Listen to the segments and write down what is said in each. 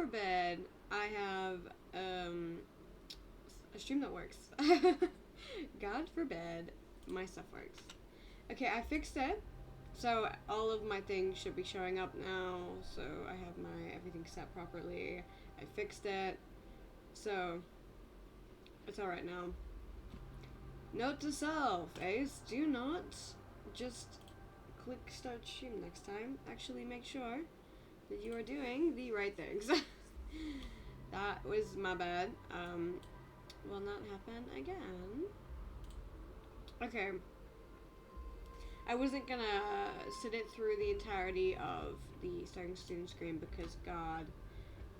forbid I have a stream that works. God forbid my stuff works. Okay, I fixed it. So all of my things should be showing up now. So I have my everything set properly. I fixed it. So it's alright now. Note to self, Ace, do not just click start stream next time. Actually make sure that you are doing the right things. That was my bad. Will not happen again. Okay. I wasn't gonna sit it through the entirety of the starting student screen because God,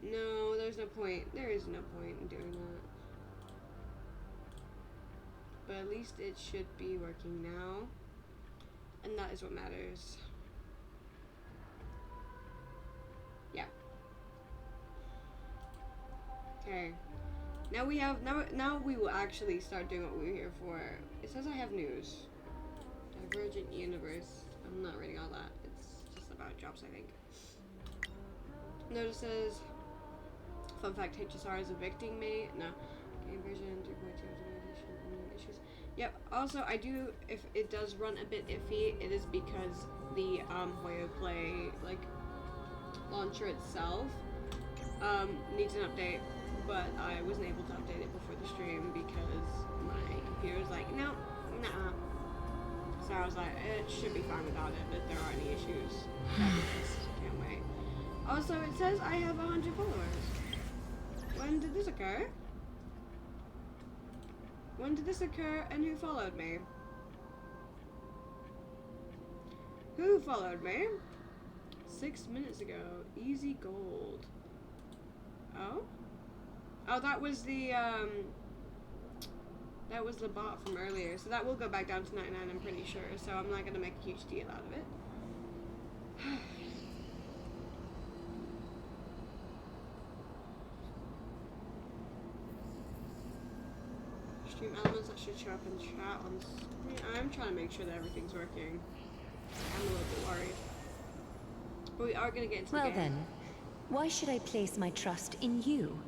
no, there's no point. There is no point in doing that. But at least it should be working now. And that is what matters. Yeah. Okay. Now we have now we will actually start doing what we're here for. It says I have news. Divergent universe. I'm not reading all that. It's just about jobs, I think. Notices. Fun fact, HSR is evicting me. No. Game version 3.2 optimization issues. Yep. Also, I do, if it does run a bit iffy, it is because the Hoyo Play launcher itself needs an update, but I wasn't able to update it before the stream because my computer was like, no, nah. So I was like, it should be fine without it, but if there are any issues, can't wait. Also, it says I have 100 followers. When did this occur? When did this occur and who followed me? Who followed me? 6 minutes ago. Easy gold. Oh? Oh, that was the bot from earlier. So that will go back down to 99, I'm pretty sure. So I'm not gonna make a huge deal out of it. Stream elements that should show up in chat on screen. I'm trying to make sure that everything's working. I'm a little bit worried. But we are gonna get into the game. Well then, why should I place my trust in you?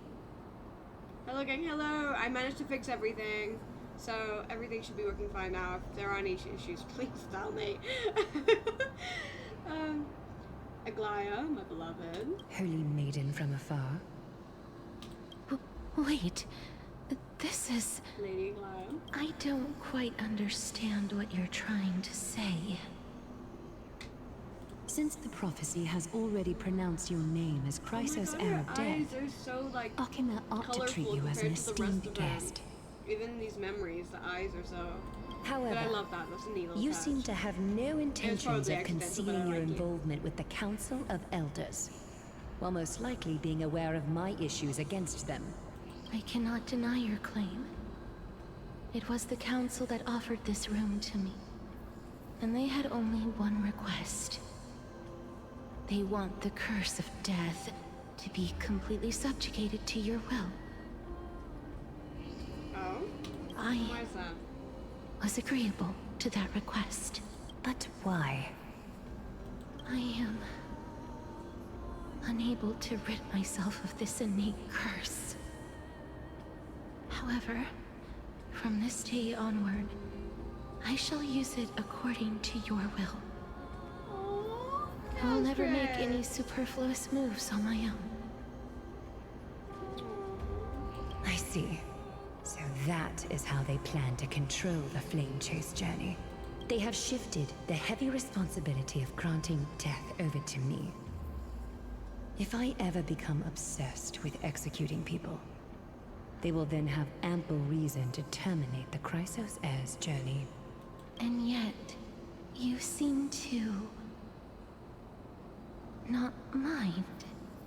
Hello gang, hello! I managed to fix everything. So everything should be working fine now. If there are any issues, please tell me. Aglaya, my beloved. Holy maiden from afar. Wait, this is... Lady Aglaya. I don't quite understand what you're trying to say. Since the prophecy has already pronounced your name as Chrysos, heir of death, eyes are so Akima ought to treat you as an esteemed guest. Even these mememories, the eyes are so... However, but I love that. That's a neat little you touch. seem to have no intentions of accidental, concealing but I your like it. involvement with the Council of Elders, while most likely being aware of my issues against them. I cannot deny your claim. It was the Council that offered this room to me, and they had only one request. They want the curse of death to be completely subjugated to your will. Oh? I Why is that? was agreeable to that request. But why? I am unable to rid myself of this innate curse. However, from this day onward, I shall use it according to your will. Oh, I will never make any superfluous moves on my own. I see. So that is how they plan to control the Flame Chase journey. They have shifted the heavy responsibility of granting death over to me. If I ever become obsessed with executing people, they will then have ample reason to terminate the Chrysos heir's journey. And yet, you seem to... not mind.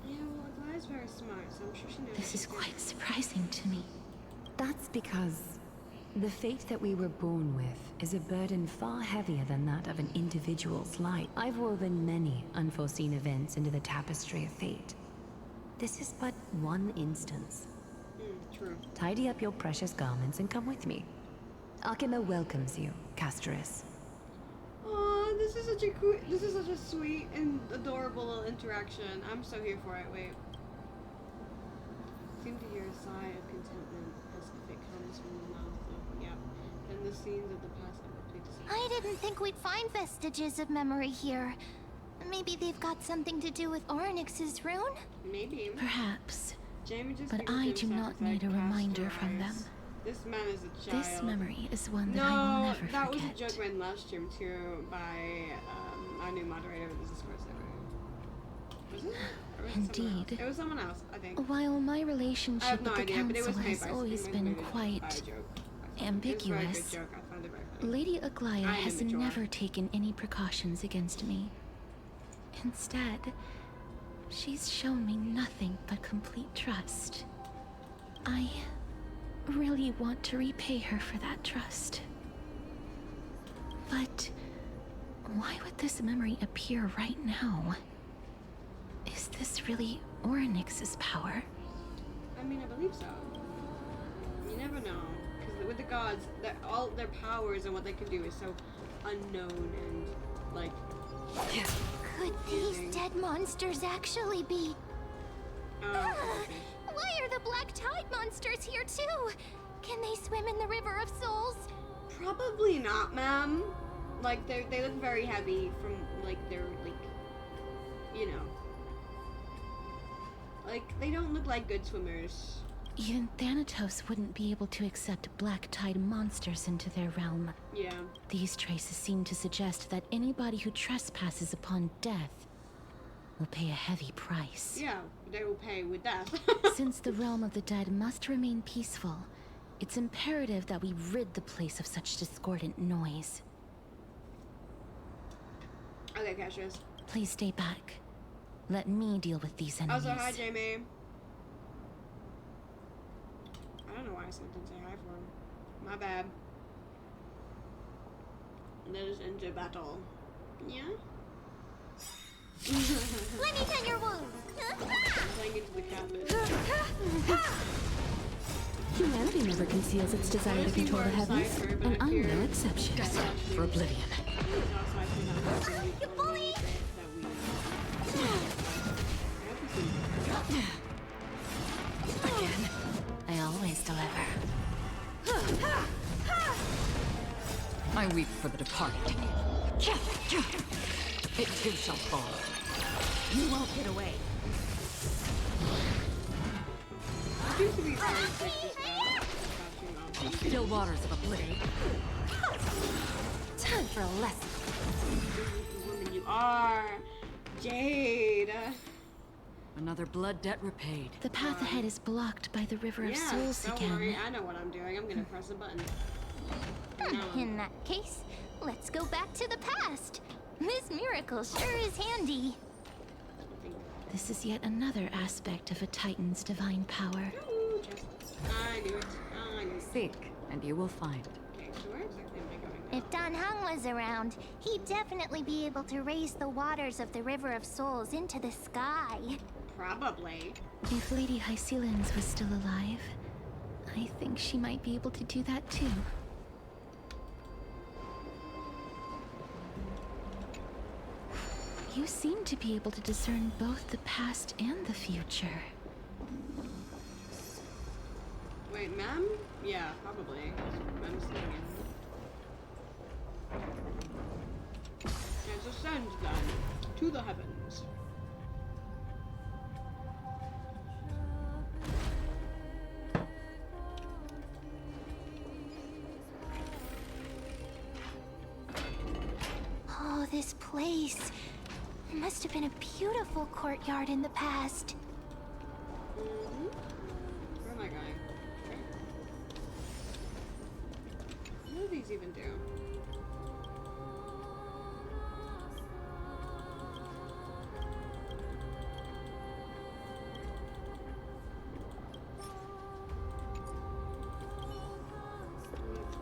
Yeah, well, Aglaya's very smart, so I'm sure she knows. This is quite surprising to me. That's because the fate that we were born with is a burden far heavier than that of an individual's life. I've woven many unforeseen events into the tapestry of fate. This is but one instance. True. Tidy up your precious garments and come with me. Akima welcomes you, Castoris. Aw, this is such a sweet and adorable little interaction. I'm so here for it. Wait. the scenes of the past ever to see. I didn't think we'd find vestiges of memory here. Maybe they've got something to do with Ornyx's rune? Maybe. Perhaps. Jamie just But I do not need a reminder from them. This man is a child. This memory is one that I will never forget. That was a joke made last stream too by our new moderator of the Discord server. Was it? Or was it Indeed. It was someone else, I think. While my relationship no with the idea, but it was council made has by always someone been made it quite by a joke. ambiguous, It was a very good joke. I found it very funny. Lady Aglaya I'm has immature. never taken any precautions against me. Instead, she's shown me nothing but complete trust. I really want to repay her for that trust. But why would this memory appear right now? Is this really Ornyx's power? I mean, I believe so. You never know, because with the gods, all their powers and what they can do is so unknown and like. Could these dead monsters actually be? Why are the black tide monsters here too? Can they swim in the river of souls? Probably not, ma'am. Like they look very heavy from like their you know. Like they don't look like good swimmers. Even Thanatos wouldn't be able to accept black tide monsters into their realm. Yeah. These traces seem to suggest that anybody who trespasses upon death will pay a heavy price. Yeah, they will pay with death. Since the realm of the dead must remain peaceful, it's imperative that we rid the place of such discordant noise. Okay, Cassius. Please stay back. Let me deal with these enemies. Also, hi, Jamie. I don't know why I didn't say hi for him. My bad. Let us into battle. Yeah? Let me tend your wounds. I'm playing into the cabin. Humanity never conceals its desire to control the heavens, and I'm no exception. For oblivion. You bully! Again, I always deliver. I weep for the departed. It too shall fall. You won't get away. Seems to be very sick this battle. Still waters of oblivion. Time for a lesson. Woman you are. Jade. Another blood debt repaid. The path ahead is blocked by the River of Yeah, Souls don't again. worry. I know what I'm doing. I'm gonna press a button. In that case, let's go back to the past. This miracle sure is handy. This is yet another aspect of a Titan's divine power. Ooh, just, I knew it. I knew it. Seek, and you will find. Okay, so where exactly am I going now? If Dan Hung was around, he'd definitely be able to raise the waters of the River of Souls into the sky. Probably. If Lady Hycelens was still alive, I think she might be able to do that too. You seem to be able to discern both the past and the future. Wait, ma'am? Yeah, probably. I'm singing. Let's ascend then to the heavens. Oh, this place. Must have been a beautiful courtyard in the past. Where am I going? Okay. What do these even do?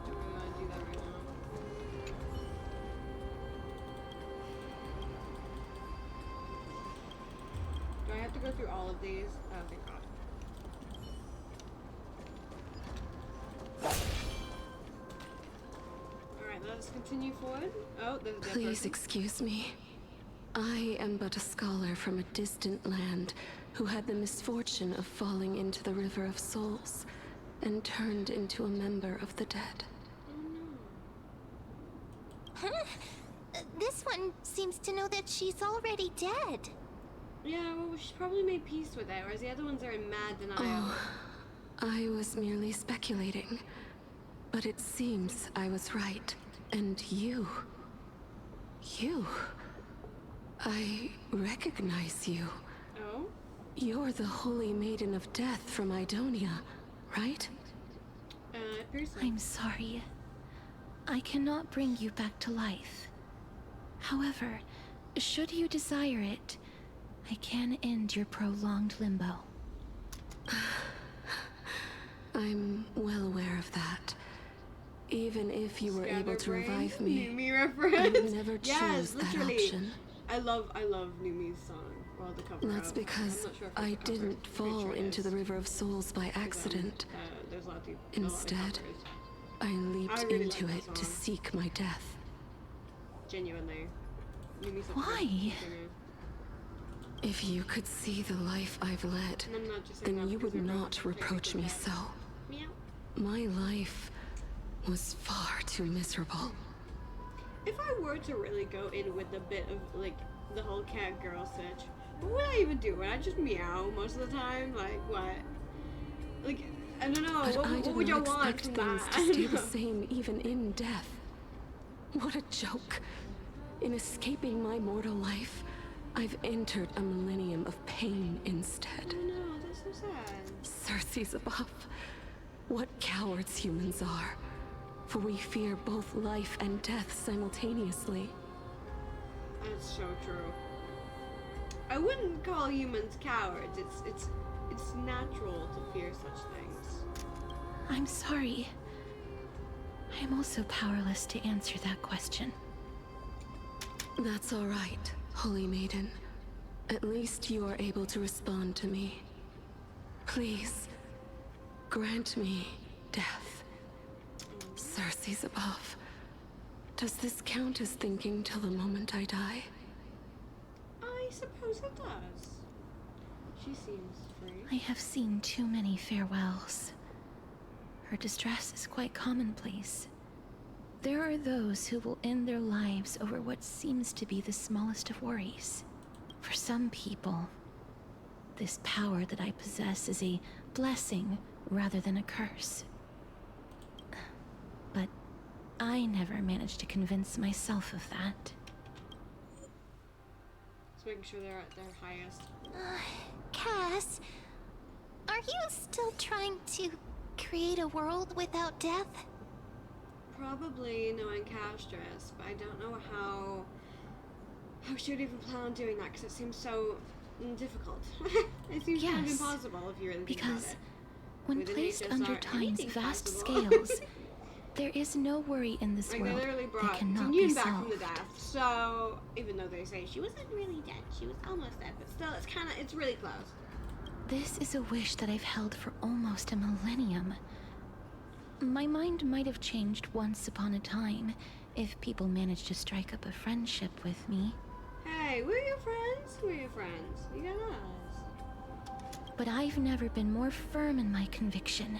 Do we want to do that right now? Do I have to go through all of these? Oh, thank God. Alright, let's continue forward. Oh, there's a dead Please person. excuse me. I am but a scholar from a distant land who had the misfortune of falling into the River of Souls and turned into a member of the dead. Oh no. Huh? This one seems to know that she's already dead. Yeah, well, she's probably made peace with it, whereas the other ones are in mad denial. Oh, I was merely speculating. But it seems I was right. And you... I recognize you. Oh? You're the Holy Maiden of Death from Idonia, right? Person. I'm sorry. I cannot bring you back to life. However, should you desire it, I can end your prolonged limbo. I'm well aware of that. Even if you were able to revive me, Numi I reference. would never choose Yes, that literally. option. I love Numi's song. Well, the cover. That's of. because I'm not sure if I it's the cover. didn't I'm pretty fall sure it into is. the River of Souls by accident. There's a lot of Instead, covers. I leaped I really into like it that to song. seek my death. Genuinely. Numi's such a Why? good singer. If you could see the life I've led, And I'm not just saying then that you because would they're not both reproach technically me dead. so. Meow. My life was far too miserable. If I were to really go in with a bit of, like, the whole cat girl stitch, what would I even do? Would I just meow most of the time? Like, what? Like, I don't know. But I What did would you not want expect from things that? to stay the same even in death. What a joke. In escaping my mortal life, I've entered a millennium of pain instead. Oh no, that's so sad. Circe's above. What cowards humans are. For we fear both life and death simultaneously. That's so true. I wouldn't call humans cowards. It's natural to fear such things. I'm sorry. I'm also powerless to answer that question. That's all right, Holy Maiden. At least you are able to respond to me. Please, grant me death. Circe's above. Does this count as thinking till the moment I die? I suppose it does. She seems free. I have seen too many farewells. Her distress is quite commonplace. There are those who will end their lives over what seems to be the smallest of worries. For some people, this power that I possess is a blessing rather than a curse. But I never managed to convince myself of that. Just making sure they're at their highest. Cass, are you still trying to create a world without death? Probably knowing Castress, but I don't know how she would even plan on doing that because it seems so difficult. It seems kind of Yes, impossible if you really think about Because it. when With an placed HSR, under time's anything's vast possible. scales, there is no worry in this Like they world literally that brought cannot be Tanune back from the solved. death, so even though they say she wasn't really dead, she was almost dead, but still, it's really close. This is a wish that I've held for almost a millennium. My mind might have changed once upon a time if people managed to strike up a friendship with me, Hey, we're your friends. We're your friends. You got us. but I've never been more firm in my conviction.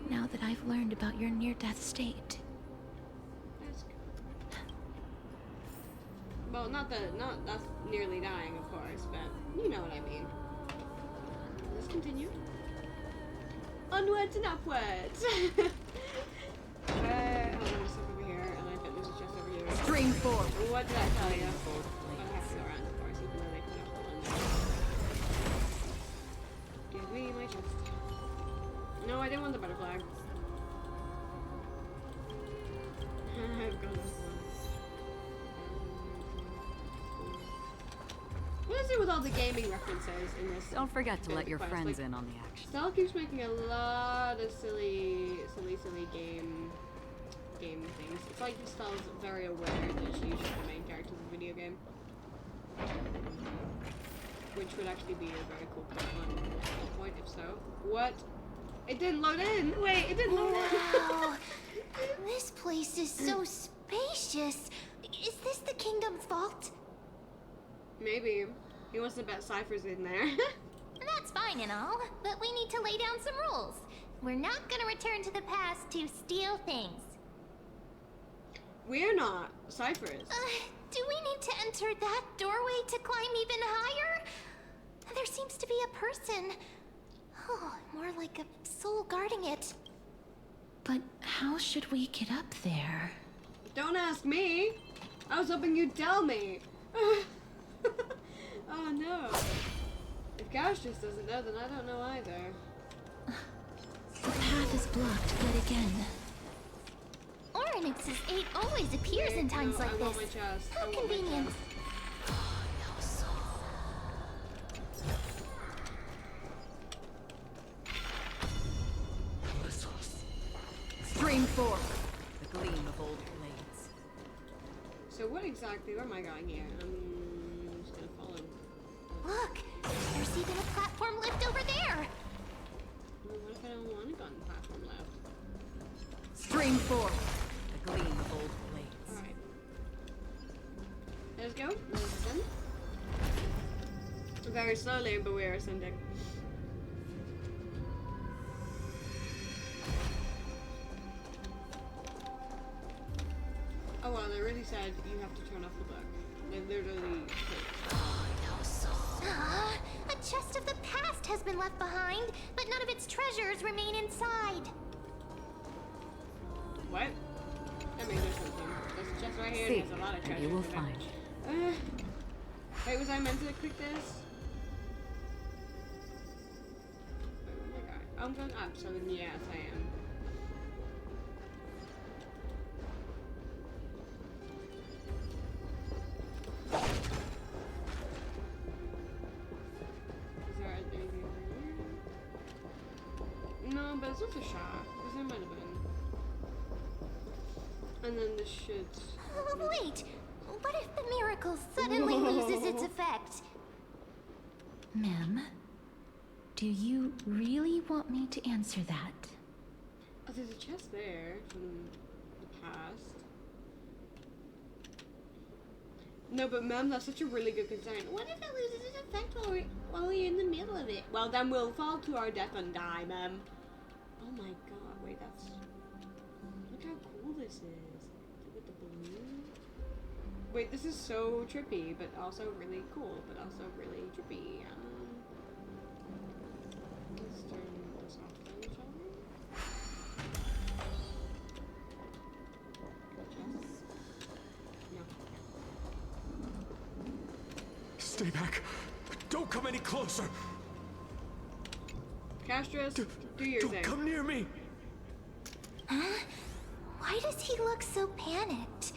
Now that I've learned about your near-death state, That's good. Well, not that's nearly dying, of course, but you know what I mean. Let's continue. Onwards and upwards. Hold on, there's stuff over here, and I bet there's a chest over here. Stream forward. What did I tell you? I have to go around, of course, even though they put a hole in there. Give me my chest. No, I didn't want the butterfly. I've gone this one. What is it with all the gaming references in this? Don't forget to bit let of your quest? friends Like, in on the action. Stella keeps making a lot of silly game things. It's like Stella's very aware that she's the main character of the video game. Which would actually be a very cool point if so. What? It didn't load in! Wait, it didn't load Wow, in! this place is so spacious. Is this the kingdom's vault? Maybe. He wants to bet ciphers in there. That's fine and all, but we need to lay down some rules. We're not gonna return to the past to steal things. We're not. Cypher is. Do we need to enter that doorway to climb even higher? There seems to be a person. Oh, more like a soul guarding it. But how should we get up there? Don't ask me. I was hoping you'd tell me. Oh no. If Castrus doesn't know, then I don't know either. The path is blocked yet again. Oryx's 8 always appears in times like I want this. my chest. How I want my convenient. chest. Stream forward. The gleam of old blades. So what exactly? Where am I going here? I'm just gonna follow. Look, there's even a platform lift over there. Well, what if I don't want to go on the platform left? Stream forward. The gleam of old blades. Alright. Let's go. Let's ascend. Very slowly, but we are ascending. Oh well, they really said you have to turn off the book. They literally A chest of the past has been left behind, but none of its treasures remain inside. what? That makes no sense. There's a chest right here. See, There's a lot of and treasure. you will in there. find. Wait, was I meant to click this? Oh my god. I'm going up, so then yes, I am. Is there anything over here? No, but it's not a shop. Because there might have been. And then this should. Wait, what if the miracle suddenly loses its effect? Ma'am, do you really want me to answer that? Oh, there's a chest there from the past. No, but ma'am, that's such a really good concern. What if it loses its effect while we're in the middle of it? Well, then we'll fall to our death and die, ma'am. Oh my god, wait, that's... Look how cool this is. With the balloon. Wait, this is so trippy, but also really cool, but also really trippy. Let's turn this off then, shall we? Chest? No. Stay back. Don't come any closer. Castrus, do your Don't thing. come near me. Why does he look so panicked?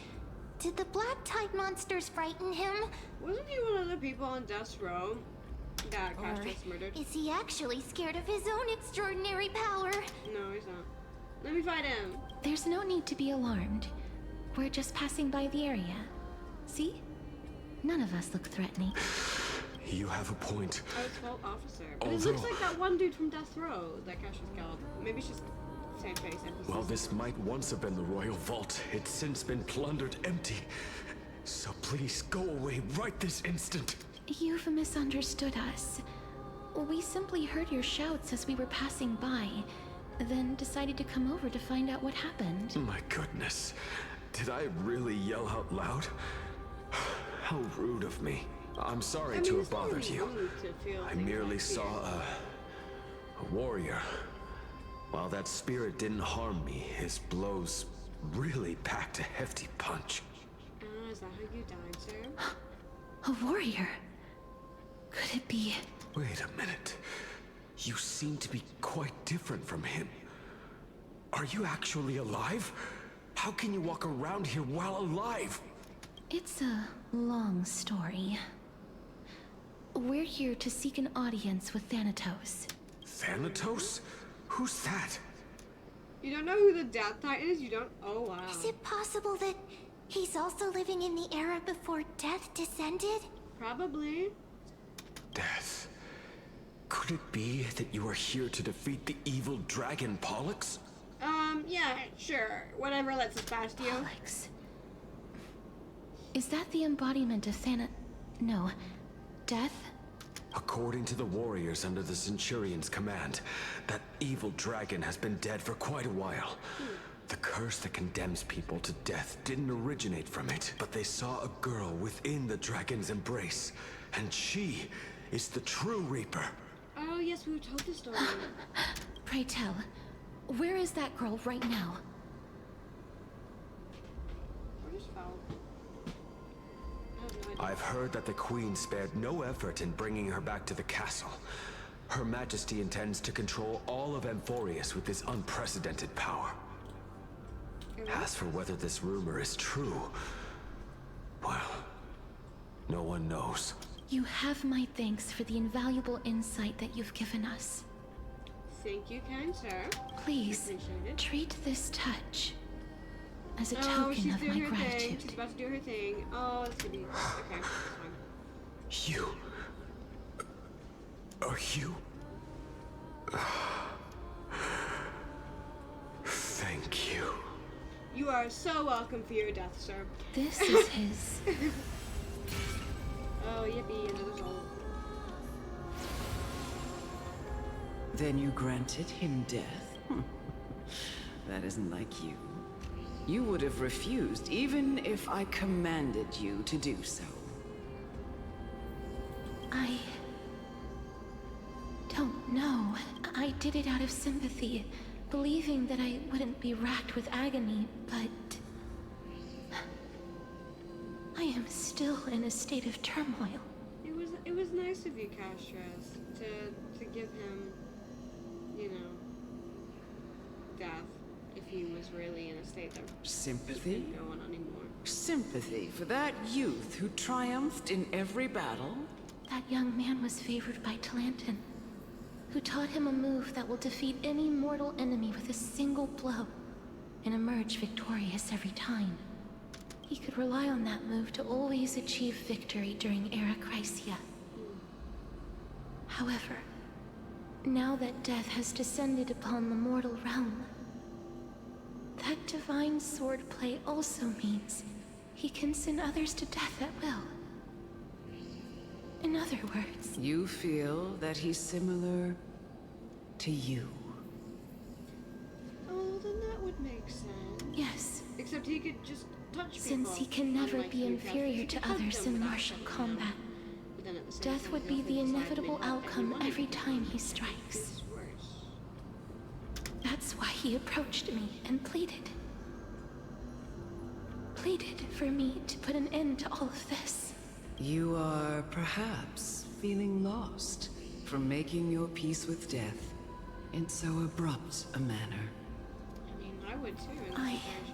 Did the black tide monsters frighten him? Wasn't he one of the people on death row that Or Castrus murdered? is he actually scared of his own extraordinary power? No, he's not. Let me fight him. There's no need to be alarmed. We're just passing by the area. See? None of us look threatening. You have a point. Oh, it's Vault Officer. But it looks Although- like that one dude from Death Row that Castrus killed. Maybe it's just same face, NPC. While this might once have been the royal vault, it's since been plundered empty. So please go away right this instant. You've misunderstood us. We simply heard your shouts as we were passing by, then decided to come over to find out what happened. My goodness. Did I really yell out loud? How rude of me. I'm sorry to have it's not bothered really you. rude to feel I things merely like saw fear. a warrior. While that spirit didn't harm me, his blows really packed a hefty punch. Is that how you died, sir? A warrior? Could it be? Wait a minute. You seem to be quite different from him. Are you actually alive? How can you walk around here while alive? It's a long story. We're here to seek an audience with Thanatos. Thanatos? Who's that? You don't know who the Death Titan is? You don't? Oh, wow. Is it possible that he's also living in the era before death descended? Probably. Death. Could it be that you are here to defeat the evil dragon Pollux? Yeah, sure. Whatever lets us past you. Alex. Is that the embodiment of No. Death? According to the warriors under the Centurion's command, that evil dragon has been dead for quite a while. The curse that condemns people to death didn't originate from it, but they saw a girl within the dragon's embrace, and she is the true Reaper. Oh, yes, we were told the story. Pray tell, where is that girl right now? Where is Val? I have no idea. I've heard that the Queen spared no effort in bringing her back to the castle. Her Majesty intends to control all of Amphorius with this unprecedented power. As for whether this rumor is true, well, no one knows. You have my thanks for the invaluable insight that you've given us. Thank you, kind sir. Please, Appreciate it. treat this touch as a Oh, token she's of my doing her thing. gratitude. She's about to do her thing. Oh, that's gonna be... Okay, that's fine. You... Are you... Thank you. You are so welcome for your death, sir. This is his. Oh, yippee, another soul. Then you granted him death? That isn't like you. You would have refused, even if I commanded you to do so. I don't know. I did it out of sympathy, believing that I wouldn't be racked with agony, but I am still in a state of turmoil. It was nice of you, Castras, to give him, you know, death if he was really in a state that Sympathy? didn't go on anymore. Sympathy for that youth who triumphed in every battle? That young man was favored by Talantin, who taught him a move that will defeat any mortal enemy with a single blow and emerge victorious every time. He could rely on that move to always achieve victory during Era Chrysia. However, now that death has descended upon the mortal realm, that divine swordplay also means he can send others to death at will. In other words, You feel that he's similar to you. Oh, then that would make sense. yes, Except he could just touch people. since he can never unlike be you, inferior Castras. to He could hug others them in without martial touching combat, them. But then at the same death time, would he be also the decided inevitable maybe not outcome everyone every could time he do strikes. this worse. That's why he approached me and pleaded. Pleaded for me to put an end to all of this. You are perhaps feeling lost from making your peace with death in so abrupt a manner. I mean, I would too in this I- situation.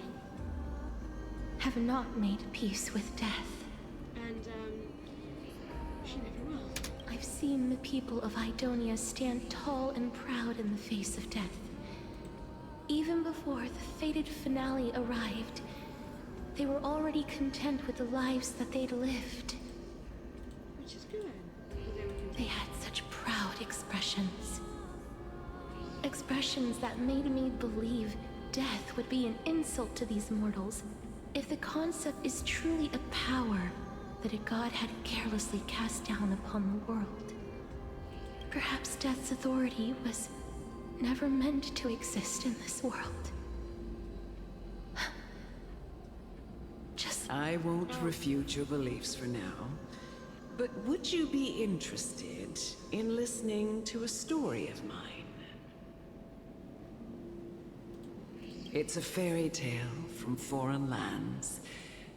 Have not made peace with death. And, she never will. I've seen the people of Idonia stand tall and proud in the face of death. Even before the fated finale arrived, they were already content with the lives that they'd lived. Which is good. Because they were They had such proud expressions. Expressions that made me believe death would be an insult to these mortals if the concept is truly a power that a god had carelessly cast down upon the world. Perhaps death's authority was never meant to exist in this world. Just I won't refute your beliefs for now, but would you be interested in listening to a story of mine? It's a fairy tale from foreign lands,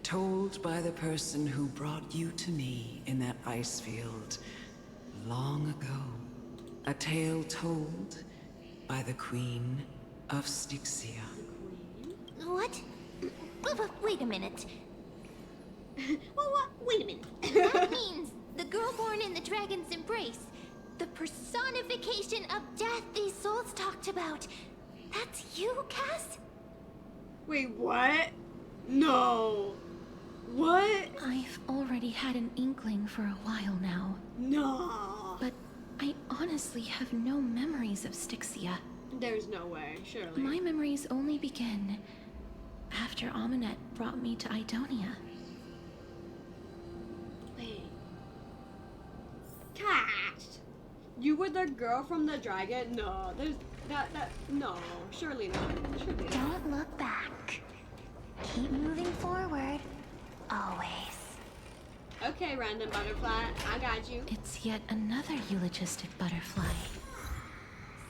told by the person who brought you to me in that ice field long ago. A tale told by the Queen of Styxia. what? Wait a minute. Well, what? Wait a minute. That means the girl born in the dragon's embrace, the personification of death these souls talked about. That's you, Cass? Wait, what? No. What? I've already had an inkling for a while now, No. but I honestly have no memories of Styxia. There's no way, surely. My memories only begin after Aminet brought me to Idonia. Wait. Cast. You were the girl from the dragon? No, there's no, surely not. Surely not. Don't look back. Keep moving forward. Always. Okay, random butterfly, I got you. It's yet another eulogistic butterfly.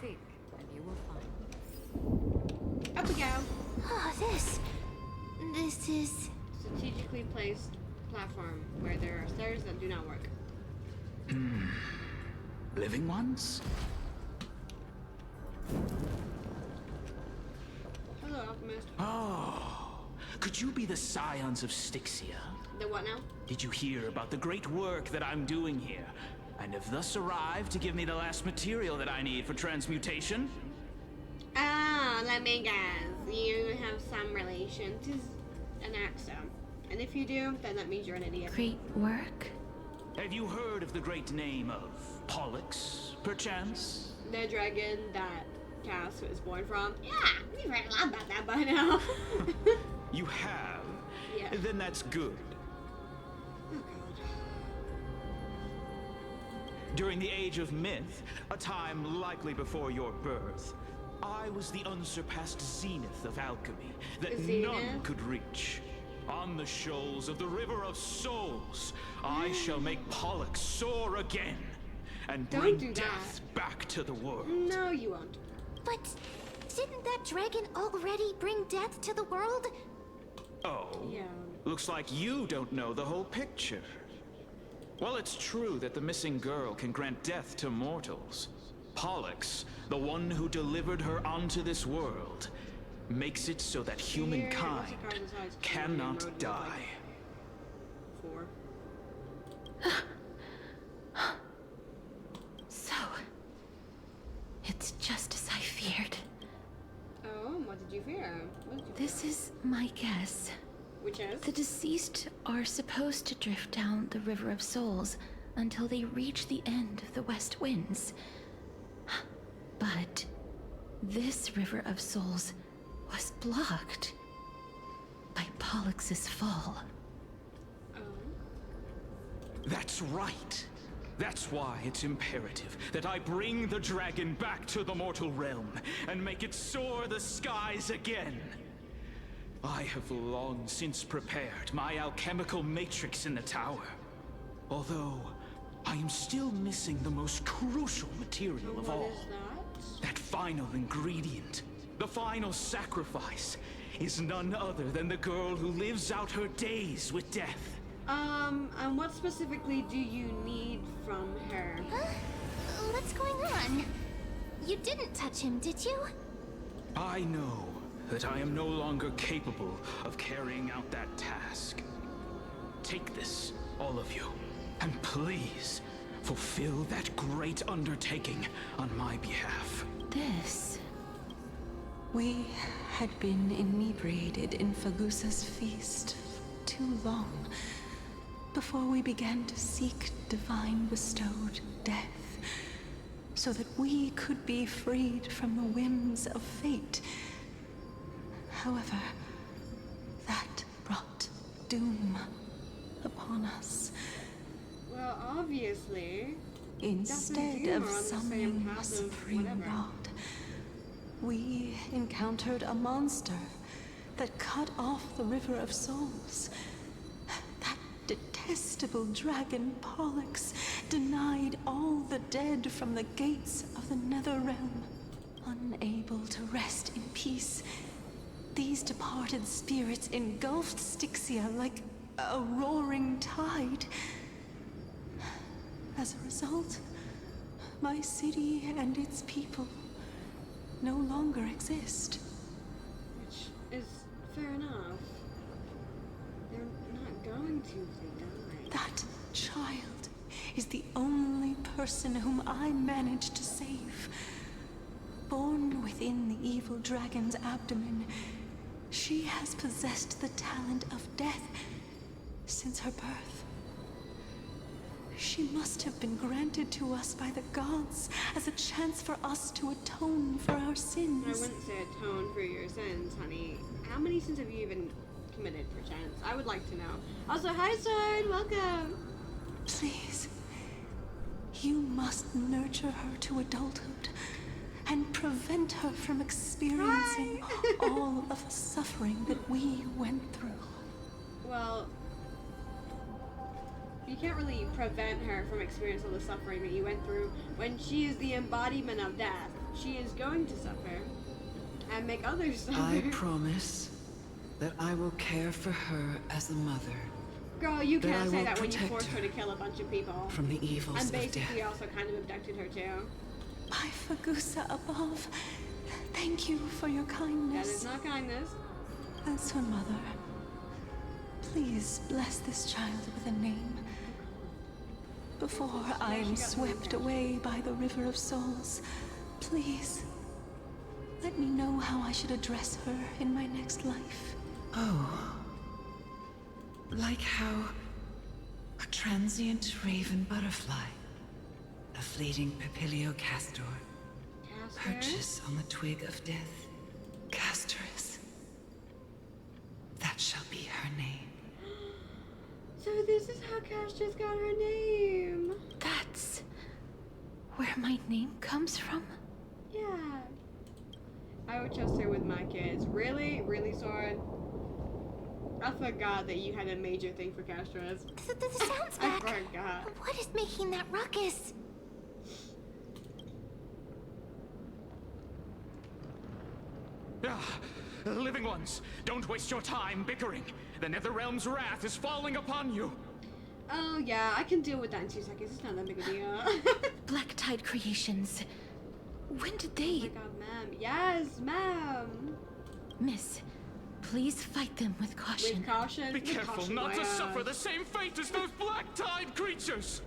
Seek, and you will find. Up we go. Oh, this is... Strategically placed platform where there are stairs that do not work. Living ones? Hello, Alchemist. Oh, could you be the scions of Styxia? The what now? Did you hear about the great work that I'm doing here? And have thus arrived to give me the last material that I need for transmutation? Ah, let me guess. You have some relation to an Axo. And if you do, then that means you're an idiot. Great work? Have you heard of the great name of Pollux, perchance? The dragon that Cass was born from. Yeah, we've heard a lot about that by now. You have? Yeah. Then that's good. Oh god. During the Age of Myth, a time likely before your birth, I was the unsurpassed zenith of alchemy that Zenith? none could reach. On the shoals of the River of Souls, I shall make Pollux soar again and Don't bring do that. death back to the world. No, you won't. But didn't that dragon already bring death to the world? Oh, Yeah. looks like you don't know the whole picture. Well, it's true that the missing girl can grant death to mortals. Pollux, the one who delivered her onto this world, makes it so that humankind cannot die. 4. So, it's just as I feared. Oh, what did you fear? What did you This is my guess. fear? Which is? The deceased are supposed to drift down the River of Souls until they reach the end of the West Winds. But this River of Souls was blocked by Pollux's fall. Oh. That's right. That's why it's imperative that I bring the dragon back to the mortal realm and make it soar the skies again. I have long since prepared my alchemical matrix in the tower. Although, I am still missing the most crucial material of What all. is that? That final ingredient, the final sacrifice, is none other than the girl who lives out her days with death. And what specifically do you need from her? Huh? What's going on? You didn't touch him, did you? I know that I am no longer capable of carrying out that task. Take this, all of you, and please fulfill that great undertaking on my behalf. This... We had been inebriated in Fagusa's feast for too long before we began to seek divine bestowed death, so that we could be freed from the whims of fate. However, that brought doom upon us. Well, obviously. Instead Doom of are on the same summoning a path of supreme whatever. god, we encountered a monster that cut off the River of Souls. That detestable dragon Pollux denied all the dead from the gates of the Nether Realm. Unable to rest in peace, these departed spirits engulfed Styxia like a roaring tide. As a result, my city and its people no longer exist. Which is fair enough. They're not going to if they die. That child is the only person whom I managed to save. Born within the evil dragon's abdomen, she has possessed the talent of death since her birth. She must have been granted to us by the gods as a chance for us to atone for our I sins. wouldn't say atone for your sins, honey. How many sins have you even committed, perchance? I would like to know. Also, hi, Sword! Welcome! Please, You must nurture her to adulthood and prevent her from experiencing all of the suffering that we went through. Well, you can't really prevent her from experiencing all the suffering that you went through. When she is the embodiment of death, she is going to suffer and make others suffer. I promise that I will care for her as a mother. Girl, you that can't I say will that when you protect forced her her to kill a bunch of people. from the evils And of death. basically also kind of abducted her too. By Fagusa above, thank you for your That kindness. is not kindness. As her mother, please bless this child with a name. Before I am swept away by the River of Souls, please, let me know how I should address her in my next life. Oh. Like how a transient raven butterfly, a fleeting papilio castor, perches on the twig of death. Castorus. That shall be her name. So this is how Castra's got her name. That's where my name comes from? Yeah. I would trust her with my kids. Really? Really, Sword? I forgot that you had a major thing for Castras. The sounds I back. forgot. What is making that ruckus? Ah, living ones, don't waste your time bickering. The Netherrealm's wrath is falling upon you. Oh yeah, I can deal with that in 2 seconds. It's not that big a deal. Black Tide Creations. When did Oh my they... god, ma'am. Yes, ma'am. Miss, please fight them with caution. With caution. Be with careful caution, not to my suffer ass. the same fate as those Black Tide creatures.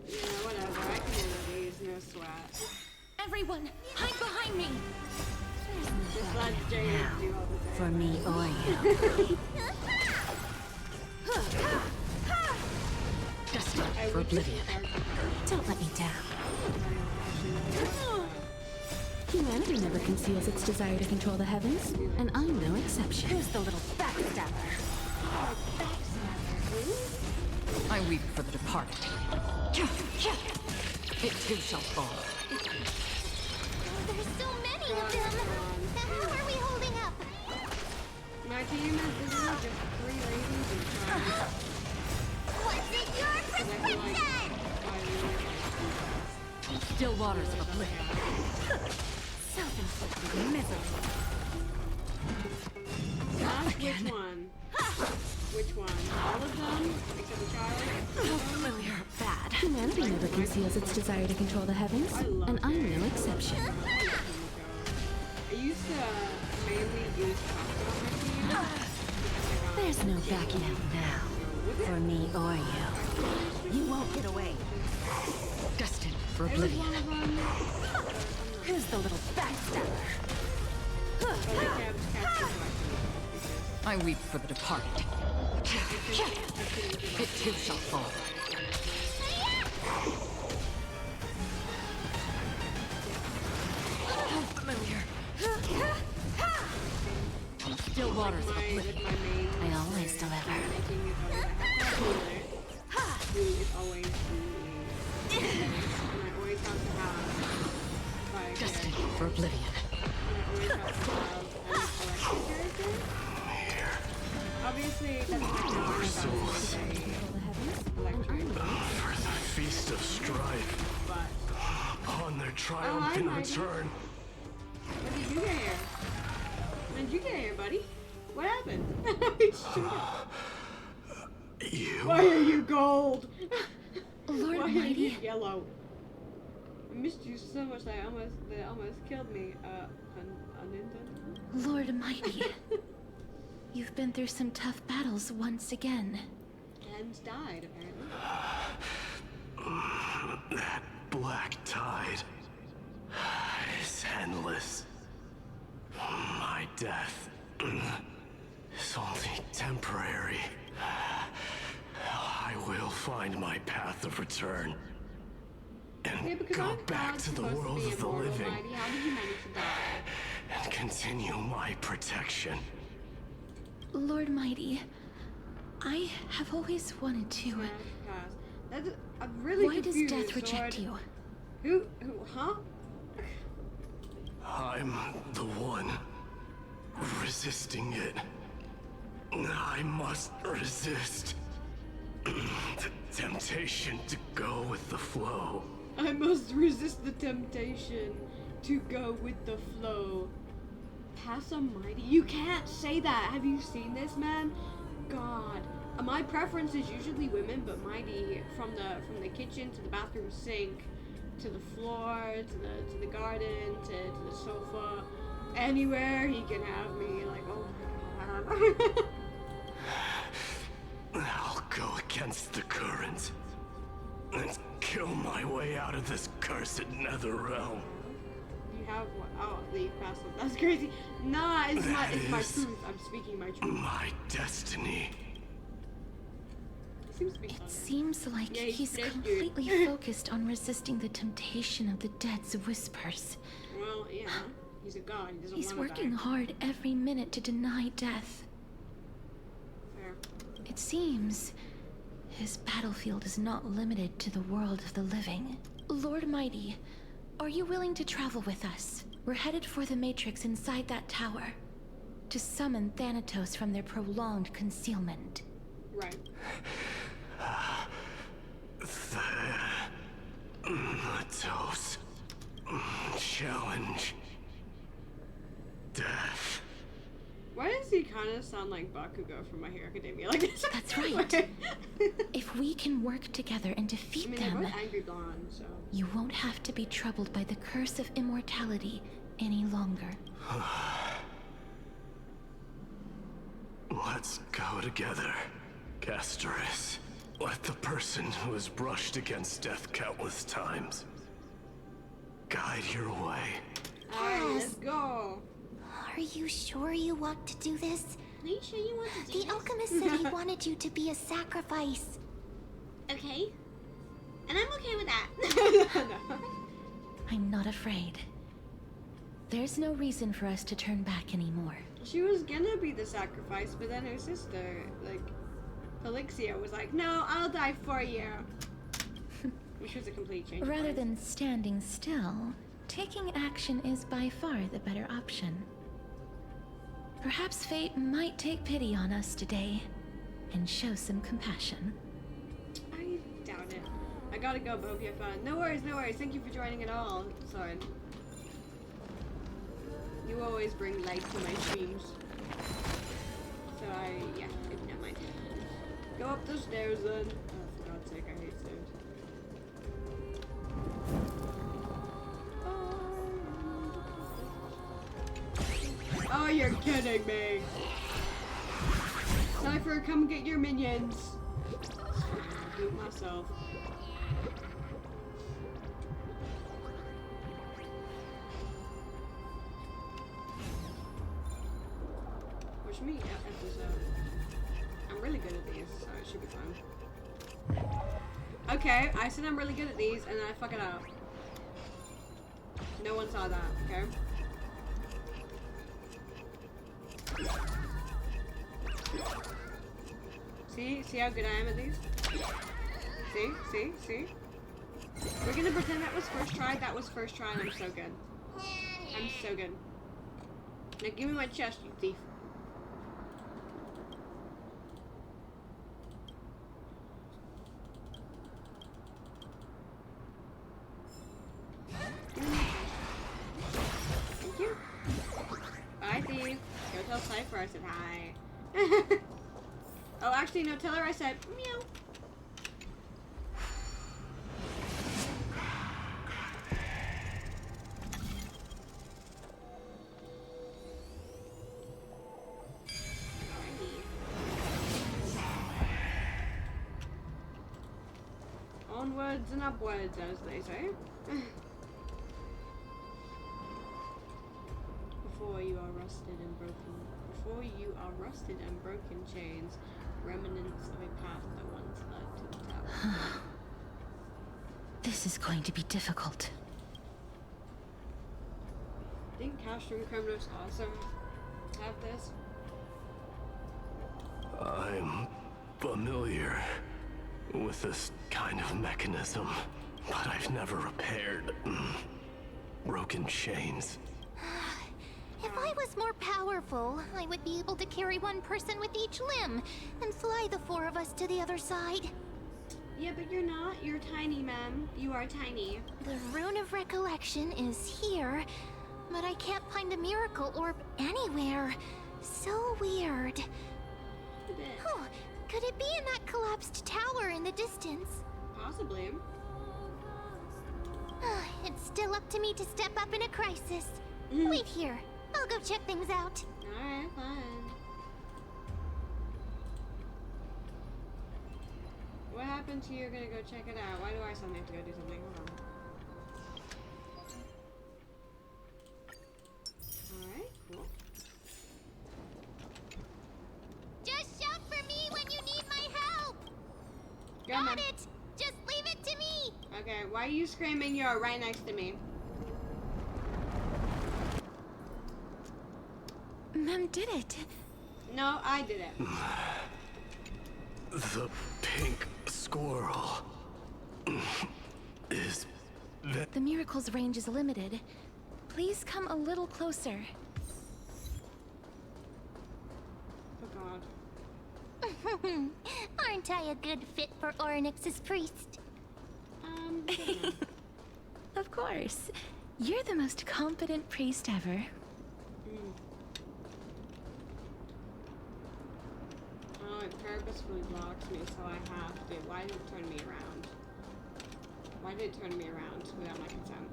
Yeah, whatever. I can handle these. No sweat. Everyone, hide behind me! Just let Jade do all the For things. me or you. Dustin, I for would oblivion. Don't let me down. Humanity never conceals its desire to control the heavens, and I'm no exception. Who's the little backstabber? I weep for the departed. It too shall fall. There's so many of them. How are we holding up? My team is just 3 ladies and trying. What's in your I feel like prescription? Still waters of oblivion. Self-inflicted misery. Which one? Which one? All of them? Except the child? Familiar bad. Humanity never conceals its desire to control the heavens, and I'm no exception. I used to mainly use pasta on my team. There's no backing out now. For me or you. You won't get away. Destined for It was oblivion. one of them. Who's the little backstabber? I weep for the departed. It too shall fall. How familiar. Still waters of With oblivion. my main I always deliver. making is who is always the and I always have to have like Destined for oblivion. and I always have to have an electric character. Obviously it doesn't make no sense to say electric, For the feast of strife, but upon their hi, triumphant Mikey. return. when did you get here? When did you get here, buddy? What happened? Shoot up. You. Why are you gold? Lord Why are you Almighty, yellow? I missed you so much that it almost killed me. Unintentional. Lord Almighty, you've been through some tough battles once again. And died apparently. That black tide is endless. My death is only temporary. I will find my path of return Yeah, and because go aren't back gods to the supposed to world be of the immortal, living Mighty? How did you manage to die? and continue my protection. Lord Mighty, I have always wanted to. Cast I'm really Why does confused. death reject you? Who, huh? I'm the one resisting it. I must resist the temptation to go with the flow. I must resist the temptation to go with the flow. Pass Mighty? You can't say that. Have you seen this, man? God. My preference is usually women, but Mighty, from the kitchen to the bathroom sink, to the floor, to the garden, to the sofa, anywhere he can have me. Like, oh my god. I'll go against the current and kill my way out of this cursed nether realm. You have what? Oh, leave past it. That's crazy. Nah, it's my truth. I'm speaking my truth. My destiny. It seems to be It fun. seems like Yeah, he's dead, completely dude. focused on resisting the temptation of the dead's whispers. Well, yeah. He's a god. He doesn't He's want to working die. hard every minute to deny death. Fair. It seems his battlefield is not limited to the world of the living. Lord Mighty, are you willing to travel with us? We're headed for the Matrix inside that tower to summon Thanatos from their prolonged concealment. Right. Thanatos. Challenge. Death. Why does he kind of sound like Bakugo from My Hero Academia? Like this? That's right. If we can work together and defeat I mean, they're them, both angry blonde, so. you won't have to be troubled by the curse of immortality any longer. Let's go together, Castoris. Let the person who has brushed against death countless times guide your way. Alright, let's go. Are you sure you want to do this? Are you sure you want to do The alchemist said he wanted you to be a sacrifice. Okay. And I'm okay with that. No. I'm not afraid. There's no reason for us to turn back anymore. She was gonna be the sacrifice, but then her sister, like, Felixia, was like, no, I'll die for you. Which was a complete change. of Rather plans. than standing still, taking action is by far the better option. Perhaps fate might take pity on us today and show some compassion. I doubt it. I gotta go, but hope you have fun. No worries, no worries. Thank you for joining at all. Sorry. You always bring light to my streams. So yeah, never mind. Go up the stairs then. Oh, for God's sake, I hate stairs. Oh, you're kidding me. Cypher, come get your minions. I'll do it myself. Push me episode. I'm really good at these, so it should be fun. Okay, I said I'm really good at these, and then I fuck it up. No one saw that, okay? See how good I am at these? See? We're gonna pretend that was first try, and I'm so good. I'm so good. Now give me my chest, you thief. Thank you. Bye, thief. Go tell Cypher I said hi. Oh, actually, no, tell her I said meow. Onwards and upwards, as they say. Before you are rusted and broken chains, remnants of a path that once led to the tower. This is going to be difficult. Didn't Castro and Kremnos also have this? I'm familiar with this kind of mechanism, but I've never repaired broken chains. If I was more powerful, I would be able to carry one person with each limb and fly the four of us to the other side. Yeah, but you're not. You're tiny, ma'am. You are tiny. The Rune of Recollection is here, but I can't find a miracle orb anywhere. So weird. Oh, could it be in that collapsed tower in the distance? Possibly. It's still up to me to step up in a crisis. Wait here. I'll go check things out. Alright, fine. What happened to you're gonna go check it out? Why do I suddenly have to go do something? Hold on. Alright, cool. Just shout for me when you need my help. Got Got it. Just leave it to me. Okay, why are you screaming? You're right next to me. Mem did it. No, I did it. The pink squirrel is that The miracle's range is limited. Please come a little closer. Oh god. Aren't I a good fit for Orynyx's priest? Of course. You're the most competent priest ever. Oh, it purposefully blocks me, so I have to. Why did it turn me around? Why did it turn me around without my consent?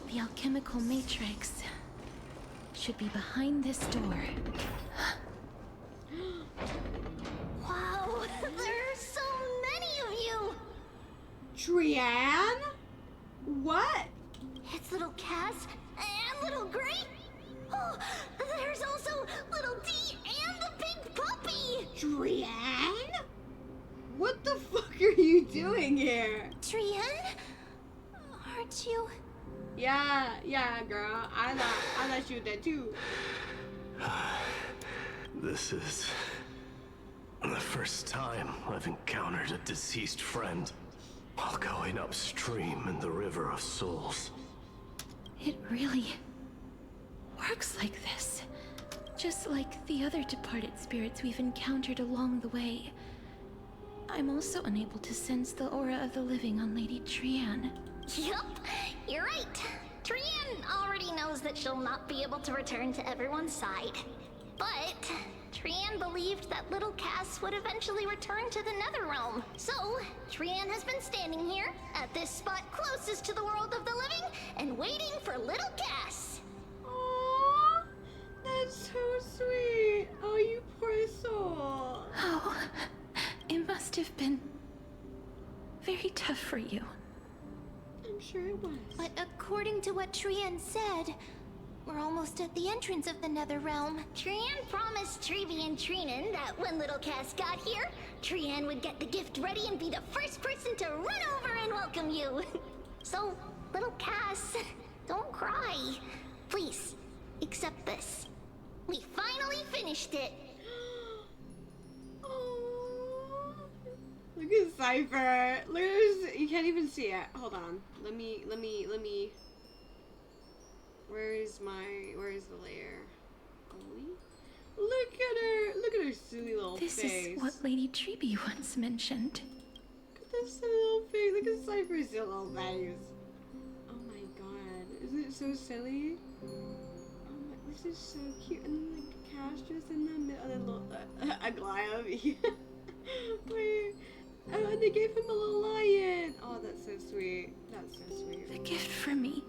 The alchemical matrix should be behind this door. Wow, there are so many of you. Trian? What? It's little Cass and little Grape. Oh, there's also little D and the big puppy. Trian? What the fuck are you doing here? Trian? Aren't you? Yeah, girl. I thought you did too. this is the first time I've encountered a deceased friend while going upstream in the River of Souls. It really works like this. Just like the other departed spirits we've encountered along the way. I'm also unable to sense the aura of the living on Lady Trian. Yup, you're right. Trian already knows that she'll not be able to return to everyone's side. But Trian believed that little Cass would eventually return to the Netherrealm. So, Trian has been standing here, at this spot closest to the world of the living, and waiting for little Cass. Aww, that's so sweet. Oh, you poor soul. Oh, it must have been very tough for you. I'm sure it was. But according to what Trian said, we're almost at the entrance of the Netherrealm. Trian promised Trevi and Trinan that when little Cass got here, Trian would get the gift ready and be the first person to run over and welcome you. So, little Cass, don't cry. Please, accept this. We finally finished it. Oh, look at Cypher. Look at his, you can't even see it. Hold on. Let me. Where is the layer? Look at her silly little This face. is what Lady Treeby once mentioned. Look at this silly little face. Look at Cypher's silly little face. Oh my god. Isn't it so silly? Oh my, this is so cute. And then like Cash just in the middle, a Glaive. Wait. Oh, and they gave him a little lion. Oh, that's so sweet. That's so sweet. The gift for me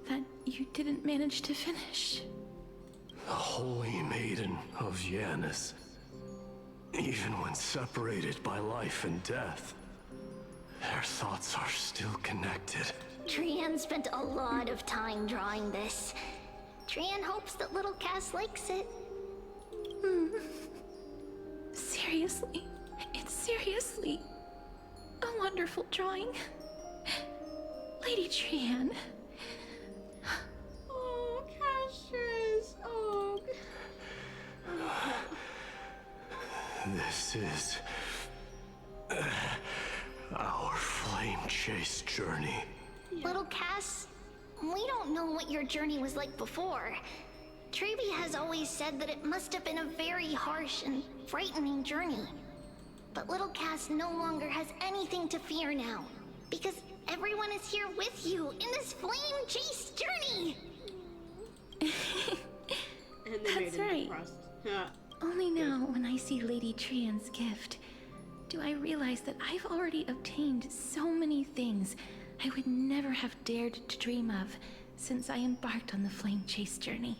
that you didn't manage to finish. The Holy Maiden of Yanis. Even when separated by life and death, their thoughts are still connected. Trian spent a lot of time drawing this. Trian hopes that little Cass likes it. Seriously, it's seriously a wonderful drawing. Lady Trian. Oh, Castress. Oh. This is our flame chase journey. Little Cass, we don't know what your journey was like before. Treeby has always said that it must have been a very harsh and frightening journey. But little Cass no longer has anything to fear now, because everyone is here with you in this flame chase journey. And they That's made him right. depressed. Only now, when I see Lady Trian's gift, do I realize that I've already obtained so many things I would never have dared to dream of since I embarked on the flame chase journey.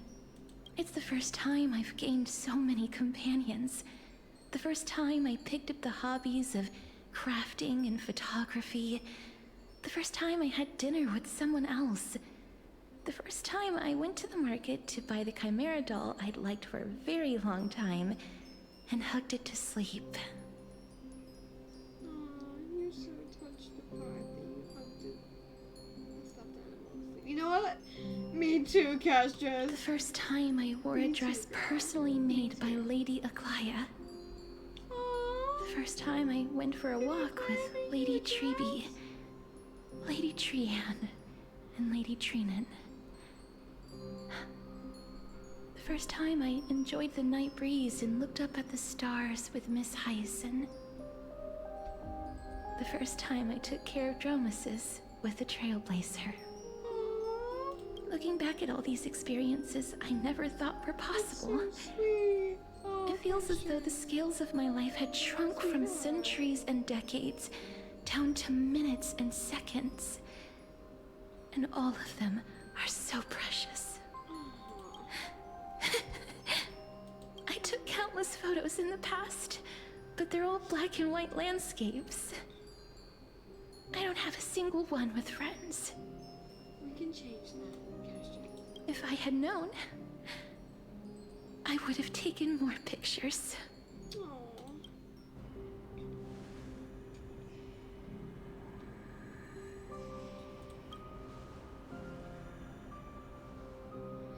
It's the first time I've gained so many companions. The first time I picked up the hobbies of crafting and photography. The first time I had dinner with someone else. The first time I went to the market to buy the Chimera doll I'd liked for a very long time and hugged it to sleep. Aw, you're so touched the part that you hugged it. Stuffed animals. You know what? Me too, Castress. The first time I wore a dress personally made by Lady Aglaya. The first time I went for a walk with Lady Treeby, Lady Trian, and Lady Trinan. The first time I enjoyed the night breeze and looked up at the stars with Miss Hyacin. The first time I took care of Dromesis with the Trailblazer. Looking back at all these experiences I never thought were possible. So sweet. Oh, It feels as though the scales of my life had shrunk from centuries and decades down to minutes and seconds. And all of them are so precious. I took countless photos in the past, but they're all black and white landscapes. I don't have a single one with friends. we can change that, Castress. If I had known, I would have taken more pictures. Aww.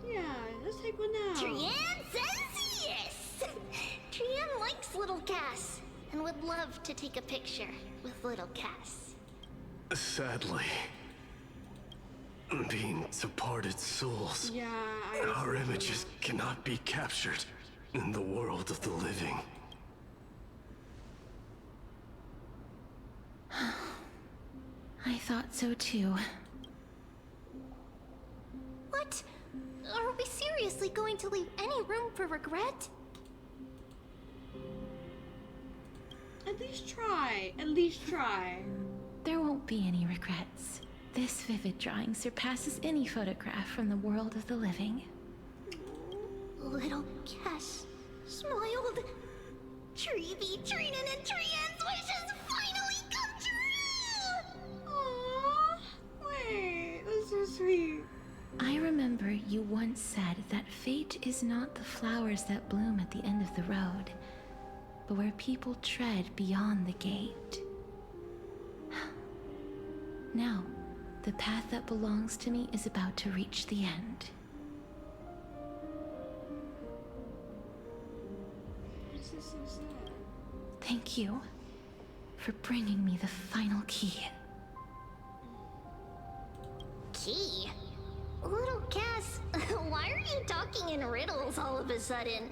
Yeah, let's take one now. Trian says yes! Trian likes little Cass and would love to take a picture with little Cass. Sadly, being departed souls, Yeah, our images cannot be captured in the world of the living. I thought so too. What? Are we seriously going to leave any room for regret? At least try. At least try. There won't be any regrets. This vivid drawing surpasses any photograph from the world of the living. Little Cass smiled. Treeby, Trinan, and Trian's wishes finally come true! Aww. Wait, that's so sweet. I remember you once said that fate is not the flowers that bloom at the end of the road, but where people tread beyond the gate. Now, the path that belongs to me is about to reach the end. This is so sad. Thank you for bringing me the final key. Key? Little Cass, why are you talking in riddles all of a sudden?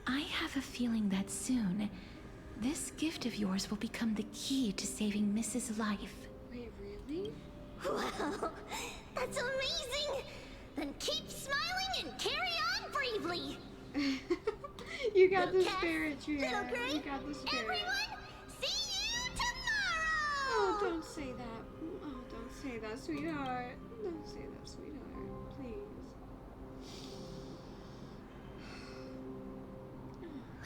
I have a feeling that soon, this gift of yours will become the key to saving Mrs. Life. Wait, really? Well, that's amazing! Then keep smiling and carry on bravely! You got the Little Cass, spirit, Tria. Little Gray, You got the spirit. everyone, see you tomorrow! Oh, don't say that. Oh, don't say that, sweetheart. Don't say that, sweetheart. Please.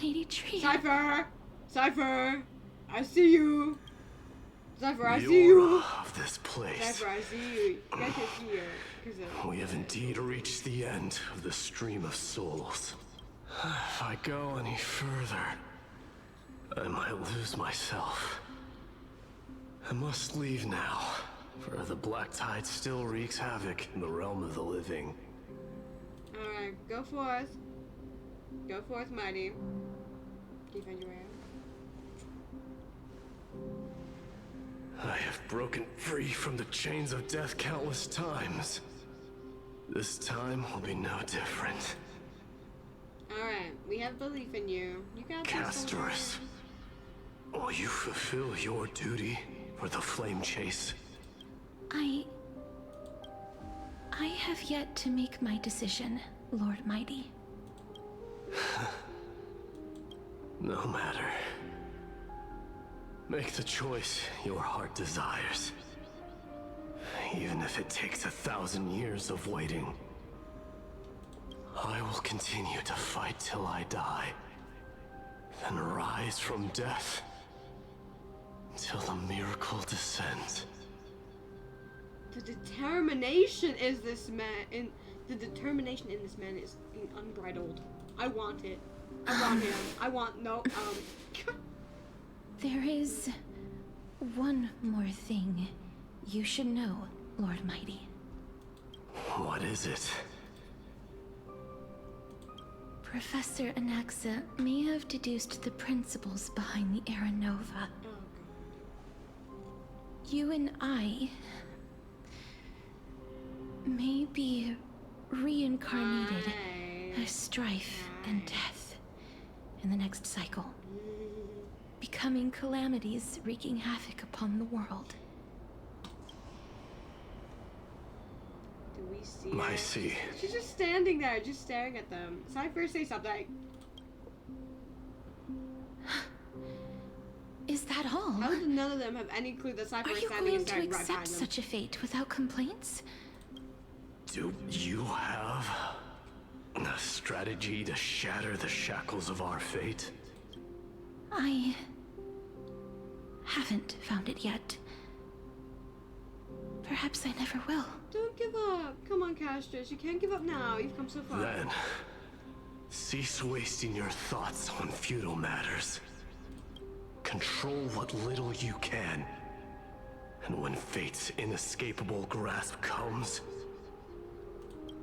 Lady Tria. Cypher! Cypher! I see you! Cypher, I The see you! aura of this place. Cypher, I see you. You guys can see her. 'Cause We have indeed reached the end of the stream of souls. If I go any further, I might lose myself. I must leave now, for the black tide still wreaks havoc in the realm of the living. Alright, go forth. Go forth, mighty. Do you find your way out? I have broken free from the chains of death countless times. This time will be no different. Alright, we have belief in you. You got this. Castors, will you fulfill your duty for the flame chase? I have yet to make my decision, Lord Mighty. No matter. Make the choice your heart desires. Even if it takes 1,000 years of waiting. I will continue to fight till I die. Then rise from death. Till the miracle descends. The determination is this man the determination in this man is unbridled. I want it. I want him. I want There is one more thing you should know, Lord Mighty. What is it? Professor Anaxa may have deduced the principles behind the Era Nova. You and I may be reincarnated as strife and death in the next cycle, becoming calamities wreaking havoc upon the world. Do we see I her? see. She's just standing there, just staring at them. Cypher, say something. Is that all? How did none of them have any clue that Cypher Are was you standing going and to staring right accept behind them? such a fate without complaints? Do you have a strategy to shatter the shackles of our fate? I haven't found it yet. Perhaps I never will. Don't give up. Come on, Castrus. You can't give up now. You've come so far. Then, cease wasting your thoughts on futile matters. Control what little you can. And when fate's inescapable grasp comes,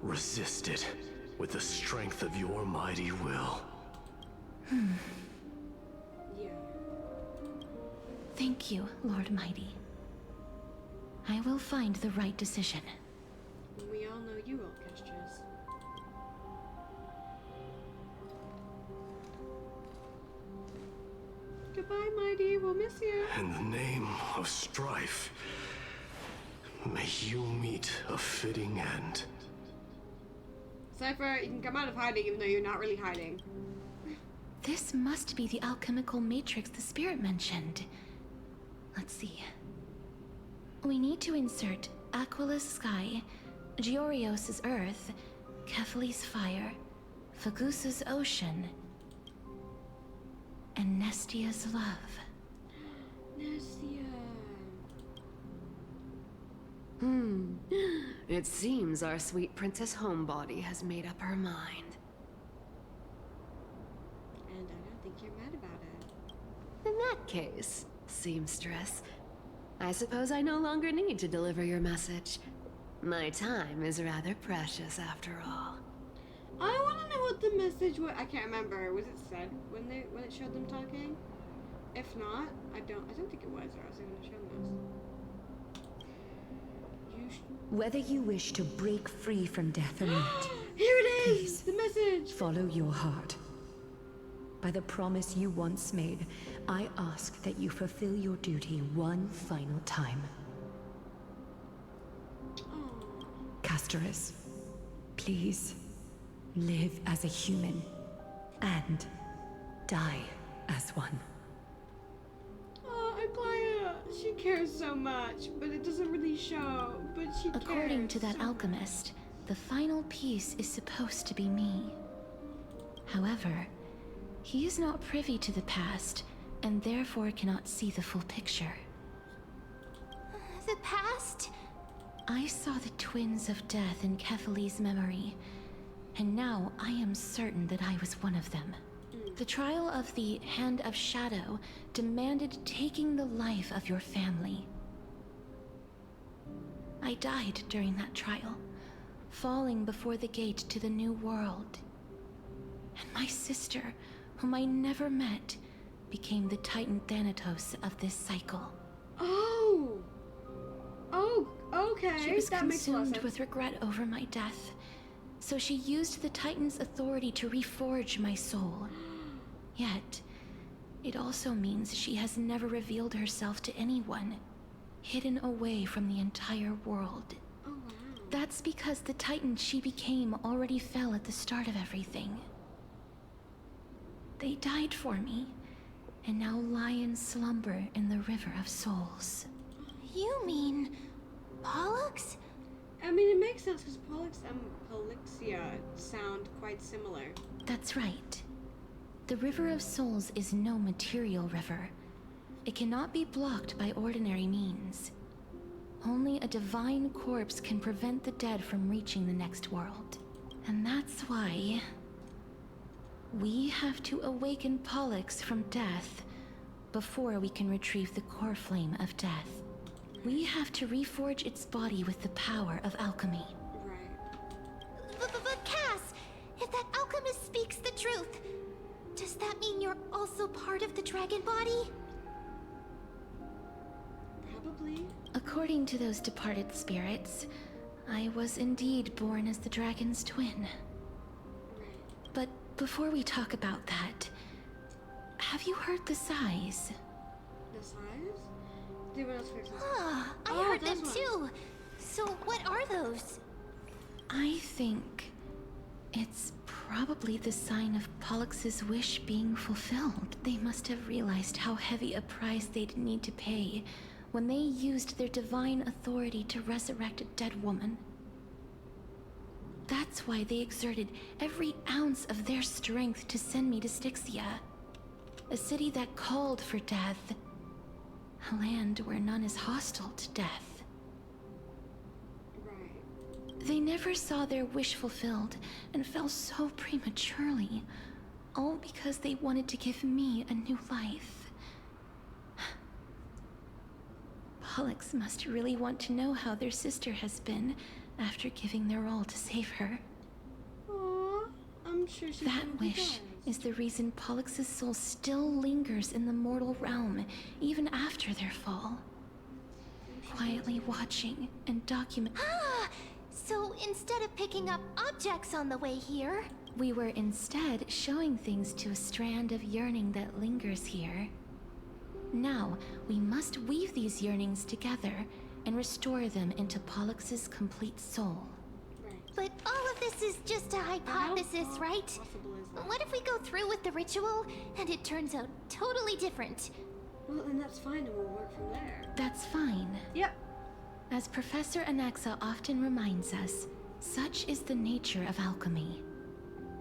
resist it with the strength of your mighty will. Yeah. Thank you, Lord Mighty. I will find the right decision. We all know you will, Castrus. Goodbye, Mighty. We'll miss you. In the name of strife, may you meet a fitting end. Cypher, you can come out of hiding even though you're not really hiding. This must be the alchemical matrix the spirit mentioned. Let's see. We need to insert Aquila's sky, Georios' earth, Kephali's fire, Fagusa's ocean, and Nestia's love. Nestia. It seems our sweet Princess Homebody has made up her mind. And I don't think you're mad about it. In that case, seamstress, I suppose I no longer need to deliver your message. My time is rather precious after all. I want to know what the message was. I can't remember. Was it said when it showed them talking? If not, I don't think it was, or else they wouldn't have shown this. Whether you wish to break free from death or not, Here it is! Please. The message! follow your heart. By the promise you once made, I ask that you fulfill your duty one final time. Castorus, please, live as a human, and die as one. Oh, Aglaya, she cares so much, but it doesn't really show. But she cares. According to that so alchemist, the final piece is supposed to be me. However, he is not privy to the past, and therefore cannot see the full picture. The past? I saw the twins of death in Kephali's memory, and now I am certain that I was one of them. The trial of the Hand of Shadow demanded taking the life of your family. I died during that trial, falling before the gate to the new world. And my sister whom I never met, became the Titan Thanatos of this cycle. Oh! Oh, okay. She was That makes a lot of consumed sense. with regret over my death, so she used the Titan's authority to reforge my soul. Yet, it also means she has never revealed herself to anyone, hidden away from the entire world. Oh, wow. That's because the Titan she became already fell at the start of everything. They died for me, and now lie in slumber in the River of Souls. You mean Pollux? I mean, it makes sense because Pollux and Polyxia sound quite similar. That's right. The River of Souls is no material river. It cannot be blocked by ordinary means. Only a divine corpse can prevent the dead from reaching the next world. And that's why we have to awaken Pollux from death before we can retrieve the core flame of death. We have to reforge its body with the power of alchemy. Right. But Cass, if that alchemist speaks the truth, does that mean you're also part of the dragon body? Probably. According to those departed spirits, I was indeed born as the dragon's twin. But before we talk about that, have you heard the sighs? The size? Anyone else heard something? I heard them too. So what are those? I think it's probably the sign of Pollux's wish being fulfilled. They must have realized how heavy a price they'd need to pay when they used their divine authority to resurrect a dead woman. That's why they exerted every ounce of their strength to send me to Styxia, a city that called for death, a land where none is hostile to death. Right. They never saw their wish fulfilled and fell so prematurely, all because they wanted to give me a new life. Pollux must really want to know how their sister has been after giving their all to save her. Aww, I'm sure she That probably wish does. is the reason Pollux's soul still lingers in the mortal realm, even after their fall. Quietly watching and documenting. So instead of picking up objects on the way here, We were instead showing things to a strand of yearning that lingers here. Now, we must weave these yearnings together and restore them into Pollux's complete soul. Right. but all of this is just a hypothesis, How right? possible is that? What if we go through with the ritual and it turns out totally different? Well, then that's fine, and we'll work from there. That's fine. Yep. As Professor Anaxa often reminds us, such is the nature of alchemy.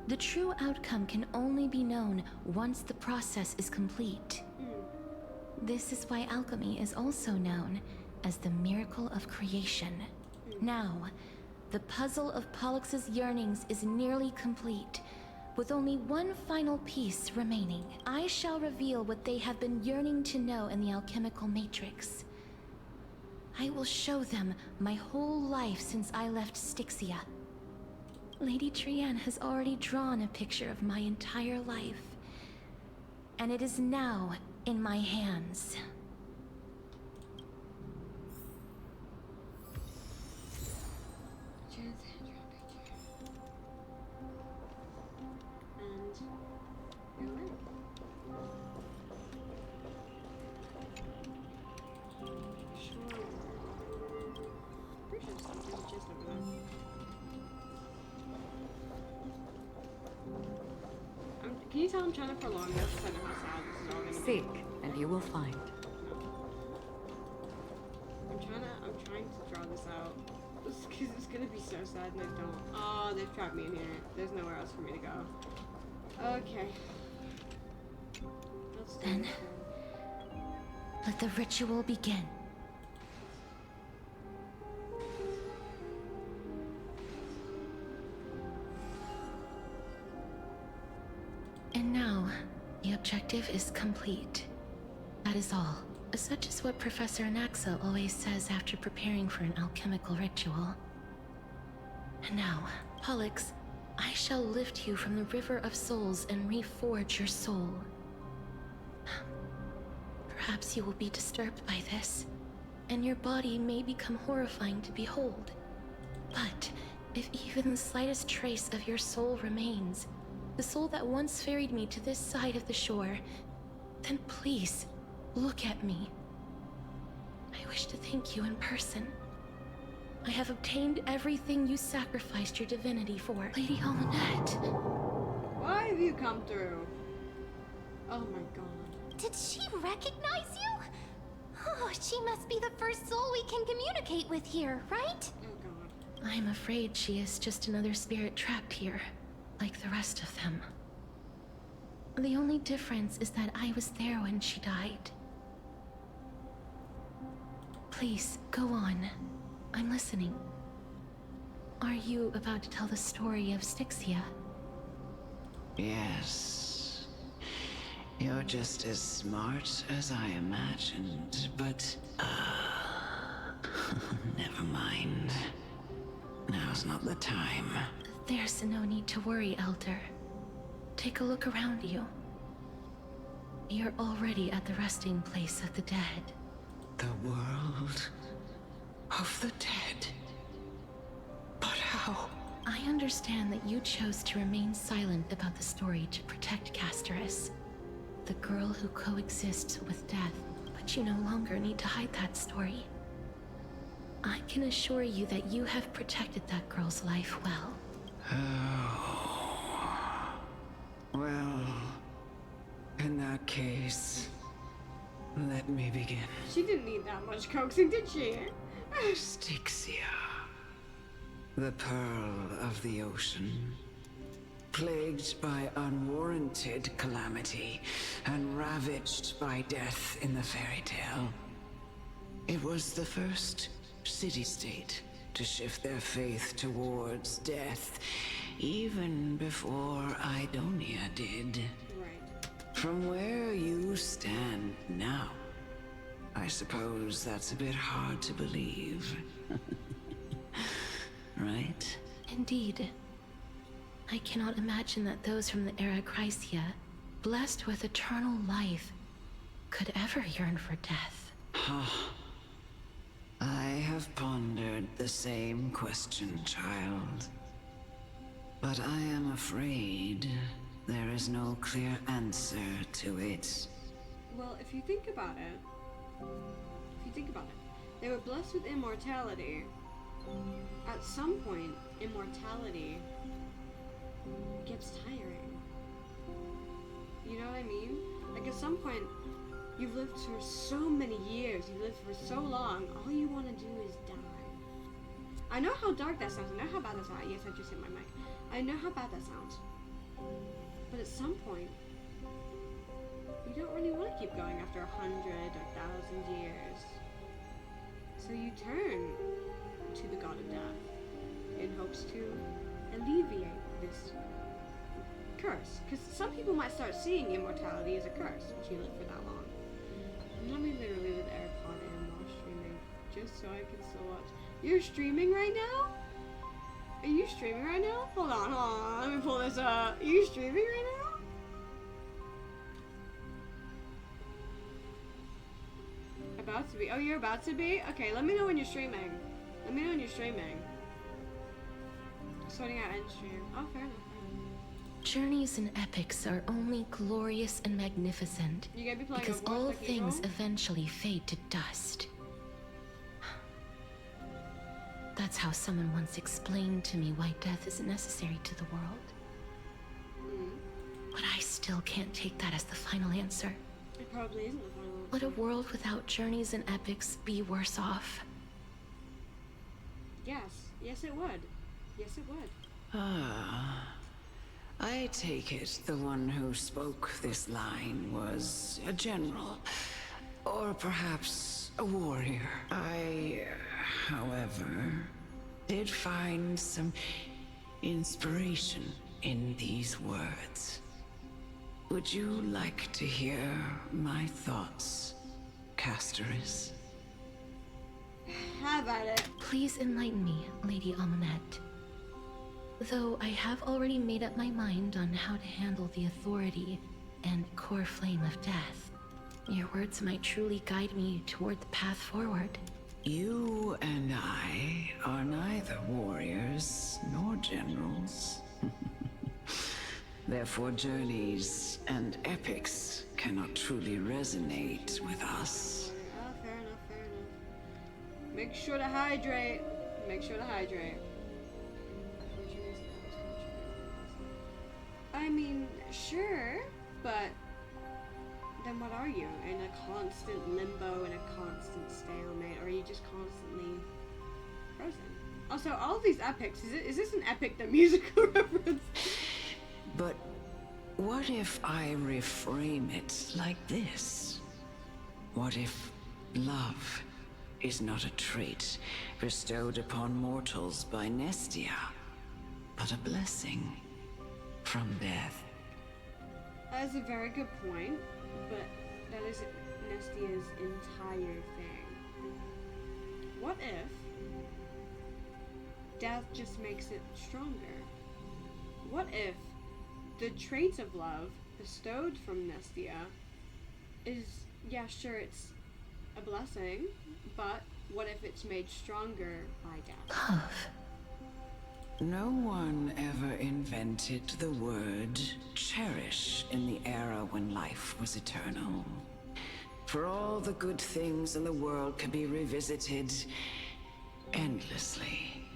The true outcome can only be known once the process is complete. This is why alchemy is also known as the miracle of creation. Now, the puzzle of Pollux's yearnings is nearly complete, with only one final piece remaining. I shall reveal what they have been yearning to know in the alchemical matrix. I will show them my whole life since I left Styxia. Lady Trianne has already drawn a picture of my entire life, and it is now in my hands. Jan's hand-drawn picture. And go in. Sure. Pretty sure something just over there. Can you tell I'm trying to prolong this because I know how sad this is all gonna be? Seek, and you will find. I'm trying to draw this out. Because it's gonna be so sad and I don't. Oh, they've trapped me in here. There's nowhere else for me to go. Okay. Let's do Then- this Let the ritual begin. And now, the objective is complete. That is all. Such is what Professor Anaxa always says after preparing for an alchemical ritual. And now, Pollux, I shall lift you from the river of souls and reforge your soul. Perhaps you will be disturbed by this, and your body may become horrifying to behold. But if even the slightest trace of your soul remains, the soul that once ferried me to this side of the shore, then please, look at me. I wish to thank you in person. I have obtained everything you sacrificed your divinity for. Lady Almanette. Why have you come through? Oh my god. Did she recognize you? Oh, she must be the first soul we can communicate with here, right? Oh god. I'm afraid she is just another spirit trapped here, like the rest of them. The only difference is that I was there when she died. Please, go on. I'm listening. Are you about to tell the story of Styxia? Yes. You're just as smart as I imagined, but... never mind. Now's not the time. There's no need to worry, Elder. Take a look around you. You're already at the resting place of the dead. The world of the dead. But how? I understand that you chose to remain silent about the story to protect Casterus, the girl who coexists with death, but you no longer need to hide that story. I can assure you that you have protected that girl's life well. Oh. Well, in that case, let me begin. She didn't need that much coaxing, did she? Styxia, the pearl of the ocean, plagued by unwarranted calamity and ravaged by death in the fairy tale. It was the first city-state to shift their faith towards death, even before Idonia did. Right. From where you stand now, I suppose that's a bit hard to believe. Right? Indeed. I cannot imagine that those from the Era Chrysia, blessed with eternal life, could ever yearn for death. I have pondered the same question, child. But I am afraid there is no clear answer to it. Well, if you think about it, they were blessed with immortality. At some point, immortality gets tiring. You know what I mean? Like at some point, you've lived for so many years, you've lived for so long, all you want to do is die. I know how dark that sounds, I know how bad that sounds. Yes, I just hit my mic. I know how bad that sounds. But at some point, you don't really want to keep going after 100 or 1,000 years. So you turn to the god of death in hopes to alleviate this curse. Because some people might start seeing immortality as a curse if you live for that long. Let me literally with AirPod in while streaming, just so I can still watch. You're streaming right now? Are you streaming right now? Hold on, let me pull this up. Are you streaming right now? About to be. Oh, you're about to be? Okay, let me know when you're streaming. Let me know when you're streaming. Sorting out end stream. Oh, fair enough. Journeys and epics are only glorious and magnificent You gonna be playing because Overwatch all like things usual? eventually fade to dust. That's how someone once explained to me why death isn't necessary to the world. But I still can't take that as the final answer. It probably isn't the final one. Would a world without journeys and epics be worse off? Yes. Yes, it would. Yes, it would. I take it the one who spoke this line was a general, or perhaps a warrior. I, however, did find some inspiration in these words. Would you like to hear my thoughts, Casterus? Have at it. Please enlighten me, Lady Almanette. Though I have already made up my mind on how to handle the authority and core flame of death. Your words might truly guide me toward the path forward. You and I are neither warriors nor generals. Therefore, journeys and epics cannot truly resonate with us. Fair enough, fair enough. Make sure to hydrate. Make sure to hydrate. I mean, sure, but then what are you? In a constant limbo, in a constant stalemate, or are you just constantly frozen? Also, all of these epics, is this an epic the musical reference? But what if I reframe it like this? What if love is not a trait bestowed upon mortals by Nestia, but a blessing from death? That is a very good point, but that isn't Nestia's entire thing. What if death just makes it stronger? What if the traits of love bestowed from Nestia is, yeah, sure, it's a blessing, but what if it's made stronger by death? Love. No one ever invented the word cherish in the era when life was eternal. For all the good things in the world could be revisited endlessly,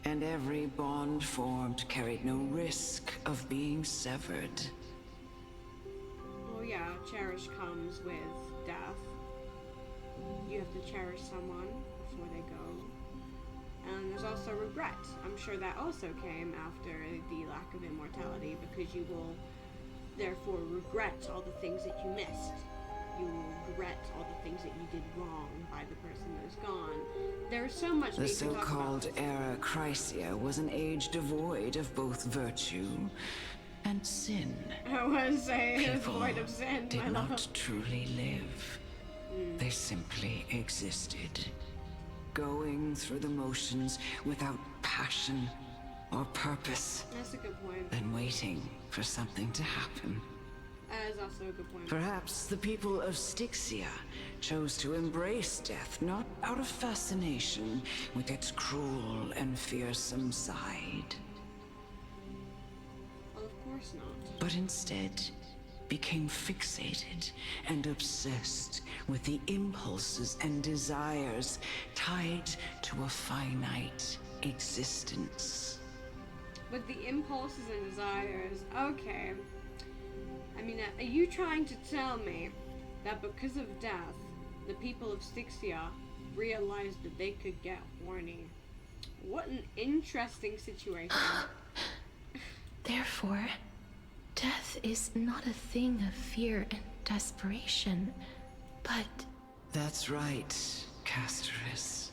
and every bond formed carried no risk of being severed. Well, yeah, cherish comes with death. You have to cherish someone before they go. And there's also regret. I'm sure that also came after the lack of immortality, because you will therefore regret all the things that you missed. You will regret all the things that you did wrong by the person that is gone. There's so much The we can talk about. so-called Era Chrysia was an age devoid of both virtue and sin. I was saying it's People void of sin, did my not love. truly live. They simply existed, going through the motions without passion or purpose, That's a good point. and waiting for something to happen. That is also a good point. Perhaps the people of Styxia chose to embrace death not out of fascination with its cruel and fearsome side, Well, of course not. but instead became fixated and obsessed with the impulses and desires tied to a finite existence. With the impulses and desires, okay. I mean, are you trying to tell me that because of death, the people of Styxia realized that they could get horny? What an interesting situation. Therefore, death is not a thing of fear and desperation, but That's right, Casterus.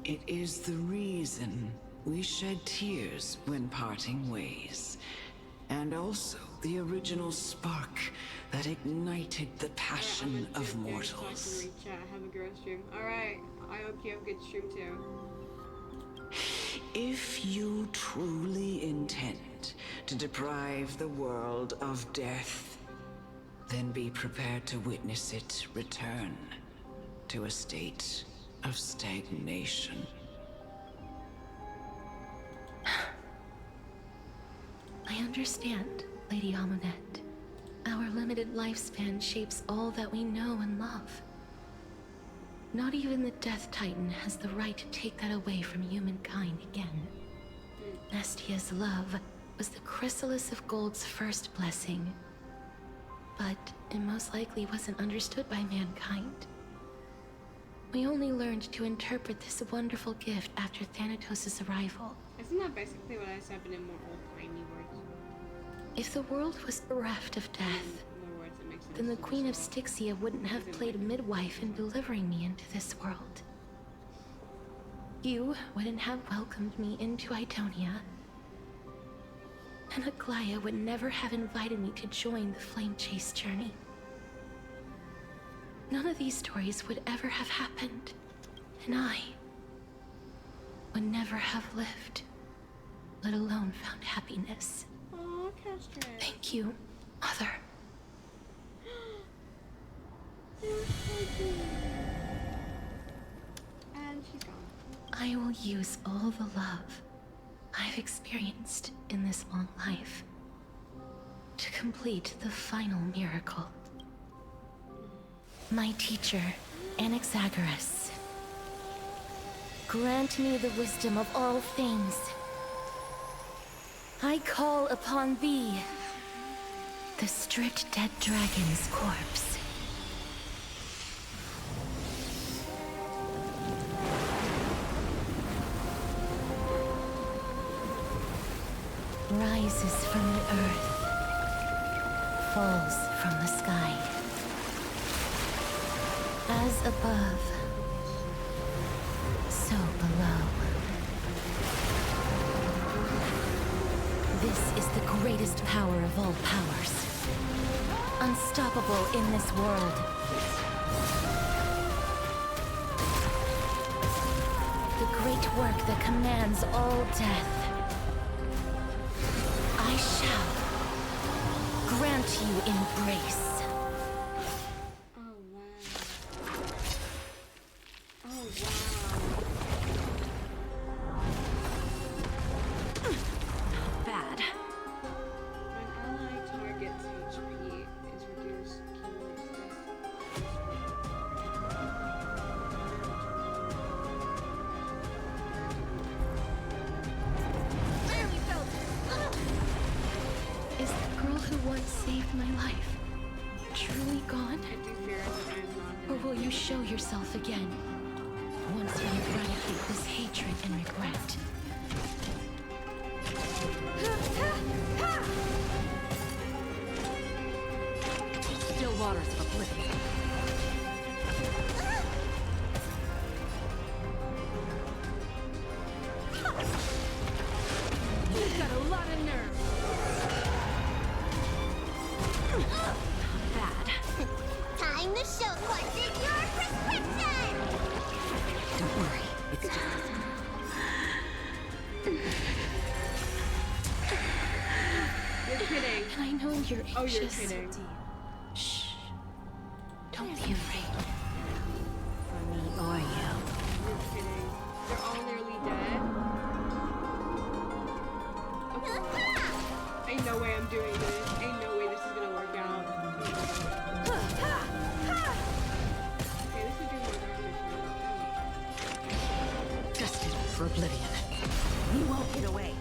It is the reason we shed tears when parting ways, and also the original spark that ignited the passion of mortals. So I can reach have a girl stream. Alright, I hope you have a good stream too. If you truly intend to deprive the world of death, then be prepared to witness it return to a state of stagnation. I understand, Lady Amunet. Our limited lifespan shapes all that we know and love. Not even the Death Titan has the right to take that away from humankind again. Nestia's love was the chrysalis of Gold's first blessing, but it most likely wasn't understood by mankind. We only learned to interpret this wonderful gift after Thanatos' arrival. Isn't that basically what I said, but in more old-timey words? If the world was bereft of death, In other words, it makes sense then the to Queen of just- Styxia wouldn't have played midwife in delivering me into this world. You wouldn't have welcomed me into Idonia, and Aglaya would never have invited me to join the Flame Chase journey. None of these stories would ever have happened, and I would never have lived. let alone found happiness. Aw, Castro. Thank you, Mother. And she's gone. I will use all the love I've experienced in this long life to complete the final miracle. My teacher, Anaxagoras, grant me the wisdom of all things. I call upon thee, the stripped dead dragon's corpse. Rises from the earth, falls from the sky. As above, so below. This is the greatest power of all powers. Unstoppable in this world. The great work that commands all death. I shall grant you embrace. Oh, wow. Oh, wow. Bad. When ally target's HP is reduced Is the girl who once saved my life truly gone? I do fear that I'm not Or will you show yourself again? Once we eradicate this hatred and regret. Still waters of oblivion. You've got a lot of nerve. Bad. Time to show what's in your prescription! Don't worry. It's just... You're kidding. And I know you're anxious. Oh, you're kidding. Shh. Don't be afraid. For me or you. You're kidding. They're all nearly dead. Ain't no way I'm doing this. Ain't no way this is gonna work out. Okay, this is doing more damage. Destined for oblivion. You won't get away.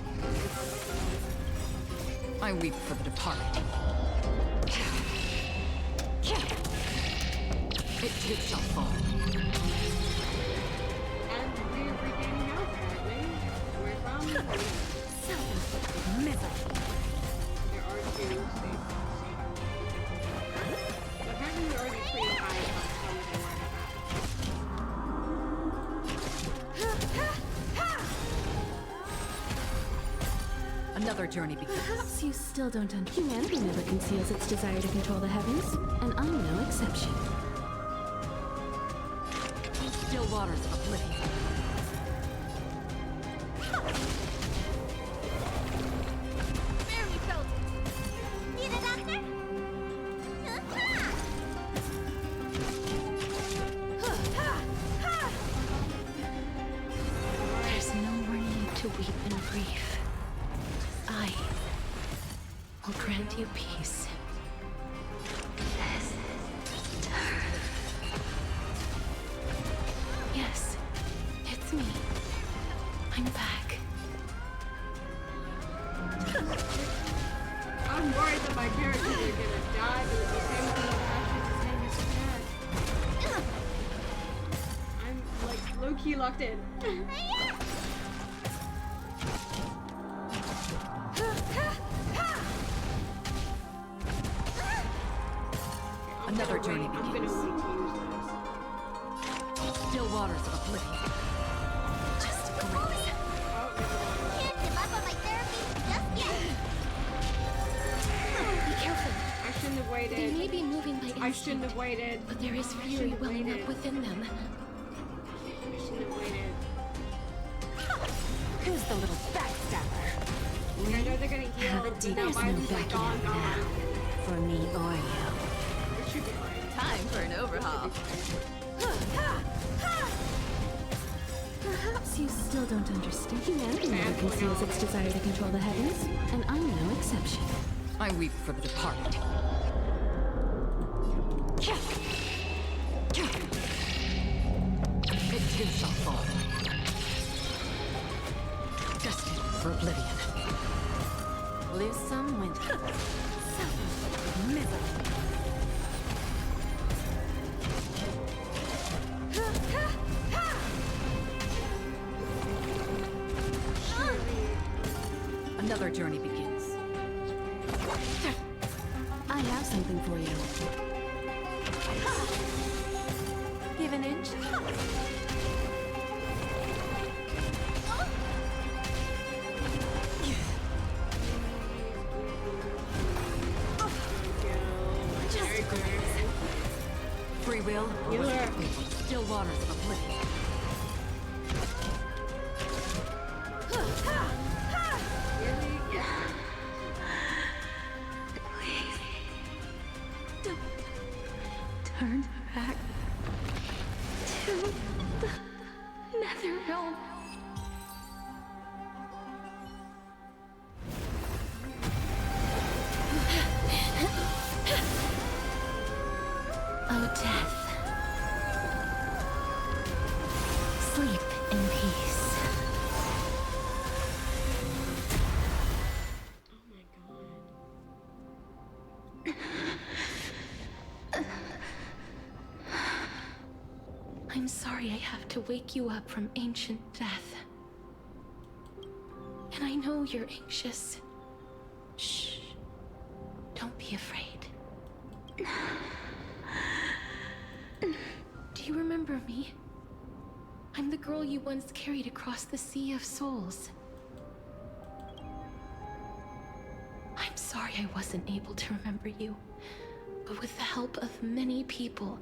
I weep for the departed. It too shall fall. And we're regaining health, apparently. Where from? Self-inflicted misery. There are two safe. But apparently we're already pretty high health, so we can Another journey begins. Perhaps you still don't understand. Humanity never conceals its desire to control the heavens, and I'm no exception. Still waters of oblivion. Very felt. Need a doctor? There's no more need to weep in grief. I will grant you peace. Yes, it's me. I'm back. I'm worried that my characters are gonna die, but at the same time, Ashley's saying it's bad. I'm like low-key locked in. Another journey I'm gonna begins. wait to use this. Still waters of oblivion. Just grace. Oh, Can't give up on my therapy just yet. Be careful. I shouldn't have They waited. may be moving by instinct, I shouldn't have waited. but there is I fury shouldn't have welling waited. up within them. I shouldn't have waited. Who's the little backstabber. I know they're gonna heal, Have a but deep now There's no Biden's like backing gone, out gone. now. For me or you. It should be fine. Time for an overhaul. Perhaps you still don't understand. Humanity never conceals its desire to control the heavens, and I'm no exception. I weep for the departed. It too shall fall. Destined for oblivion. Lose some, win some. Misery. Another journey begins. I have something for you. Give an inch. Free will, Healer. still waters of oblivion. Really? Yeah. Turn back to the nether realm. Oh, death. Sleep in peace. Oh my god. I'm sorry I have to wake you up from ancient death. And I know you're anxious. Shh. Don't be afraid. Do you remember me? I'm the girl you once carried across the Sea of Souls. I'm sorry I wasn't able to remember you, but with the help of many people,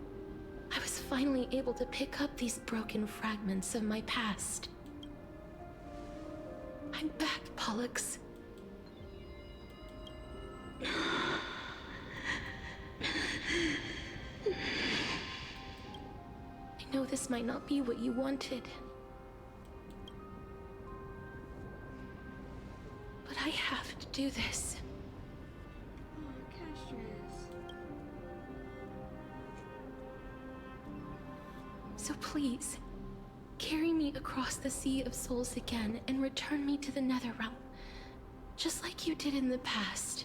I was finally able to pick up these broken fragments of my past. I'm back, Pollux. I know this might not be what you wanted, but I have to do this. Oh, Castrus. So please, carry me across the Sea of Souls again and return me to the Netherrealm, just like you did in the past.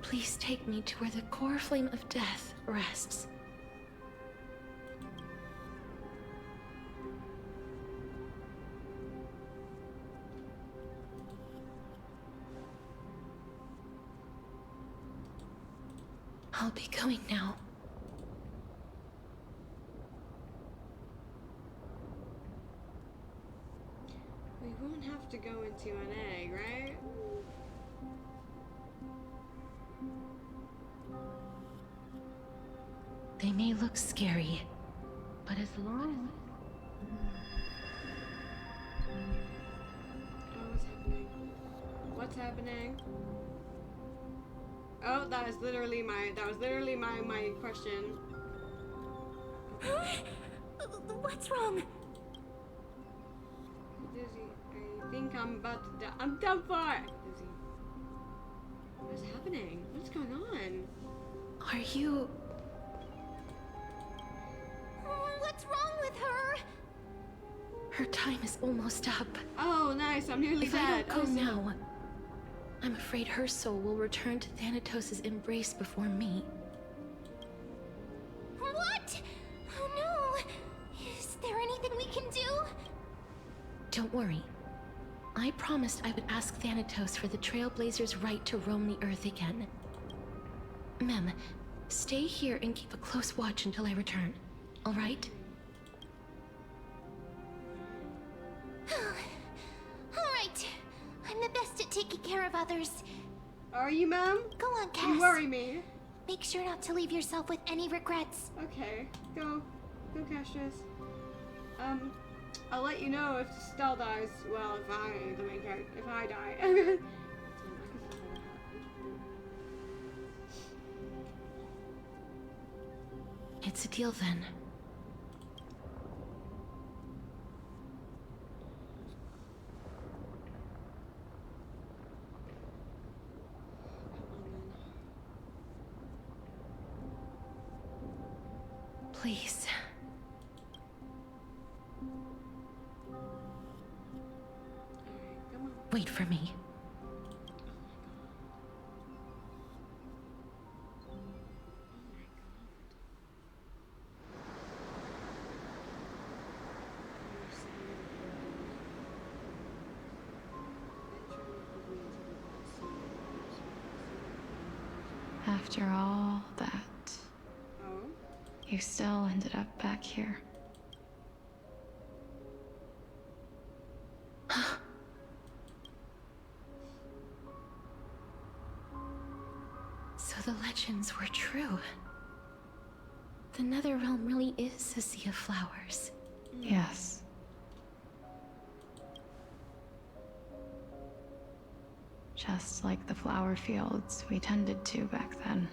Please take me to where the core flame of death rests. I'll be going now. We won't have to go into an egg, right? They may look scary, but as long Oh, what's happening? What's happening? Oh, that was literally my question. What's wrong? Dizzy, I think I'm about to die. I'm done for! Dizzy. What is happening? What's going on? are you... What's wrong with her? Her time is almost up. Oh, nice. I'm nearly If I dead. don't go Oh, now, I'm afraid her soul will return to Thanatos' embrace before me. What? Oh no! Is there anything we can do? Don't worry. I promised I would ask Thanatos for the Trailblazers' right to roam the Earth again. Mem, stay here and keep a close watch until I return. All right? Alright. I'm the best at taking care of others. Are you, ma'am? Go on, Cass. You worry me. Make sure not to leave yourself with any regrets. Okay. Go. Go, Castrus. I'll let you know if Stell dies. Well, if I, the main character, if I die. It's a deal then. Please. Wait for me. After all that, Oh? you still ended up back here. So the legends were true. The Netherrealm really is a sea of flowers. Yes. Just like the flower fields we tended to back then.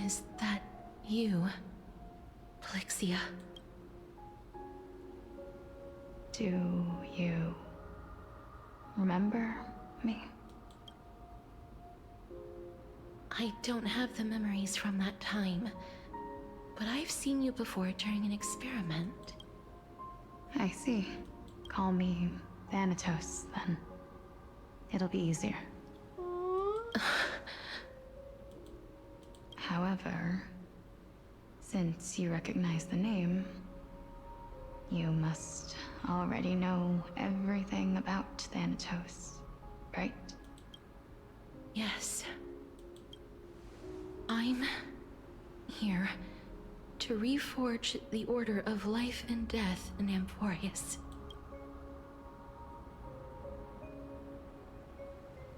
Is that you, Plixia? Do you remember me? I don't have the memories from that time, but I've seen you before during an experiment. I see. Call me Thanatos, then. It'll be easier. However, since you recognize the name, you must already know everything about Thanatos, right? Yes. I'm here to reforge the order of life and death in Amphorius.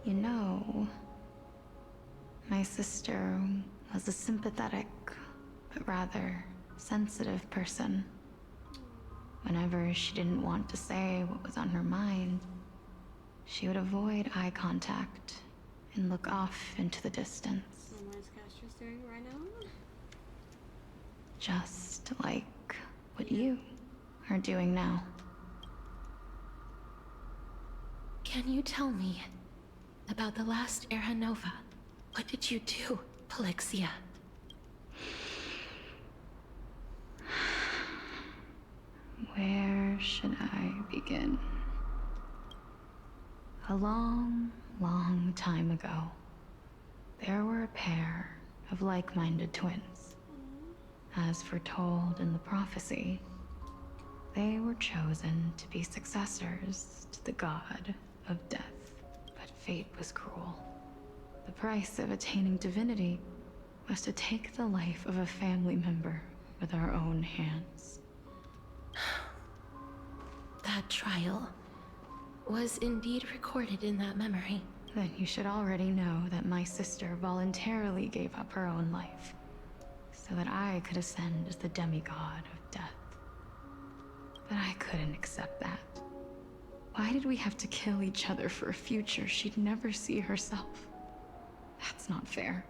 You know, my sister was a sympathetic, but rather sensitive person. Whenever she didn't want to say what was on her mind, she would avoid eye contact and look off into the distance. And what is Castra's doing right now? Just like what you are doing now. Can you tell me about the last Era Nova? What did you do, Plixia? Where should I begin? A long, long time ago, there were a pair of like-minded twins. As foretold in the prophecy, they were chosen to be successors to the god of death. But fate was cruel. The price of attaining divinity was to take the life of a family member with our own hands. That trial was indeed recorded in that memory. Then you should already know that my sister voluntarily gave up her own life, so that I could ascend as the demigod of death. But I couldn't accept that. Why did we have to kill each other for a future she'd never see herself? That's not fair.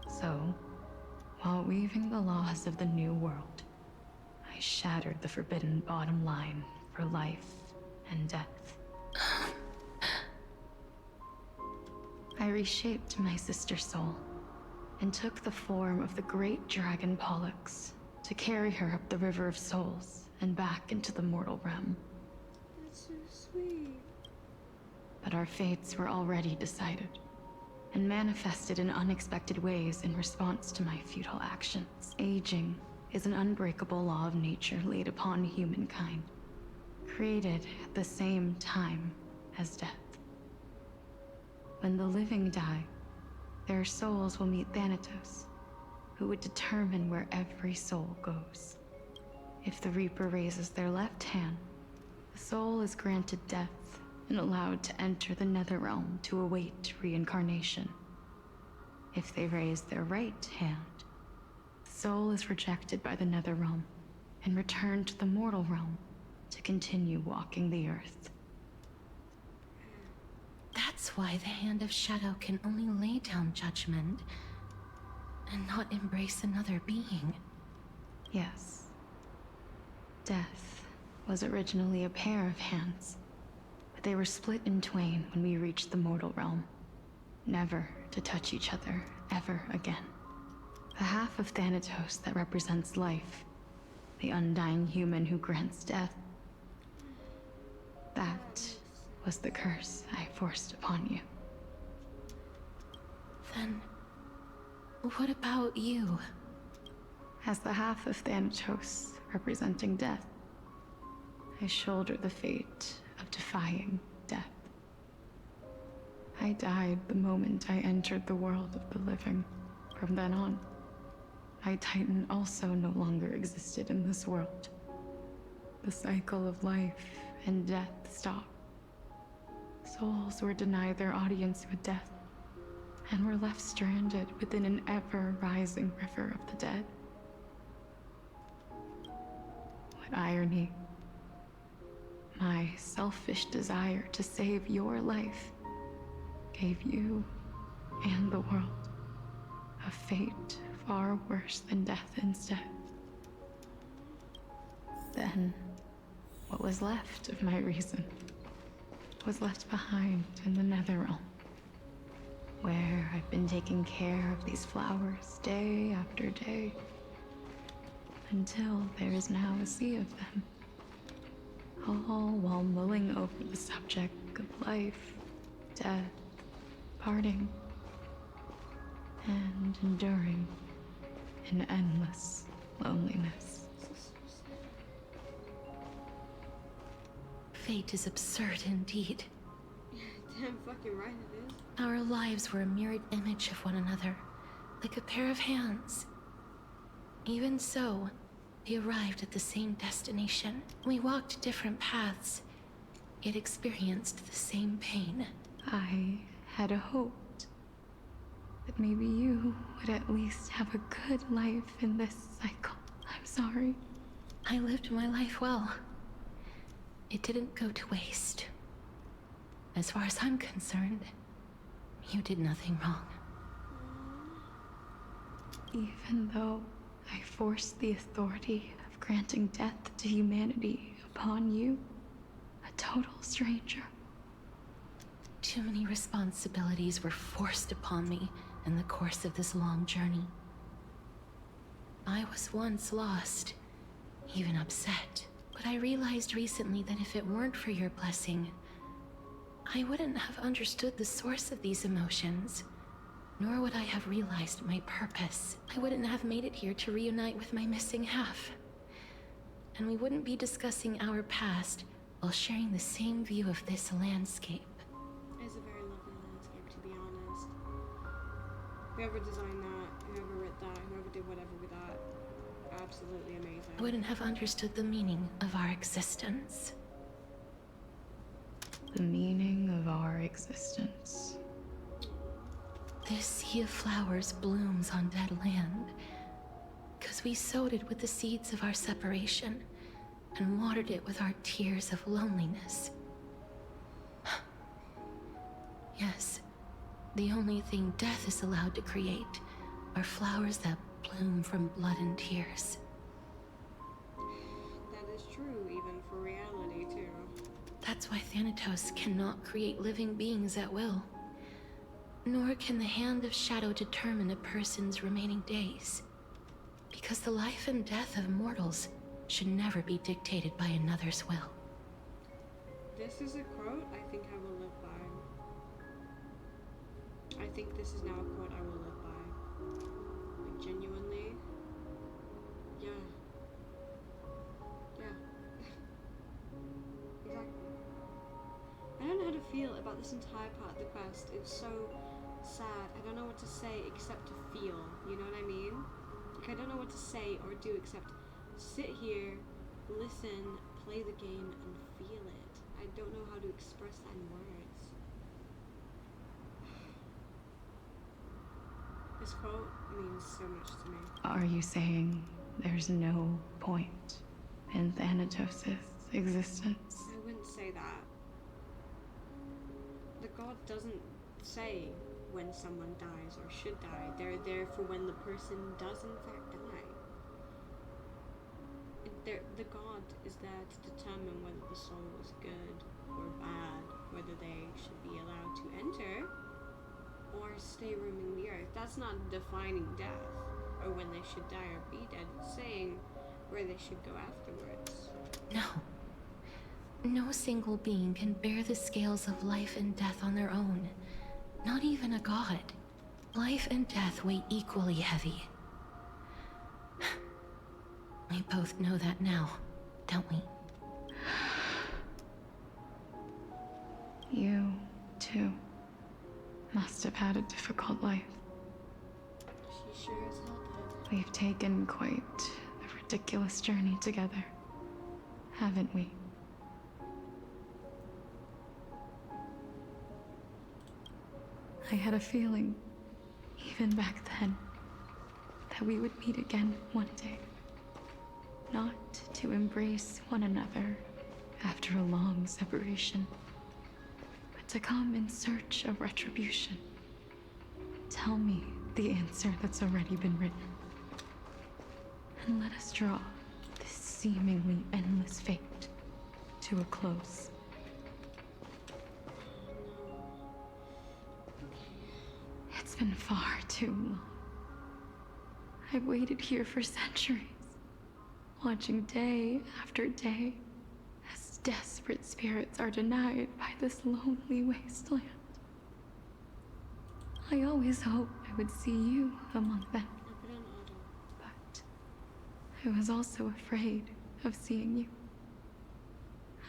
So, while weaving the laws of the new world, I shattered the forbidden bottom line for life and death. I reshaped my sister's soul and took the form of the great dragon Pollux to carry her up the River of Souls and back into the mortal realm. That's so sweet. But our fates were already decided and manifested in unexpected ways in response to my futile actions. Aging is an unbreakable law of nature laid upon humankind, created at the same time as death. When the living die, their souls will meet Thanatos, who would determine where every soul goes. If the Reaper raises their left hand, the soul is granted death and allowed to enter the Netherrealm to await reincarnation. if they raise their right hand, the soul is rejected by the Netherrealm and returned to the mortal realm to continue walking the earth. That's why the Hand of Shadow can only lay down judgment and not embrace another being. Yes. Death was originally a pair of hands, but they were split in twain when we reached the mortal realm, never to touch each other ever again. The half of Thanatos that represents life, the undying human who grants death, that was the curse I forced upon you. Then, what about you? As the half of Thanatos representing death, I shoulder the fate of defying death. I died the moment I entered the world of the living. From then on, my Titan also no longer existed in this world. The cycle of life and death stopped. Souls were denied their audience with death, and were left stranded within an ever-rising river of the dead. What irony. My selfish desire to save your life gave you and the world a fate far worse than death instead. Then, what was left of my reason was left behind in the Netherrealm, where I've been taking care of these flowers day after day, until there is now a sea of them, all while mulling over the subject of life, death, parting, and enduring in endless loneliness. Fate is absurd indeed. Damn fucking right it is. Our lives were a mirrored image of one another, like a pair of hands. Even so, we arrived at the same destination. We walked different paths, yet experienced the same pain. I had hoped that maybe you would at least have a good life in this cycle. I'm sorry. I lived my life well. It didn't go to waste. As far as I'm concerned, you did nothing wrong. Even though I forced the authority of granting death to humanity upon you, a total stranger. Too many responsibilities were forced upon me in the course of this long journey. I was once lost, even upset. But I realized recently that if it weren't for your blessing, I wouldn't have understood the source of these emotions, nor would I have realized my purpose. I wouldn't have made it here to reunite with my missing half. And we wouldn't be discussing our past while sharing the same view of this landscape. It's a very lovely landscape, to be honest. Whoever designed that, whoever wrote that, whoever did whatever with that, absolutely amazing. I wouldn't have understood the meaning of our existence. The meaning of our existence. This sea of flowers blooms on dead land, because we sowed it with the seeds of our separation and watered it with our tears of loneliness. Yes, the only thing death is allowed to create are flowers that bloom from blood and tears. That is true, even for reality, too. That's why Thanatos cannot create living beings at will. Nor can the Hand of Shadow determine a person's remaining days. Because the life and death of mortals should never be dictated by another's will. This is a quote I think I will live by. I think this is now a quote I will live by. Like, genuinely. Yeah. Yeah. Exactly. I don't know how to feel about this entire part of the quest. It's so sad. I don't know what to say except to feel. You know what I mean? Like, I don't know what to say or do except sit here, listen, play the game, and feel it. I don't know how to express that in words. This quote means so much to me. Are you saying there's no point in Thanatos' existence? I wouldn't say that. The god doesn't say when someone dies or should die. They're there for when the person does in fact die. The god is there to determine whether the soul is good or bad, whether they should be allowed to enter or stay roaming the earth. That's not defining death or when they should die or be dead. It's saying where they should go afterwards. No. No single being can bear the scales of life and death on their own. Not even a god. Life and death weigh equally heavy. We both know that now, don't we? You, too, must have had a difficult life. She sure as hell did. We've taken quite a ridiculous journey together, haven't we? I had a feeling, even back then, that we would meet again one day. Not to embrace one another after a long separation, but to come in search of retribution. Tell me the answer that's already been written, and let us draw this seemingly endless fate to a close. It's been far too long. I've waited here for centuries, watching day after day as desperate spirits are denied by this lonely wasteland. I always hoped I would see you among them, but I was also afraid of seeing you.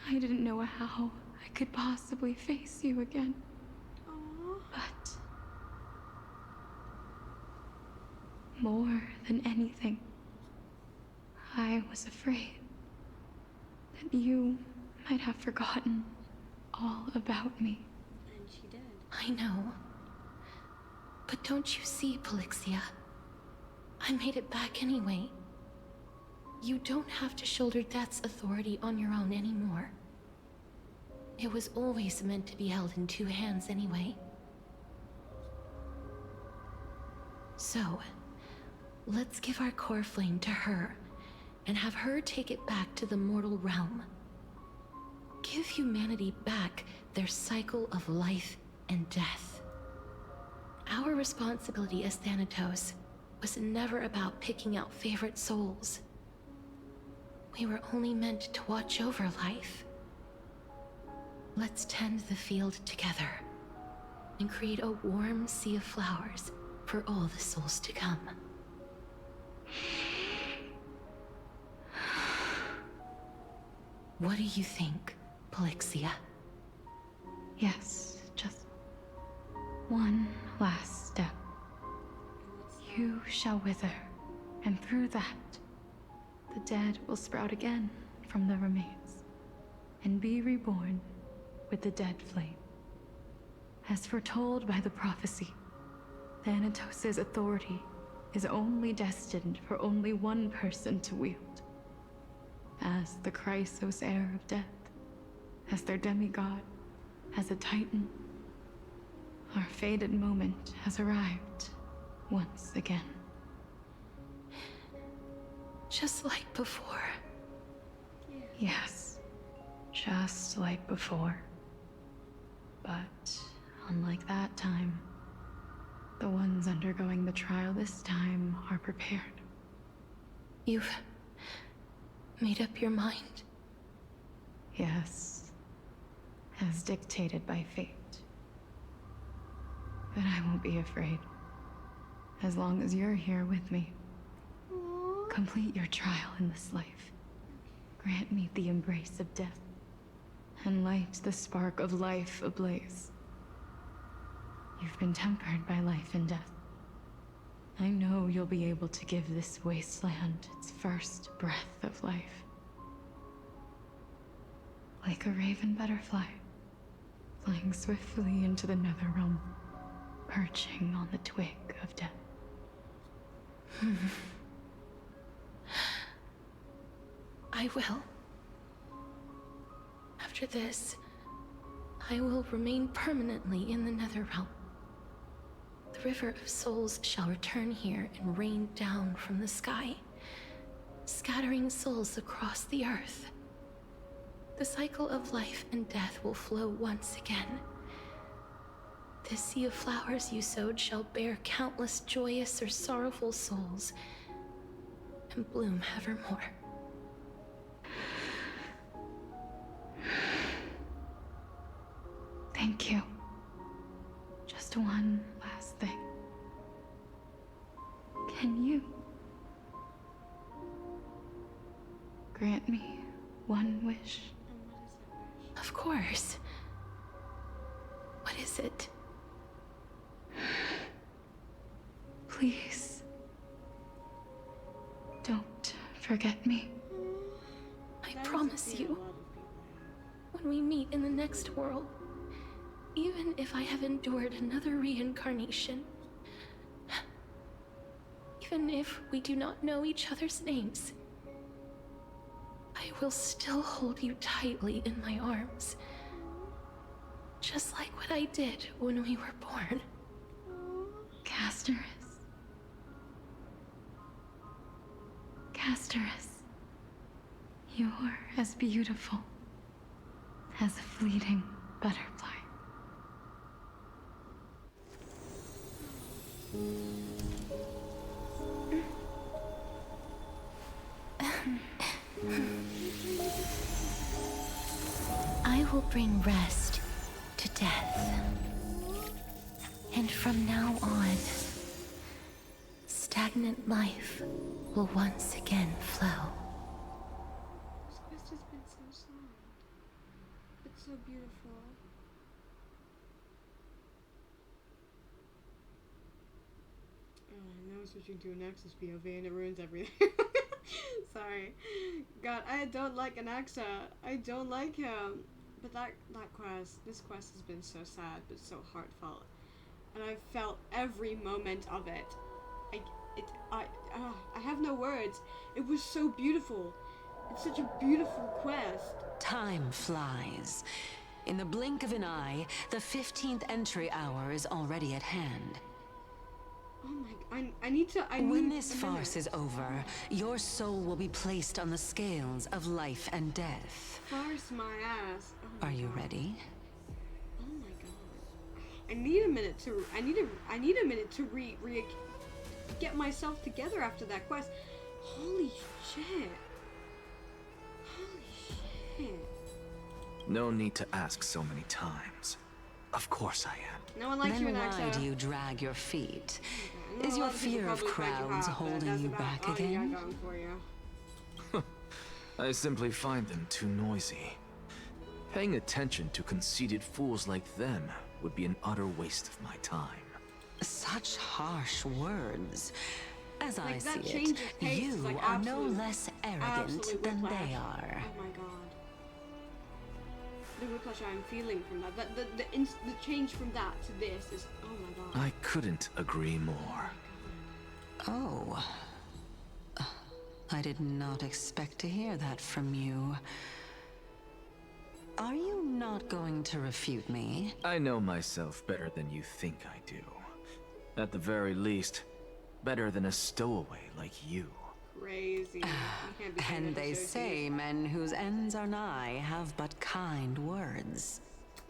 I didn't know how I could possibly face you again. But more than anything, I was afraid that you might have forgotten all about me. And she did. I know. But don't you see, Polixia? I made it back anyway. You don't have to shoulder death's authority on your own anymore. It was always meant to be held in two hands anyway. So, let's give our core flame to her, and have her take it back to the mortal realm. Give humanity back their cycle of life and death. Our responsibility as Thanatos was never about picking out favorite souls. We were only meant to watch over life. Let's tend the field together, and create a warm sea of flowers for all the souls to come. What do you think, Polixia? Yes, just one last step. You shall wither, and through that, the dead will sprout again from the remains, and be reborn with the dead flame. As foretold by the prophecy, Thanatos' authority is only destined for only one person to wield. As the Chrysos heir of death, as their demigod, as a titan, our fated moment has arrived once again. Just like before. Yes, just like before. But unlike that time, the ones undergoing the trial this time are prepared. You've made up your mind? Yes, as dictated by fate. But I won't be afraid. As long as you're here with me. Complete your trial in this life. Grant me the embrace of death, and light the spark of life ablaze. You've been tempered by life and death. I know you'll be able to give this wasteland its first breath of life. Like a raven butterfly, flying swiftly into the netherrealm, perching on the twig of death. I will. After this, I will remain permanently in the Netherrealm. The River of Souls shall return here and rain down from the sky, scattering souls across the earth. The cycle of life and death will flow once again. This sea of flowers you sowed shall bear countless joyous or sorrowful souls, and bloom evermore. Thank you. Just one last thing. Can you grant me one wish? Of course. What is it? Please, don't forget me. I promise you, when we meet in the next world, even if I have endured another reincarnation, even if we do not know each other's names, I will still hold you tightly in my arms. Just like what I did when we were born. Casterus. Casterus. You're as beautiful as a fleeting butterfly. I will bring rest to death. And from now on, stagnant life will once again flow. This quest has been so sad. It's so beautiful. Oh, now I'm switching to an Axis POV and it ruins everything. Sorry. God, I don't like Anaxa. I don't like him. But this quest has been so sad, but so heartfelt. And I felt every moment of it. I have no words. It was so beautiful. It's such a beautiful quest. Time flies. In the blink of an eye, the 15th entry hour is already at hand. Oh my, I need When this farce is over, your soul will be placed on the scales of life and death. Farce my ass. Oh my Are you God. ready? Oh my God. I need a minute to get myself together after that quest. Holy shit. Holy shit. No need to ask so many times. Of course I am. No one likes you Then in why Axa. do you drag your feet? I know Is a your lot people fear of probably find you crowds hot, but holding that's you about back all you got again? going for you. I simply find them too noisy. Paying attention to conceited fools like them would be an utter waste of my time. Such harsh words. As Like, I that see change it, of pace is you like are no absolute- less arrogant absolute than whiplash. they are. Oh my God. The whiplash I'm feeling from that. The change from that to this is, oh my God. I couldn't agree more. Oh. I did not expect to hear that from you. Are you not going to refute me? I know myself better than you think I do. At the very least, better than a stowaway like you. Crazy. You can't be saying And that they to say men whose ends are nigh have but kind words.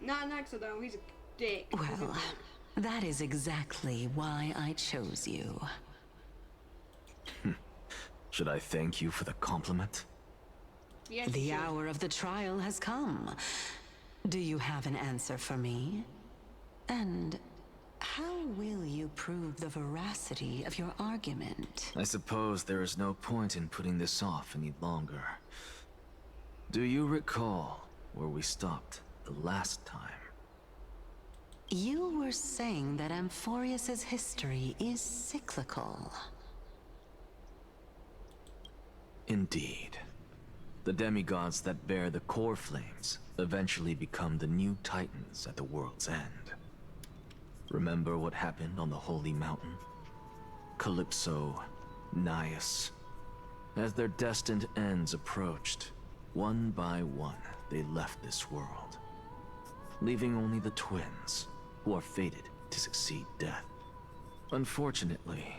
Not Nexa though, he's a dick. He's a Well, dick. that is exactly why I chose you. Should I thank you for the compliment? Yes, you The should. hour of the trial has come. Do you have an answer for me? And how will you prove the veracity of your argument? I suppose there is no point in putting this off any longer. Do you recall where we stopped the last time? You were saying that Amphorius's history is cyclical. Indeed. The demigods that bear the core flames eventually become the new titans at the world's end. Remember what happened on the Holy Mountain? Calypso Nias. As their destined ends approached, one by one, they left this world, leaving only the twins, who are fated to succeed death. Unfortunately,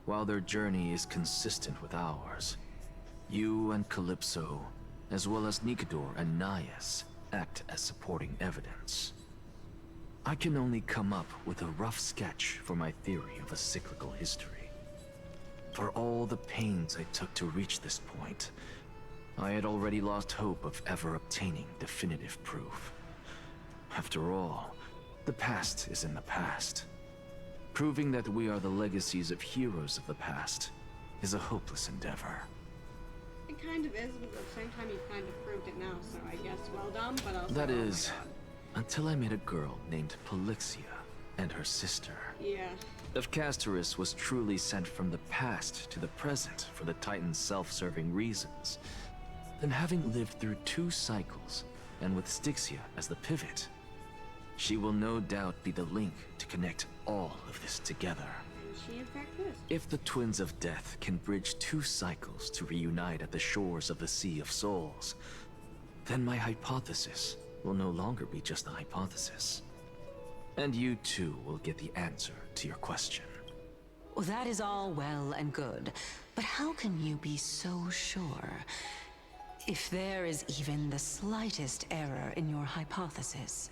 while their journey is consistent with ours, you and Calypso, as well as Nikador and Nias, act as supporting evidence. I can only come up with a rough sketch for my theory of a cyclical history. For all the pains I took to reach this point, I had already lost hope of ever obtaining definitive proof. After all, the past is in the past. Proving that we are the legacies of heroes of the past is a hopeless endeavor. It kind of is, but at the same time you've kind of proved it now, so I guess well done, but also... That oh my is, God. until I met a girl named Polixia and her sister. Yeah. If Castoris was truly sent from the past to the present for the Titan's self-serving reasons, then having lived through 2 cycles, and with Styxia as the pivot, she will no doubt be the link to connect all of this together. And she in fact is. If the Twins of Death can bridge 2 cycles to reunite at the shores of the Sea of Souls, then my hypothesis will no longer be just a hypothesis. And you too will get the answer to your question. Well, that is all well and good, but how can you be so sure? If there is even the slightest error in your hypothesis,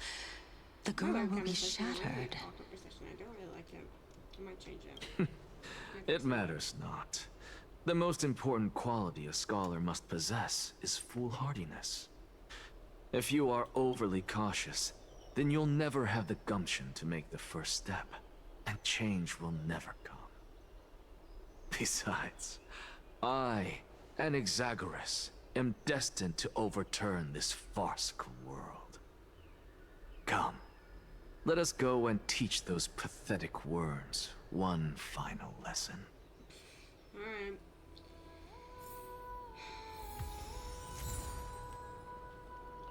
the girl will be shattered. I don't really like him. I might change it. It matters not. The most important quality a scholar must possess is foolhardiness. If you are overly cautious, then you'll never have the gumption to make the first step, and change will never come. Besides, I, an Exagoras, am destined to overturn this farcical world. Come, let us go and teach those pathetic worms one final lesson. Alright.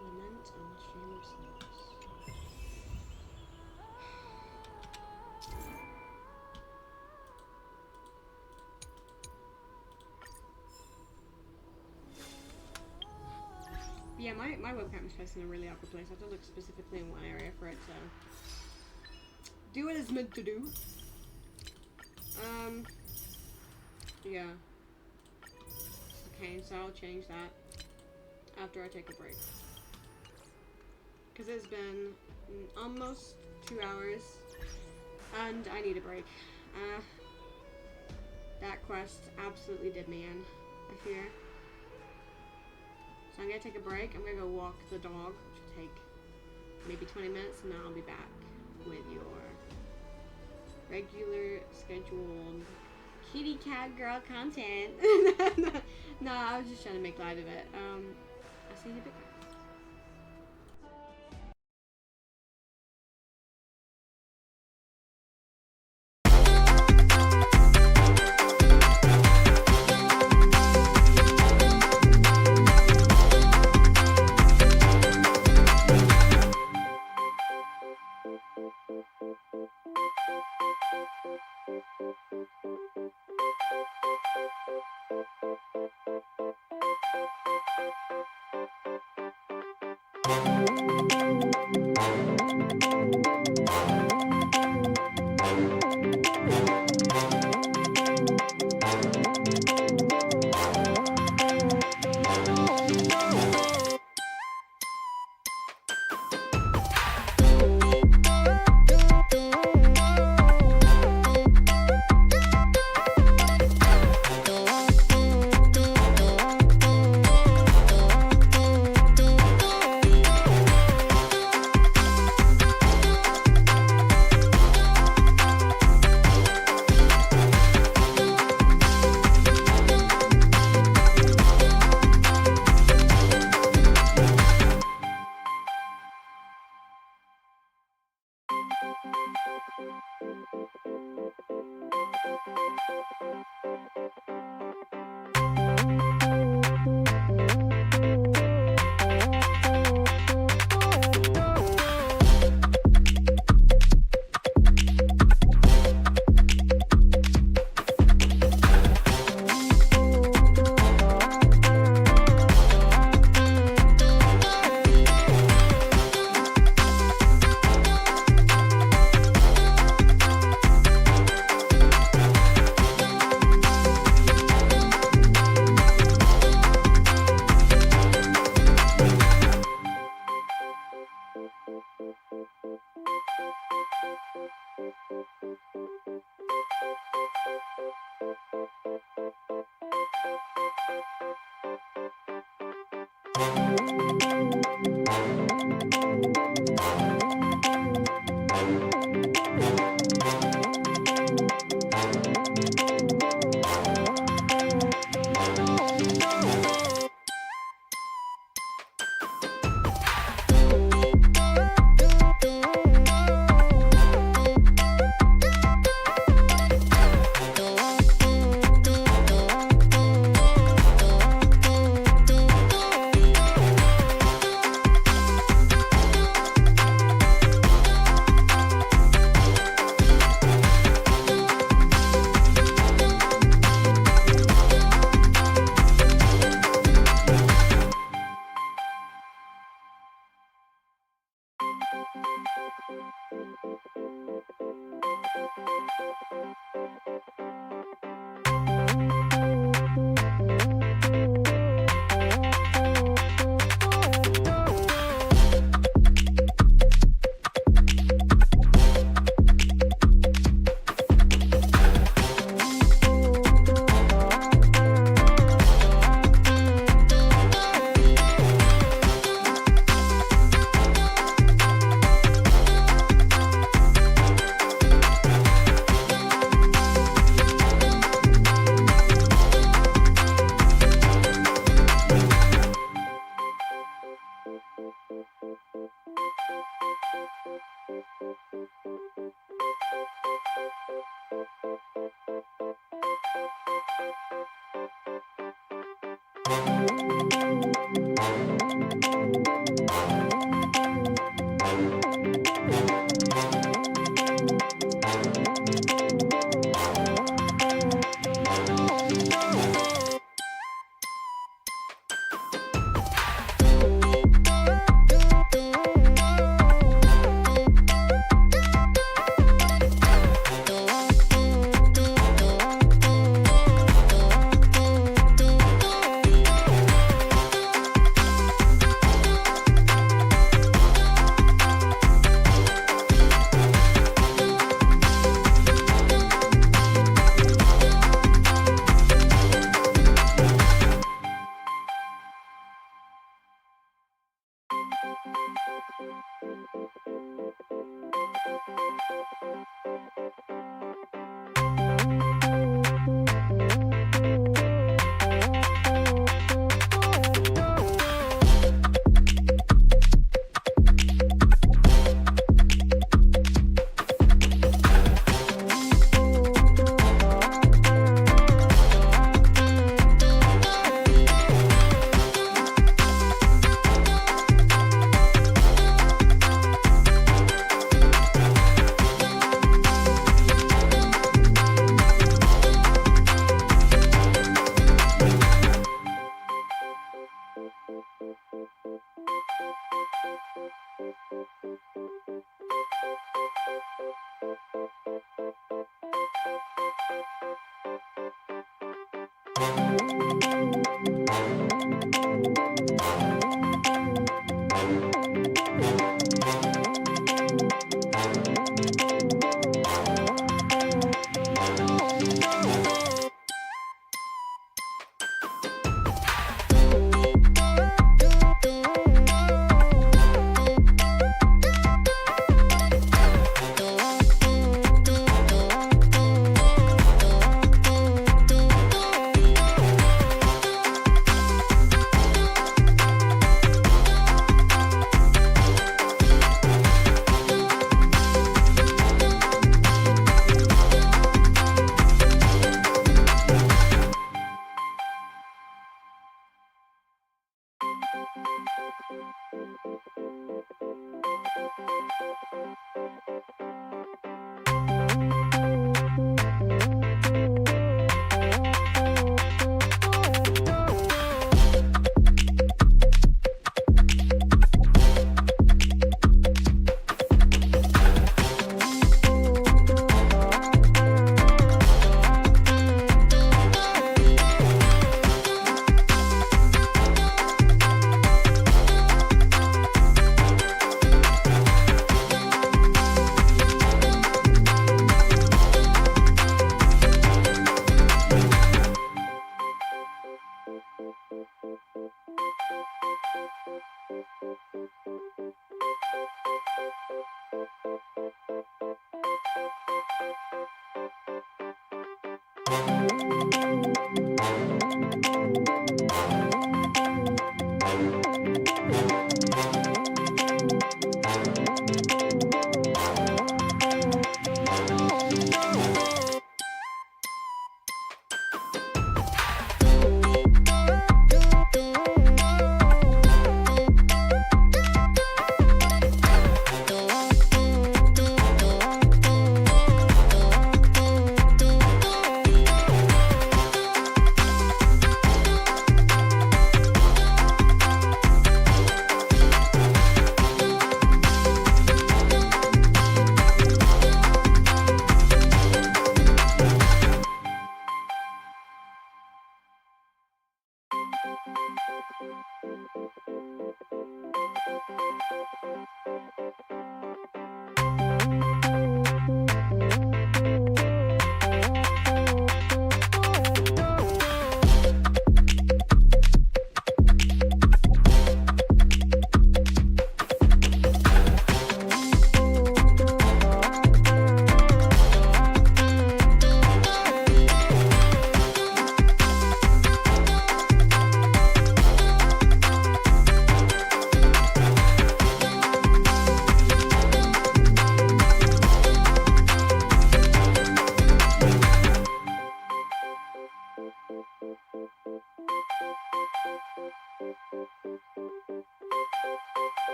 Lament on the stream of souls. Yeah, my webcam is placed in a really awkward place. I have to look specifically in one area for it to do what it's meant to do. Yeah. Okay, so I'll change that after I take a break. Because it's been almost 2 hours, and I need a break. That quest absolutely did me in, I fear. So I'm gonna take a break. I'm gonna go walk the dog, which will take maybe 20 minutes, and then I'll be back with your regular scheduled kitty cat girl content. No, I was just trying to make light of it. I'll see you in a bit, guys.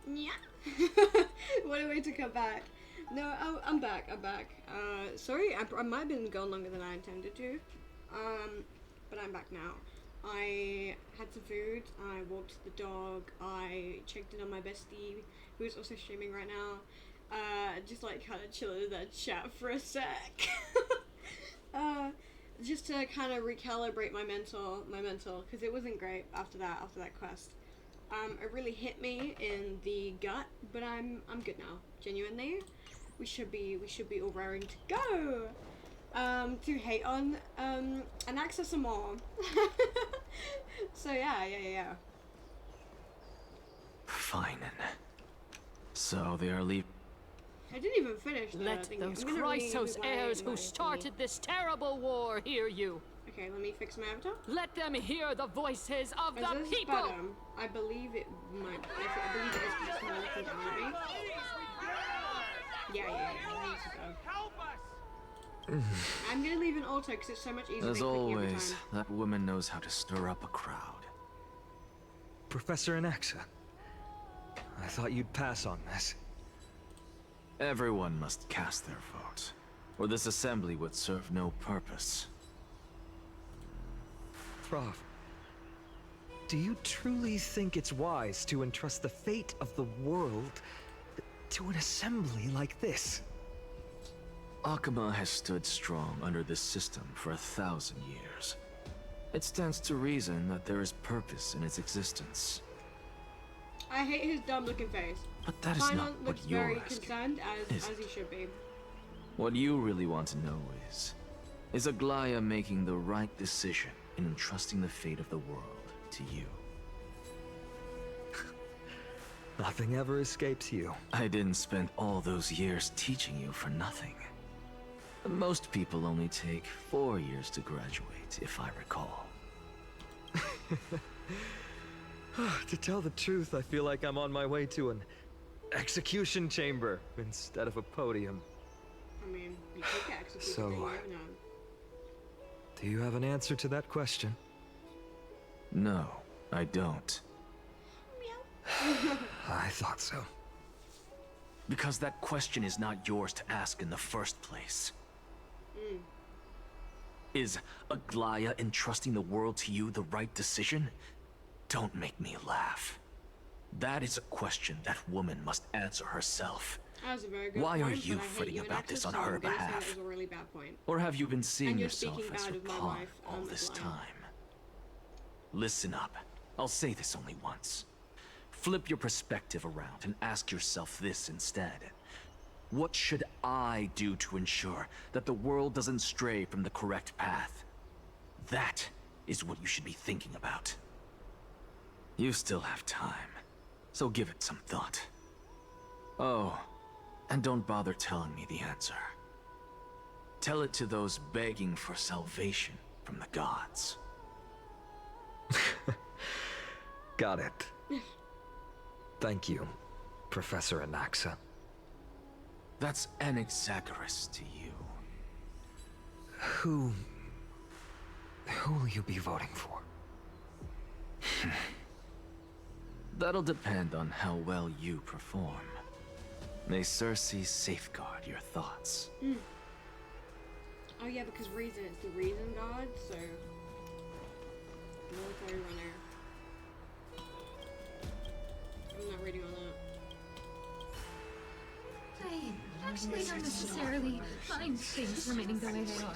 Yeah. What a way to come back. No, I'm back. Sorry, I might have been gone longer than I intended to. But I'm back now. I had some food, I walked the dog, I checked in on my bestie, who's also streaming right now. Just like kind of chilling in that chat for a sec. Just to kind of recalibrate my mental, because it wasn't great after that quest. It really hit me in the gut, but I'm good now. Genuinely, we should be all raring to go. To hate on and access some more. So yeah. Fine. So they are leaving. I didn't even finish. Let those Chrysos heirs who started this terrible war hear you. Okay, let me fix my avatar. Let them hear the voices of the this people. Better? I believe it might. I believe it is just more looking down at me. Yeah. I'm gonna leave an auto because it's so much easier. As than clicking every always, time. that woman knows how to stir up a crowd. Professor Anaxa, I thought you'd pass on this. Everyone must cast their vote, or this assembly would serve no purpose. Prof, do you truly think it's wise to entrust the fate of the world to an assembly like this? Akama has stood strong under this system for 1,000 years. It stands to reason that there is purpose in its existence. I hate his dumb looking face. But that is Paimon not what looks you're very asking, concerned, as is he should be. What you really want to know is Aglaya making the right decision in entrusting the fate of the world to you? Nothing ever escapes you. I didn't spend all those years teaching you for nothing. Most people only take 4 years to graduate, if I recall. To tell the truth, I feel like I'm on my way to an execution chamber instead of a podium. I mean, you could get executed. So, you never know. Do you have an answer to that question? No, I don't. I thought so. Because that question is not yours to ask in the first place. Is Aglaya entrusting the world to you the right decision? Don't make me laugh. That is a question that woman must answer herself. That was a very good Why point, are you but I hate fretting you and about Axis, this on so I'm her gonna say that behalf? was a really bad point. Or have you been seeing And you're yourself speaking as bad her of my pawn wife, all as this lying. time? Listen up. I'll say this only once. Flip your perspective around and ask yourself this instead. What should I do to ensure that the world doesn't stray from the correct path? That is what you should be thinking about. You still have time, so give it some thought. Oh, and don't bother telling me the answer. Tell it to those begging for salvation from the gods. Got it. Thank you, Professor Anaxa. That's Anaxagoras to you. Who will you be voting for? That'll depend on how well you perform. May Cersei safeguard your thoughts. Mm. Oh yeah, because reason is the reason god, so military runner. I'm not reading on that. I actually don't necessarily mind things remaining the way they are.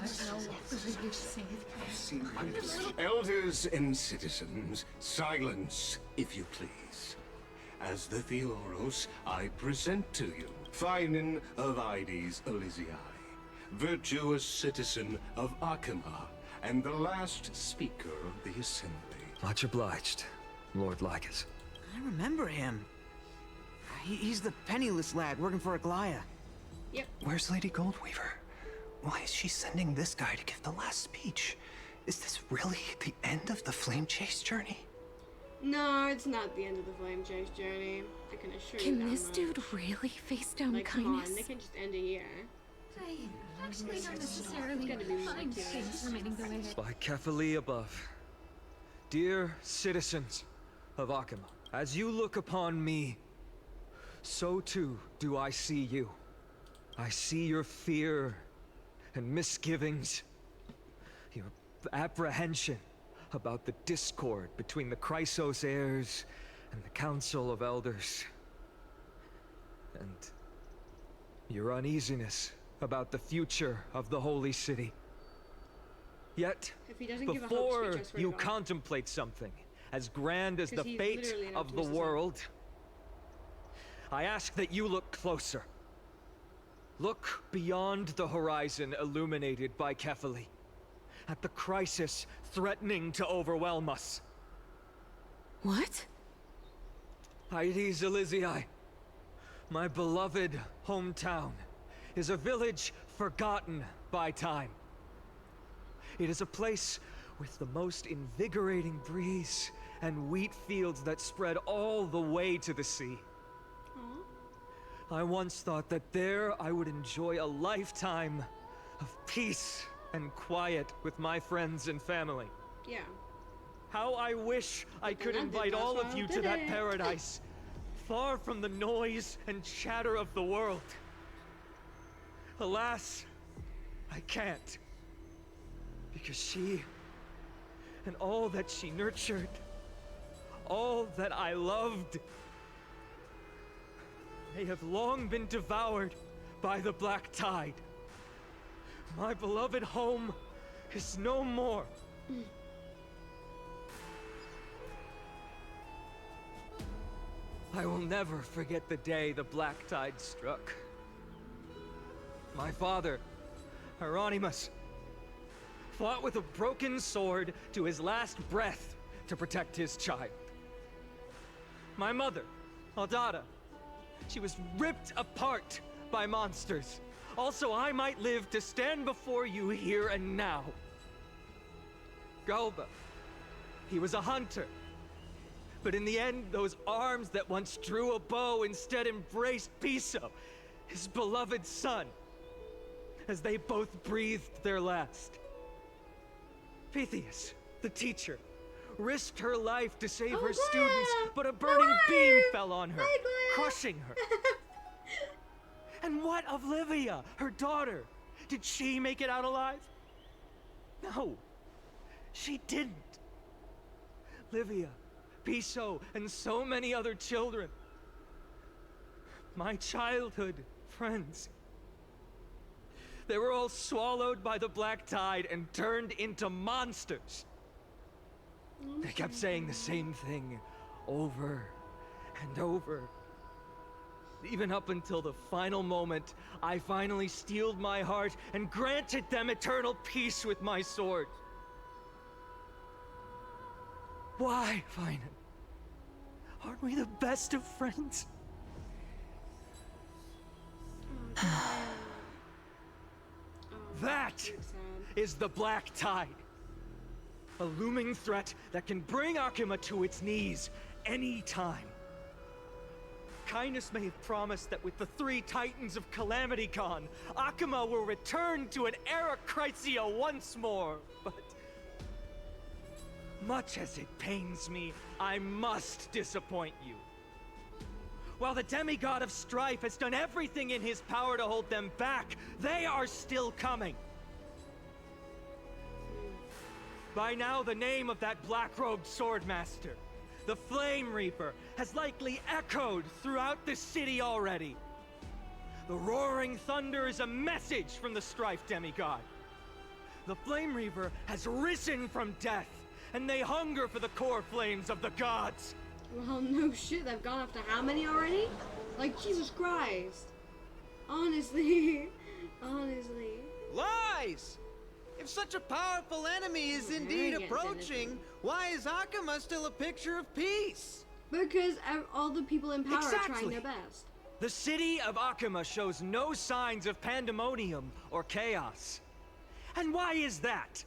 For your sake. Elders and citizens, silence, if you please. As the Theoros, I present to you Finan of Ides Elysiae, virtuous citizen of Arkema, and the last speaker of the Assembly. Much obliged, Lord Lycus. I remember him. He's the penniless lad working for Aglaya. Yep. Where's Lady Goldweaver? Why is she sending this guy to give the last speech? Is this really the end of the Flame Chase journey? No, it's not the end of the Flame Chase journey. I can assure you Can that this much. dude really face down Like, come kindness? on, they can just end it here. I actually don't necessarily It's gonna be mind ridiculous. things remaining the way they By Kefali above. Dear citizens of Arkema, as you look upon me, so too do I see you. I see your fear and misgivings, your apprehension about the discord between the Chrysos heirs and the Council of Elders, and your uneasiness about the future of the Holy City. Yet, If he doesn't give a hope before speech, I swear you to God. contemplate something as grand as 'Cause the he's fate literally an of the optimist as well. world, I ask that you look closer. Look beyond the horizon illuminated by Kefali, at the crisis threatening to overwhelm us. What? Ides Elysiae, my beloved hometown, is a village forgotten by time. It is a place with the most invigorating breeze and wheat fields that spread all the way to the sea. I once thought that there I would enjoy a lifetime of peace and quiet with my friends and family. Yeah. How I wish I could invite all of you to that paradise, far from the noise and chatter of the world. Alas, I can't. Because she, and all that she nurtured, all that I loved, they have long been devoured by the black tide. My beloved home is no more. I will never forget the day the black tide struck. My father, Hieronymus, fought with a broken sword to his last breath to protect his child. My mother, Aldada, she was ripped apart by monsters. Also, I might live to stand before you here and now. Galba, he was a hunter. But in the end, those arms that once drew a bow instead embraced Piso, his beloved son, as they both breathed their last. Pythias, the teacher, risked her life to save her students, but a burning beam fell on her, crushing her. And what of Livia, her daughter? Did she make it out alive? No, she didn't. Livia, Piso, and so many other children. my childhood friends. They were all swallowed by the black tide and turned into monsters. They kept saying the same thing over and over. Even up until the final moment, I finally steeled my heart and granted them eternal peace with my sword. Why, Finan? Aren't we the best of friends? That is the Black Tide. A looming threat that can bring Akuma to its knees any time. Kindness may have promised that with the 3 Titans of Calamity Con, Akuma will return to an era Chrysia once more, but... much as it pains me, I must disappoint you. While the demigod of strife has done everything in his power to hold them back, they are still coming. By now, the name of that black-robed swordmaster, the Flame Reaper, has likely echoed throughout the city already. The roaring thunder is a message from the strife demigod. The Flame Reaper has risen from death, and they hunger for the core flames of the gods. Well, no shit, they've gone up to how many already? Like, Jesus Christ. Honestly. Honestly. Lies! If such a powerful enemy is indeed approaching, why is Akuma still a picture of peace? Because all the people in power are trying their best. The city of Akuma shows no signs of pandemonium or chaos. And why is that?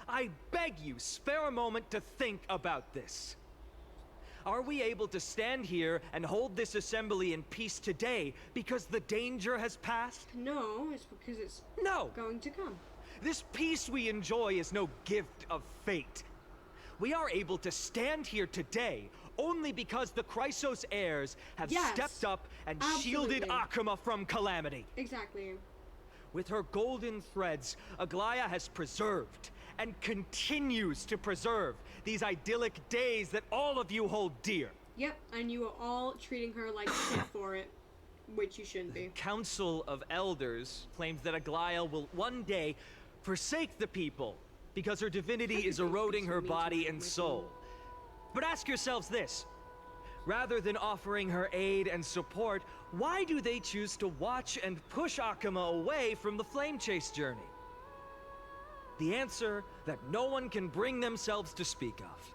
I beg you, spare a moment to think about this. Are we able to stand here and hold this assembly in peace today because the danger has passed? No, it's because it's going to come. This peace we enjoy is no gift of fate. We are able to stand here today only because the Chrysos heirs have stepped up and shielded Akuma from calamity. Exactly. With her golden threads, Aglaya has preserved and continues to preserve these idyllic days that all of you hold dear. Yep, and you are all treating her like shit for it, which you shouldn't be. The Council of Elders claims that Aglaya will one day forsake the people because her divinity is eroding her body and soul. But ask yourselves this. Rather than offering her aid and support, why do they choose to watch and push Akuma away from the Flame Chase journey? The answer that no one can bring themselves to speak of.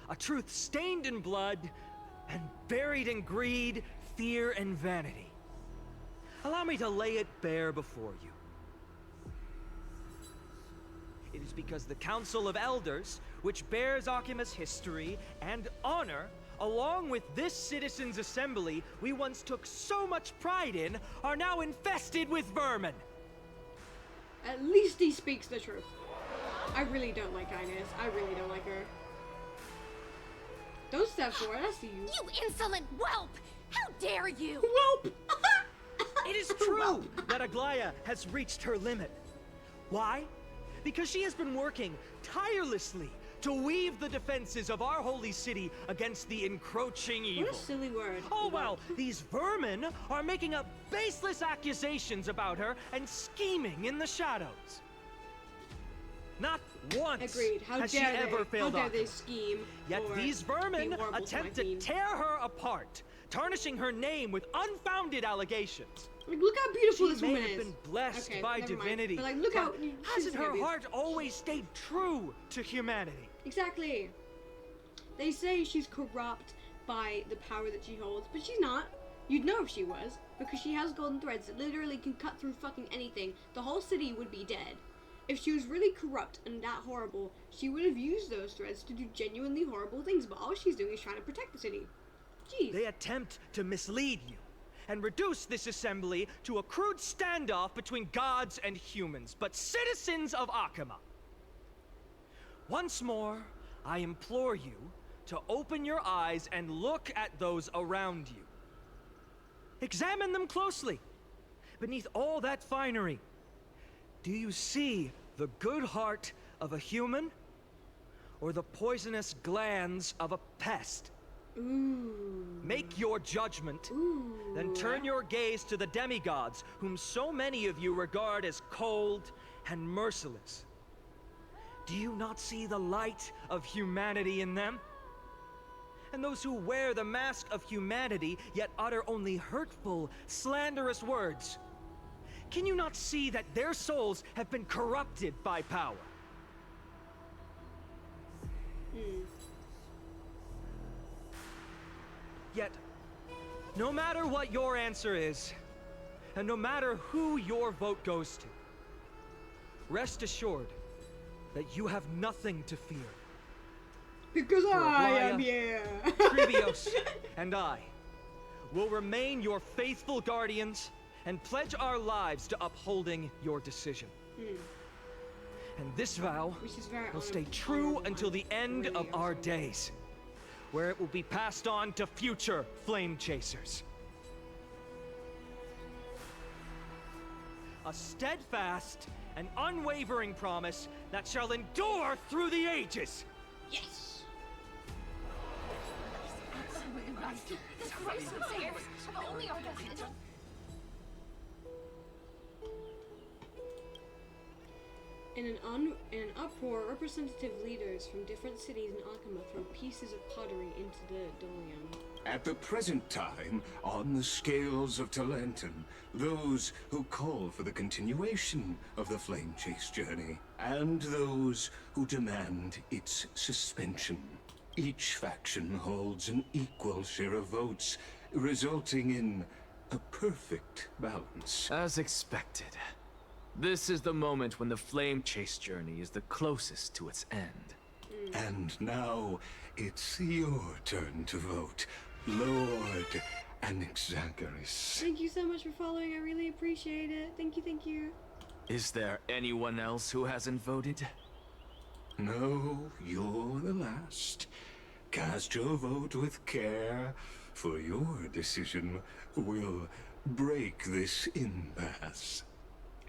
A truth stained in blood and buried in greed, fear, and vanity. Allow me to lay it bare before you. It is because the Council of Elders, which bears Akuma's history and honor, along with this citizens' assembly we once took so much pride in, are now infested with vermin. At least he speaks the truth. I really don't like Inez. I really don't like her. Don't step forward, I see you. You insolent whelp! How dare you! Whelp! It is true that Aglaya has reached her limit. Why? Because she has been working tirelessly to weave the defenses of our holy city against the encroaching evil. What a silly word. Oh, well, these vermin are making up baseless accusations about her and scheming in the shadows. Not once has she ever failed How dare they scheme? Yet these vermin attempt to tear her apart, tarnishing her name with unfounded allegations. Like, look how beautiful this woman is. She may have been blessed by divinity. But like, look how hasn't her heart always stayed true to humanity? Exactly. They say she's corrupt by the power that she holds, but she's not. You'd know if she was, because she has golden threads that literally can cut through fucking anything. The whole city would be dead. If she was really corrupt and that horrible, she would have used those threads to do genuinely horrible things, but all she's doing is trying to protect the city. Jeez. They attempt to mislead you and reduce this assembly to a crude standoff between gods and humans, but citizens of Akuma. Once more, I implore you to open your eyes and look at those around you. Examine them closely. Beneath all that finery, do you see the good heart of a human or the poisonous glands of a pest? Ooh. Make your judgment. Ooh. Then turn your gaze to the demigods, whom so many of you regard as cold and merciless. Do you not see the light of humanity in them? And those who wear the mask of humanity, yet utter only hurtful, slanderous words. Can you not see that their souls have been corrupted by power? Yet, no matter what your answer is, and no matter who your vote goes to, rest assured that you have nothing to fear. Because For I Aglaya, am here. Trevios, and I will remain your faithful guardians and pledge our lives to upholding your decision. And this vow will stay true until the end of our days, where it will be passed on to future flame chasers. A steadfast and unwavering promise that shall endure through the ages. Yes! In an uproar, representative leaders from different cities in Akama throw pieces of pottery into the Dolium. At the present time, on the scales of Talentum, those who call for the continuation of the Flame Chase journey, and those who demand its suspension. Each faction holds an equal share of votes, resulting in a perfect balance. As expected. This is the moment when the Flame Chase journey is the closest to its end. And now, it's your turn to vote, Lord Anaxagoras. Thank you so much for following. I really appreciate it. Thank you, thank you. Is there anyone else who hasn't voted? No, you're the last. Cast your vote with care, for your decision will break this impasse.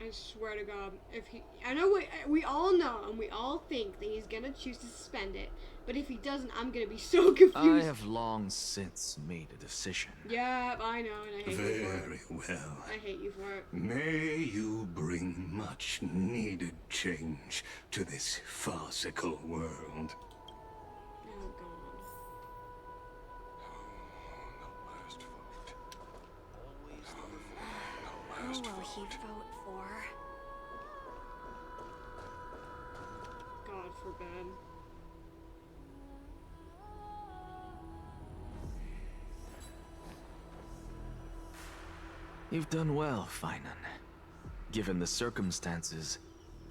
I swear to God, if he, I know we all know and we all think that he's gonna choose to suspend it, but if he doesn't, I'm gonna be so confused. I have long since made a decision. Yeah, I know, and I hate you for it. Very well. I hate you for it. May you bring much needed change to this farcical world. Oh God. Who will he vote for? God forbid. You've done well, Finan. Given the circumstances,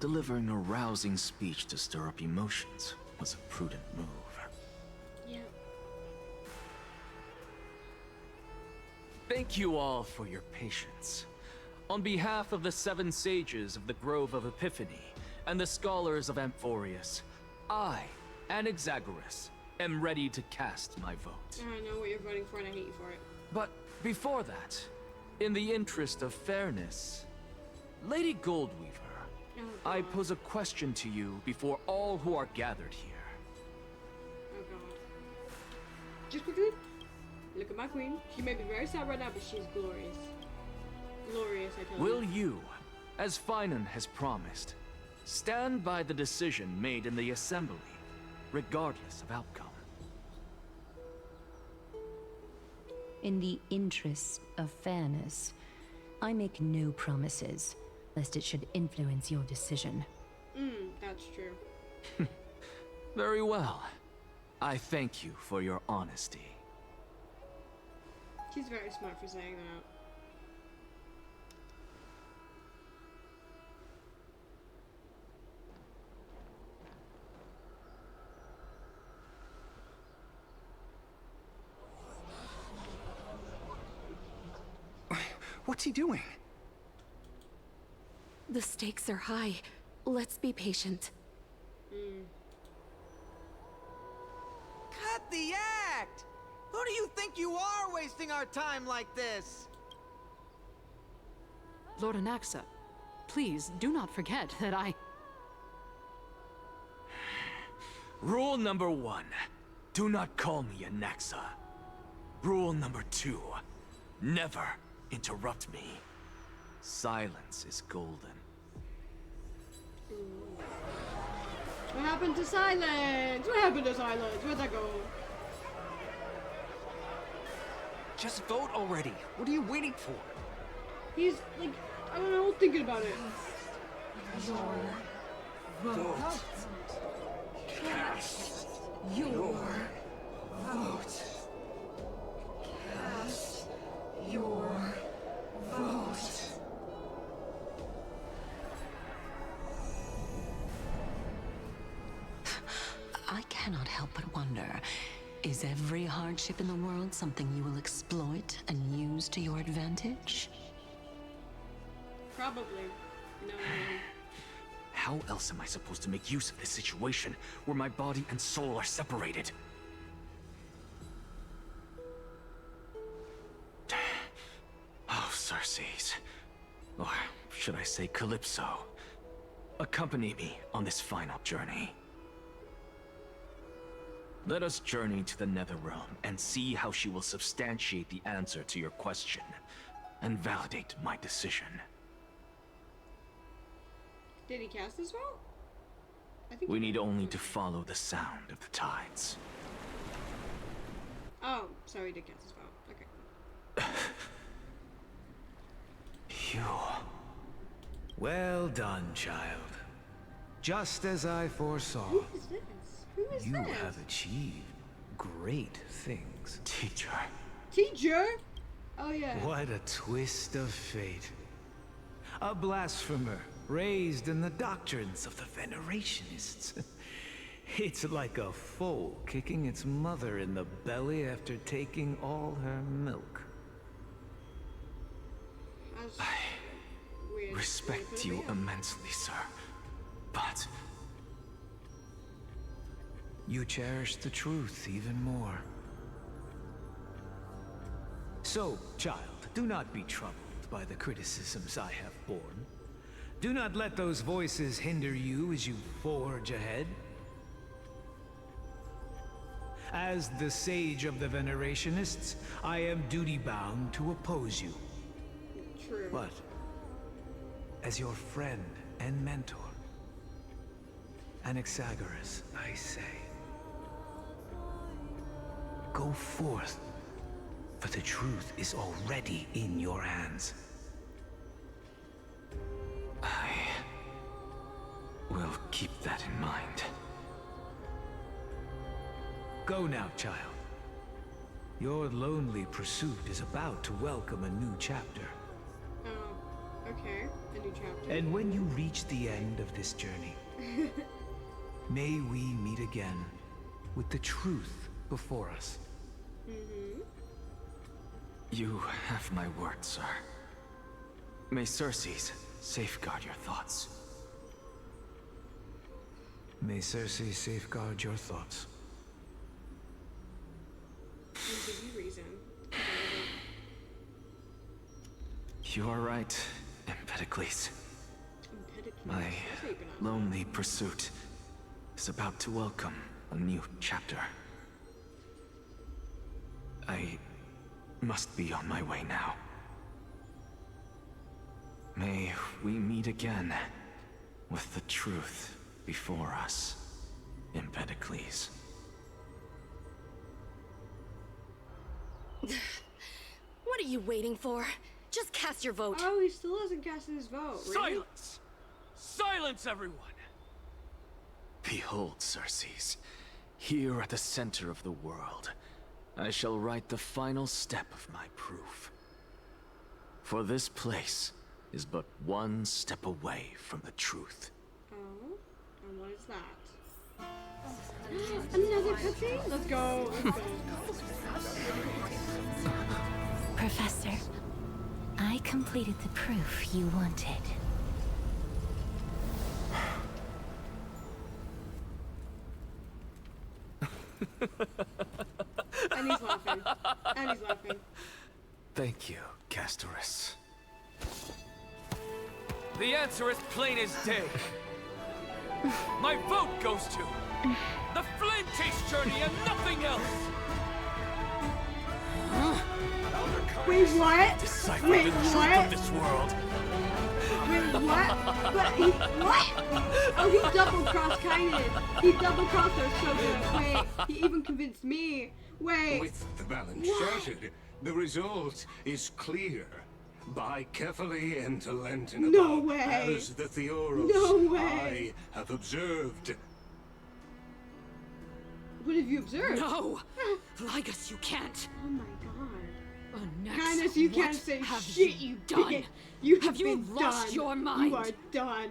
delivering a rousing speech to stir up emotions was a prudent move. Yeah. Thank you all for your patience. On behalf of the 7 sages of the Grove of Epiphany and the scholars of Amphorius, I, Anaxagoras, am ready to cast my vote. I know what you're voting for and I hate you for it. But before that, in the interest of fairness, Lady Goldweaver, I pose a question to you before all who are gathered here. Oh God. Just quickly, look at my queen. She may be very sad right now, but she's glorious. Glorious, I tell you. Will you, as Finan has promised, stand by the decision made in the Assembly, regardless of outcome? In the interest of fairness, I make no promises, lest it should influence your decision. That's true. Very well. I thank you for your honesty. She's very smart for saying that. What's he doing? The stakes are high. Let's be patient. Cut the act! Who do you think you are wasting our time like this? Lord Anaxa, please do not forget that I... Rule number 1. Do not call me Anaxa. Rule number 2. Never interrupt me. Silence is golden. What happened to silence? What happened to silence? Where'd that go? Just vote already. What are you waiting for? He's like, I don't know, thinking about it. Vote. Cast your vote. Cast your vote. I cannot help but wonder, is every hardship in the world something you will exploit and use to your advantage? Probably. No. How else am I supposed to make use of this situation where my body and soul are separated? Oh, Circes. Or should I say Calypso? Accompany me on this final journey. Let us journey to the Netherrealm and see how she will substantiate the answer to your question and validate my decision. Did he cast his vote? I think We need only to follow the sound of the tides. Oh, so he did cast his vote. Okay. Phew. Well done, child. Just as I foresaw. Who is this? Who is You this? have achieved great things. Teacher. Teacher? Oh yeah. What a twist of fate. A blasphemer raised in the doctrines of the Venerationists. It's like a foal kicking its mother in the belly after taking all her milk. Weird. Respect you immensely, sir. But you cherish the truth even more. So, child, do not be troubled by the criticisms I have borne. Do not let those voices hinder you as you forge ahead. As the sage of the Venerationists, I am duty-bound to oppose you. True. But, as your friend and mentor, Anaxagoras, I say, go forth, for the truth is already in your hands. I will keep that in mind. Go now, child. Your lonely pursuit is about to welcome a new chapter. Oh, okay. A new chapter. And when you reach the end of this journey, may we meet again with the truth before us. Mm-hmm. You have my word, sir. May Circes safeguard your thoughts. May Circe safeguard your thoughts. And give you reason. You are right, Empedocles. My lonely pursuit is about to welcome a new chapter. I must be on my way now. May we meet again with the truth before us, Empedocles. What are you waiting for? Just cast your vote. Oh, he still hasn't casted his vote. Really? Silence! Silence, everyone! Behold, Circes, here at the center of the world, I shall write the final step of my proof. For this place is but one step away from the truth. Oh, and what is that? Another cutscene? Let's go. Let's go. Professor, I completed the proof you wanted. And he's laughing. And he's laughing. Thank you, Castorus. The answer is plain as day. My vote goes to the Flame Chase journey and nothing else! Wait, what? Decipher Wait, the truth what? of this world. Wait, what? What? Oh, he double-crossed Kynan. He double-crossed her so good. Wait, he even convinced me. Wait. With the balance What? shattered, the result is clear. Buy carefully and Talentin No above, way. as the Theoros No way. I have observed. What have you observed? No! Lygus, you can't! Oh my god. Next, Kindness, you can't what say have shit, you you done? bigot. You Have you been lost done. your mind? You are done.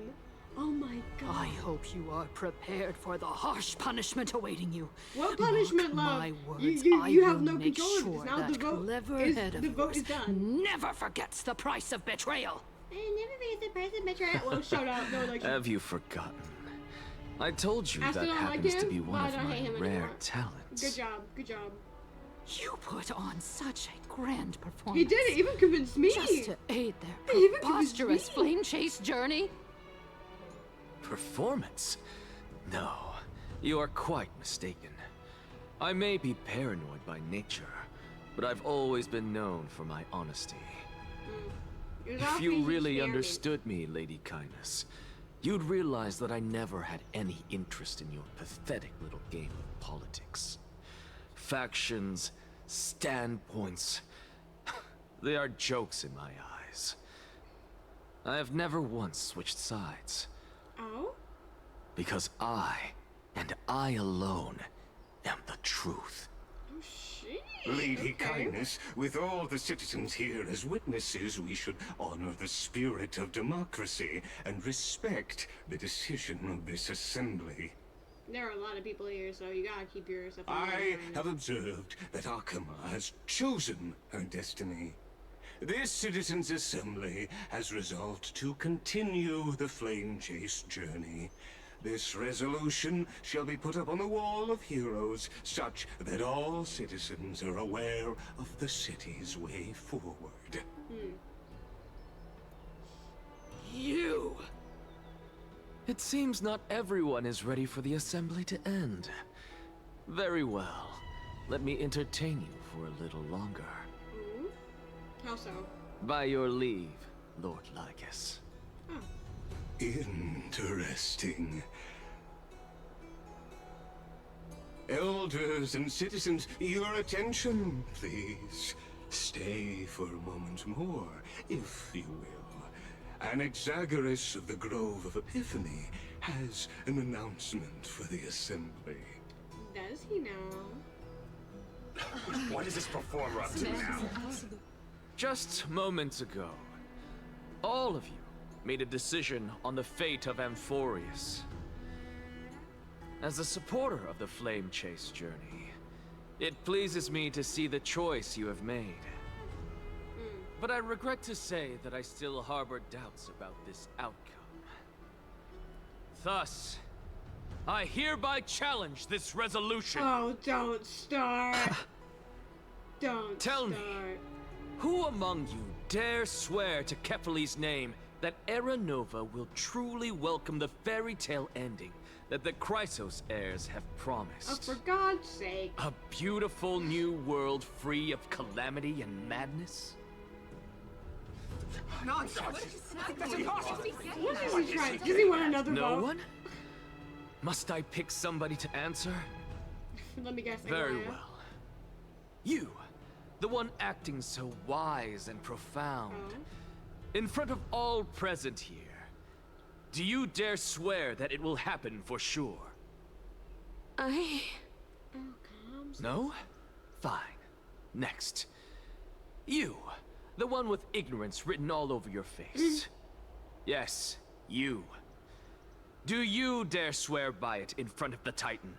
Oh my god. I hope you are prepared for the harsh punishment awaiting you. What punishment, Mark love? my words, you I have will no make control of sure this. Now that the vote clever is head of the vote is yours done. never forgets the price of betrayal. I never forget the price of betrayal. Well, shut up. No election. Have you forgotten? I told you I that still don't like happens to him, be but one I of don't my hate him rare anymore. talents. Good job. Good job. You put on such a grand performance. He did it. Even convinced me. Just to aid He their even convinced preposterous me. flame chase journey. Performance? No, you are quite mistaken. I may be paranoid by nature, but I've always been known for my honesty. If you really understood me, Lady Kindness, you'd realize that I never had any interest in your pathetic little game of politics. Factions, standpoints, they are jokes in my eyes. I have never once switched sides. Oh? Because I, and I alone, am the truth. Oh, shit. Lady Okay. Kindness, with all the citizens here as witnesses, we should honor the spirit of democracy and respect the decision of this assembly. There are a lot of people here, so you gotta keep yourself. I have observed that Akama has chosen her destiny. This citizens' assembly has resolved to continue the flame chase journey. This resolution shall be put up on the wall of heroes, such that all citizens are aware of the city's way forward. You! It seems not everyone is ready for the assembly to end. Very well. Let me entertain you for a little longer. How so? By your leave, Lord Lygus. Interesting. Elders and citizens, your attention, please. Stay for a moment more, if you will. Anaxagoras of the Grove of Epiphany has an announcement for the assembly. Does he know? What is this performer up to now? Just moments ago, all of you made a decision on the fate of Amphorius. As a supporter of the Flame Chase journey, it pleases me to see the choice you have made. But I regret to say that I still harbor doubts about this outcome. Thus, I hereby challenge this resolution. Oh, don't start. Don't Tell me, who among you dare swear to Kefali's name that Era Nova will truly welcome the fairy tale ending that the Chrysos heirs have promised? Oh, for God's sake. A beautiful new world free of calamity and madness? Nonsense. What is he trying? Does he want another No vote? one? Must I pick somebody to answer? Let me guess. Very Aglaia. well. You, the one acting so wise and profound, in front of all present here, do you dare swear that it will happen for sure? No? Fine. Next. You, the one with ignorance written all over your face. Yes, you. Do you dare swear by it in front of the Titan?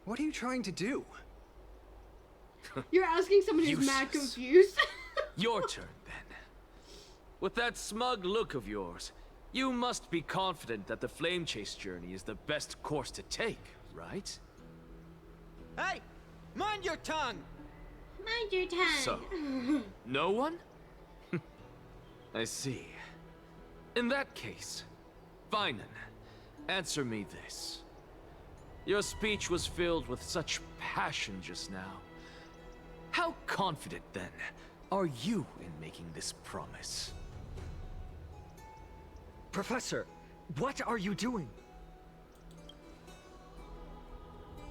What are you trying to do? You're asking someone who's mad Useless. confused. Your turn, then. With that smug look of yours, you must be confident that the Flame Chase journey is the best course to take, right? Hey! Mind your tongue! Mind your tongue. So, no one? I see. In that case, Finan, answer me this. Your speech was filled with such passion just now. How confident, then, are you in making this promise? Professor, what are you doing?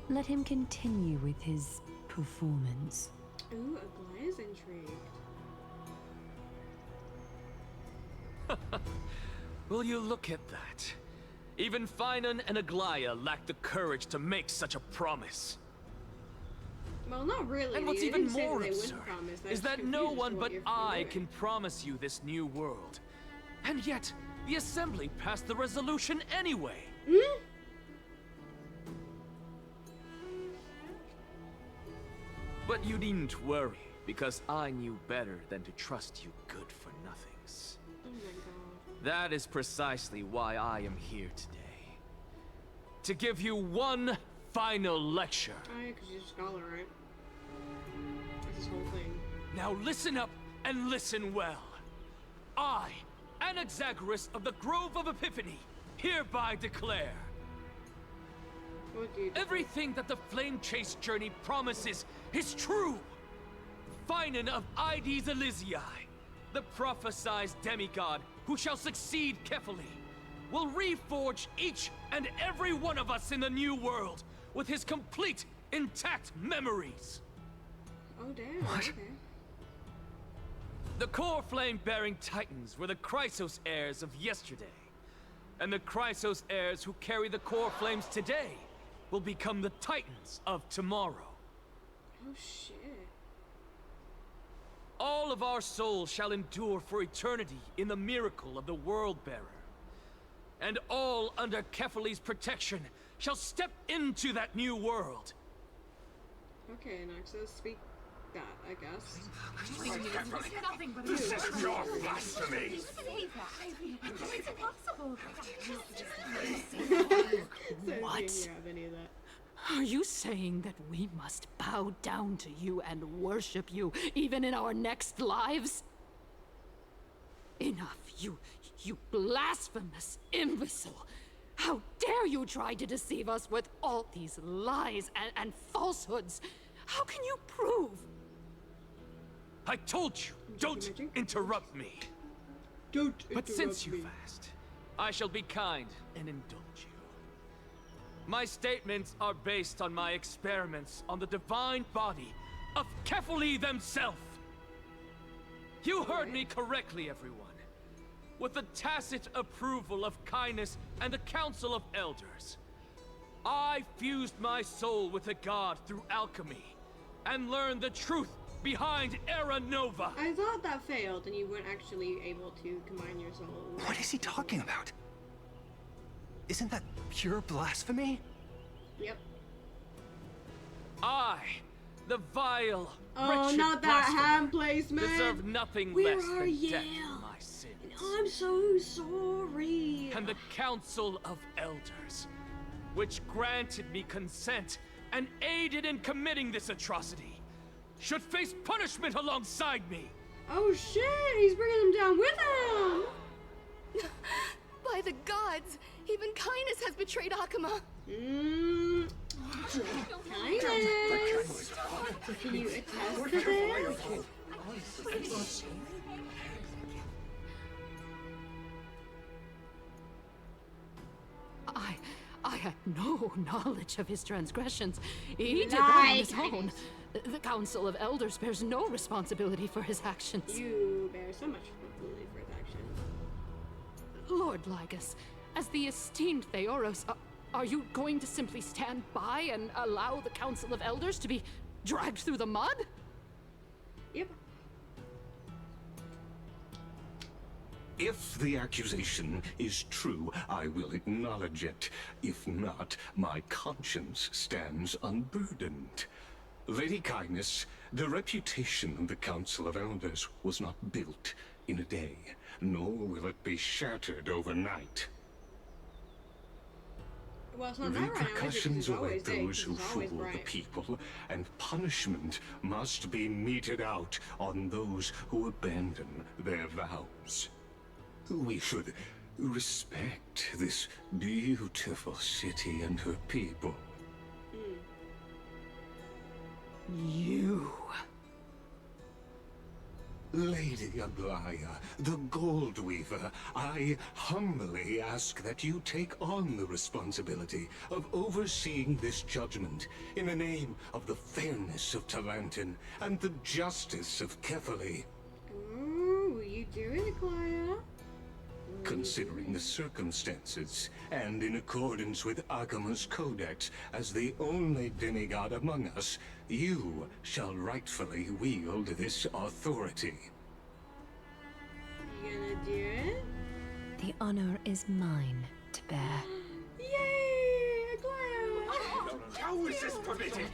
Let him continue with his performance. Ooh, Aglaya's intrigued. Will you look at that? Even Finan and Aglaya lack the courage to make such a promise. Well, not really. And what's They even didn't say more that they absurd wouldn't promise. is That's that no confused one what but you're I doing. can promise you this new world. And yet, the Assembly passed the resolution anyway. Hmm? But you needn't worry, because I knew better than to trust you good-for-nothings. Oh my god. That is precisely why I am here today. To give you one final lecture. Oh yeah, because you're a scholar, right? That's his whole thing. Now listen up and listen well. I, Anaxagoras of the Grove of Epiphany, hereby declare everything that the Flame Chase journey promises is true. Finan of Ides Elysiae, the prophesied demigod who shall succeed Kefali, will reforge each and every one of us in the new world with his complete, intact memories. Oh damn. What? Okay. The core flame-bearing titans were the Chrysos heirs of yesterday. And the Chrysos heirs who carry the core flames today will become the titans of tomorrow. Oh shit. All of our souls shall endure for eternity in the miracle of the World-Bearer. And all under Kefali's protection shall step into that new world. Okay, Naxos, speak that, I guess. This is your blasphemy! It's impossible. What? Didn't hear of any of that. Are you saying that we must bow down to you and worship you, even in our next lives? Enough, you blasphemous imbecile! How dare you try to deceive us with all these lies and falsehoods? How can you prove? I told you, don't interrupt me. But since you've asked, I shall be kind and indulge you. My statements are based on my experiments on the divine body of Kefali themselves. You heard me correctly, everyone. With the tacit approval of kindness and the Council of Elders, I fused my soul with a god through alchemy and learned the truth behind Era Nova. I thought that failed and you weren't actually able to combine your soul. What is he talking about? Isn't that pure blasphemy? Yep. I, the vile, Oh, wretched not that blasphemer, hand placement. deserve nothing Where less are than you? death for my sins. I'm so sorry. And the Council of Elders, which granted me consent and aided in committing this atrocity, should face punishment alongside me. Oh shit, he's bringing them down with him. By the gods, even kindness has betrayed Akuma. Kindness. Can you attest to this? I had no knowledge of his transgressions. He did them on his own. The Council of Elders bears no responsibility for his actions. You bear so much responsibility for his actions. Lord Lygus, as the esteemed Theoros, are you going to simply stand by and allow the Council of Elders to be dragged through the mud? Yep. If the accusation is true, I will acknowledge it. If not, my conscience stands unburdened. Lady Kindness, the reputation of the Council of Elders was not built in a day, nor will it be shattered overnight. Well, it's not that right now, Repercussions it's always await big, those who it's always fool the bright. people, and punishment must be meted out on those who abandon their vows. We should respect this beautiful city and her people. You Lady Aglaya, the Gold Weaver, I humbly ask that you take on the responsibility of overseeing this judgment in the name of the fairness of Talantin and the justice of Kefali. Ooh, will you do it, Aglaya? Considering the circumstances, and in accordance with Akima's codex, as the only demigod among us, you shall rightfully wield this authority. You gonna do it? The honor is mine to bear. Yay! Aglaya! How is this permitted?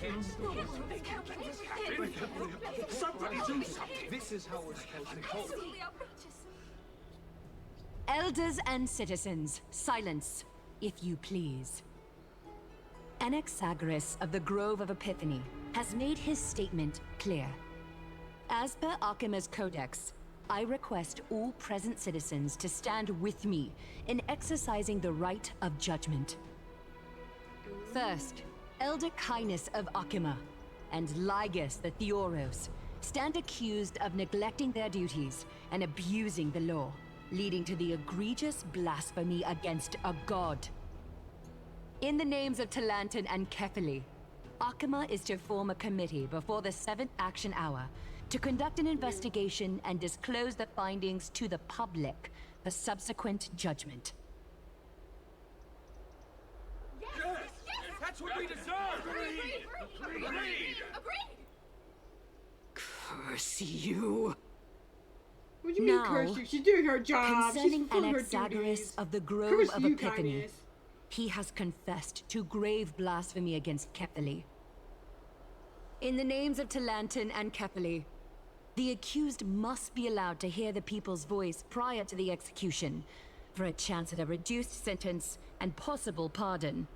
They can't let this happen. Somebody do something. This is how we're supposed to go. Elders and citizens, silence, if you please. Anaxagoras of the Grove of Epiphany has made his statement clear. As per Akima's codex, I request all present citizens to stand with me in exercising the right of judgment. First, Elder Kainis of Akima and Ligus the Theoros stand accused of neglecting their duties and abusing the law, leading to the egregious blasphemy against a god. In the names of Talantin and Kefali, Akima is to form a committee before the 7th action hour to conduct an investigation and disclose the findings to the public for subsequent judgment. Yes! That's what we deserve! Agreed! Curse you! What do you mean Now, curse you? She's doing her job. She's concerning fulfilling her Anaxagoras duties. of the Grove Curse of you, Epiphany, Kainis. he has confessed to grave blasphemy against Kefali. In the names of Talantin and Kefali, the accused must be allowed to hear the people's voice prior to the execution, for a chance at a reduced sentence and possible pardon.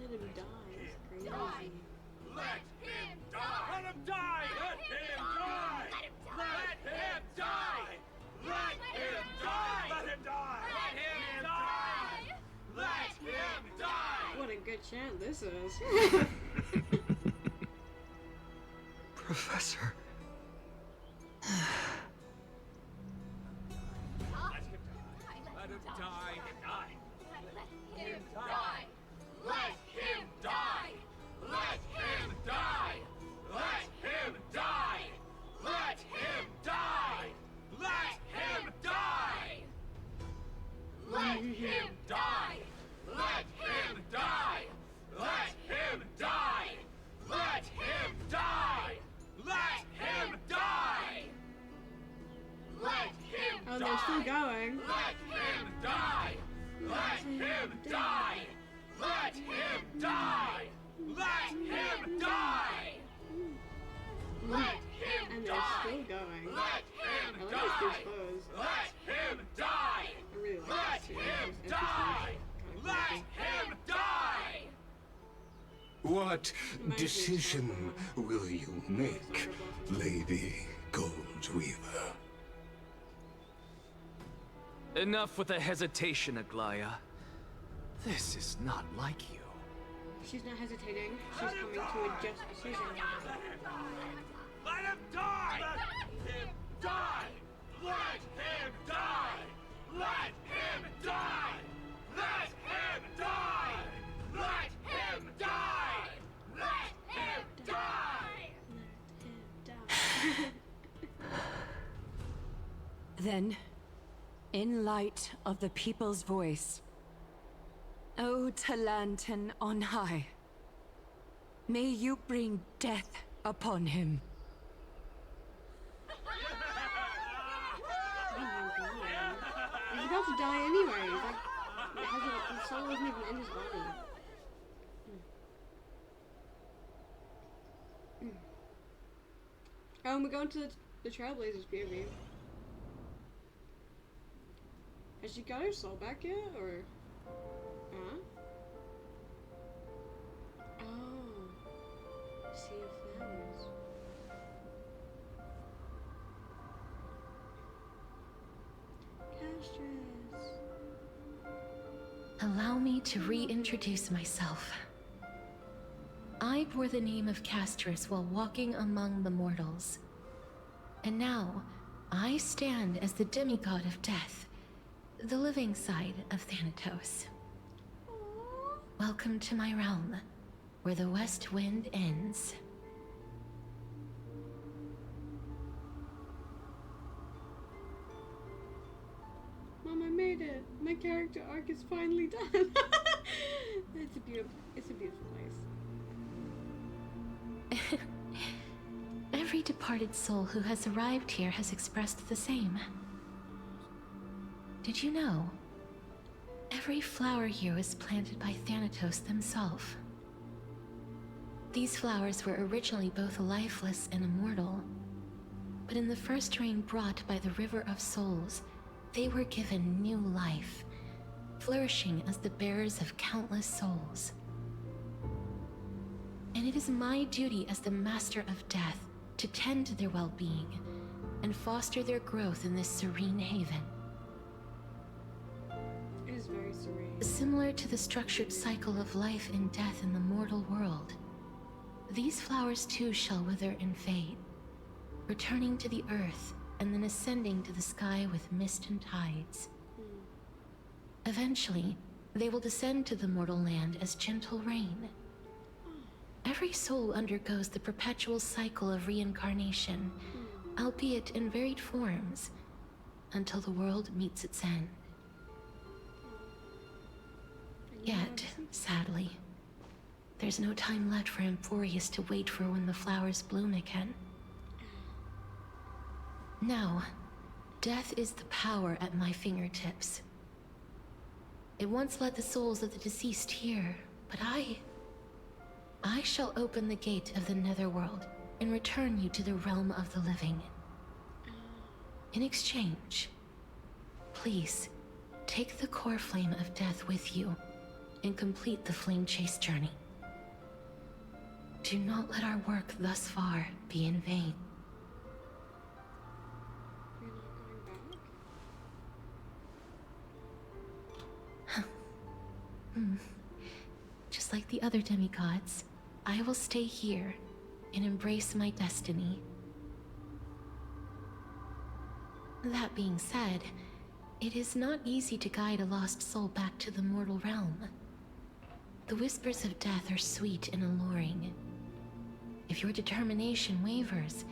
Let him die. It's crazy. Let him die! Let him die! Let him die! Let him die! Let him die! Let him die! Let him die! Let him die! What a good chant this is. Professor. Let him die! Let him die! Let him die! Let him die! Let him die! Let him die! Let him die! Let him die! Let him die! Let him die! Let him die! Let him die! Let him Oh, they're still going. Let him die! Let him die! Let him die! Let him die! Let him And they're die! still going. Let him I like die! this clothes. Let him die! I really like Let this too. him This die! NPC is Let kinda him die! What decision will you make, Lady Goldweaver? Enough with the hesitation, Aglaya. This is not like you. She's not hesitating. She's coming to a just decision. Let him die! Let him die! Let him die! Let him die! Let him die! Let him die! Let him die! Then, in light of the people's voice, O Talantin on high, may you bring death upon him. Oh my god. He's about to die anyway. He's like, his soul isn't even in his body. Oh, and we're going to the Trailblazers POV. Has she got her soul back yet, or? Huh? Oh. Sea of Flowers. Castress. Allow me to reintroduce myself. bore the name of Castris while walking among the mortals. And now, I stand as the demigod of death, the living side of Thanatos. Welcome to my realm, where the west wind ends. Mom, I made it. My character arc is finally done. It's a beautiful place. Every departed soul who has arrived here has expressed the same. Did you know? Every flower here was planted by Thanatos himself. These flowers were originally both lifeless and immortal, but in the first rain brought by the River of Souls, they were given new life, flourishing as the bearers of countless souls. And it is my duty as the Master of Death to tend to their well-being and foster their growth in this serene haven. It is very serene. Similar to the structured cycle of life and death in the mortal world, these flowers too shall wither and fade, returning to the earth and then ascending to the sky with mist and tides. Eventually, they will descend to the mortal land as gentle rain. Every soul undergoes the perpetual cycle of reincarnation, albeit in varied forms, until the world meets its end. Yet, sadly, there's no time left for Emphorius to wait for when the flowers bloom again. Now, death is the power at my fingertips. It once led the souls of the deceased here, but I shall open the gate of the Netherworld and return you to the realm of the living. In exchange, please, take the core flame of death with you and complete the flame chase journey. Do not let our work thus far be in vain. Just like the other demigods, I will stay here and embrace my destiny. That being said, it is not easy to guide a lost soul back to the mortal realm. The whispers of death are sweet and alluring. If your determination wavers,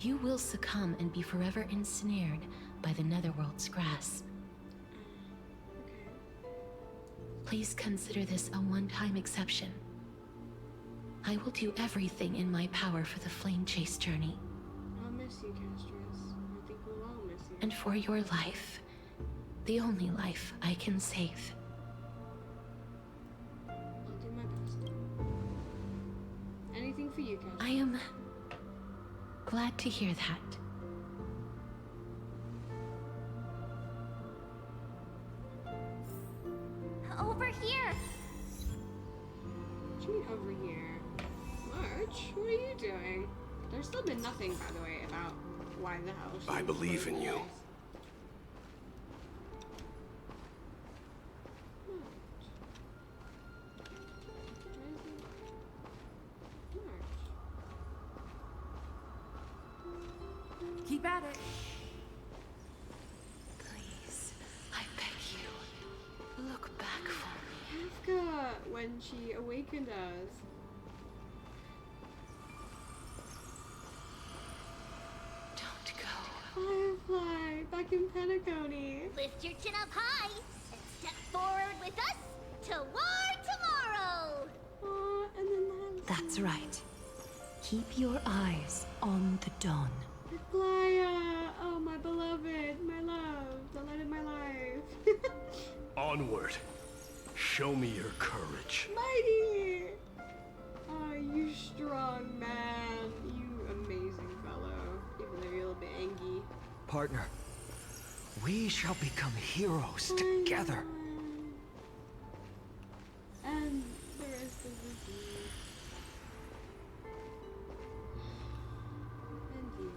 you will succumb and be forever ensnared by the Netherworld's grasp. Please consider this a one-time exception. I will do everything in my power for the flame chase journey. I'll miss you, Castris. I think we'll all miss you. And for your life, the only life I can save. I'll do my best. Anything for you, Castris. I am glad to hear that. Over here! What do you mean over here? March, what are you doing? There's still been nothing, by the way, about why the hell she I believe in you. Keep at it. Please, I beg you, look back for me. Kafka, when she awakened us. Don't go. Firefly, back in Penacony. Lift your chin up high and step forward with us toward tomorrow! And then That's right. Keep your eyes on the dawn. Glaya, oh my beloved, my love, the light of my life. Onward. Show me your courage. Mighty! Oh, you strong man. You amazing fellow. Even though you're a little bit angry. Partner, we shall become heroes together. And the rest of the sea. And you,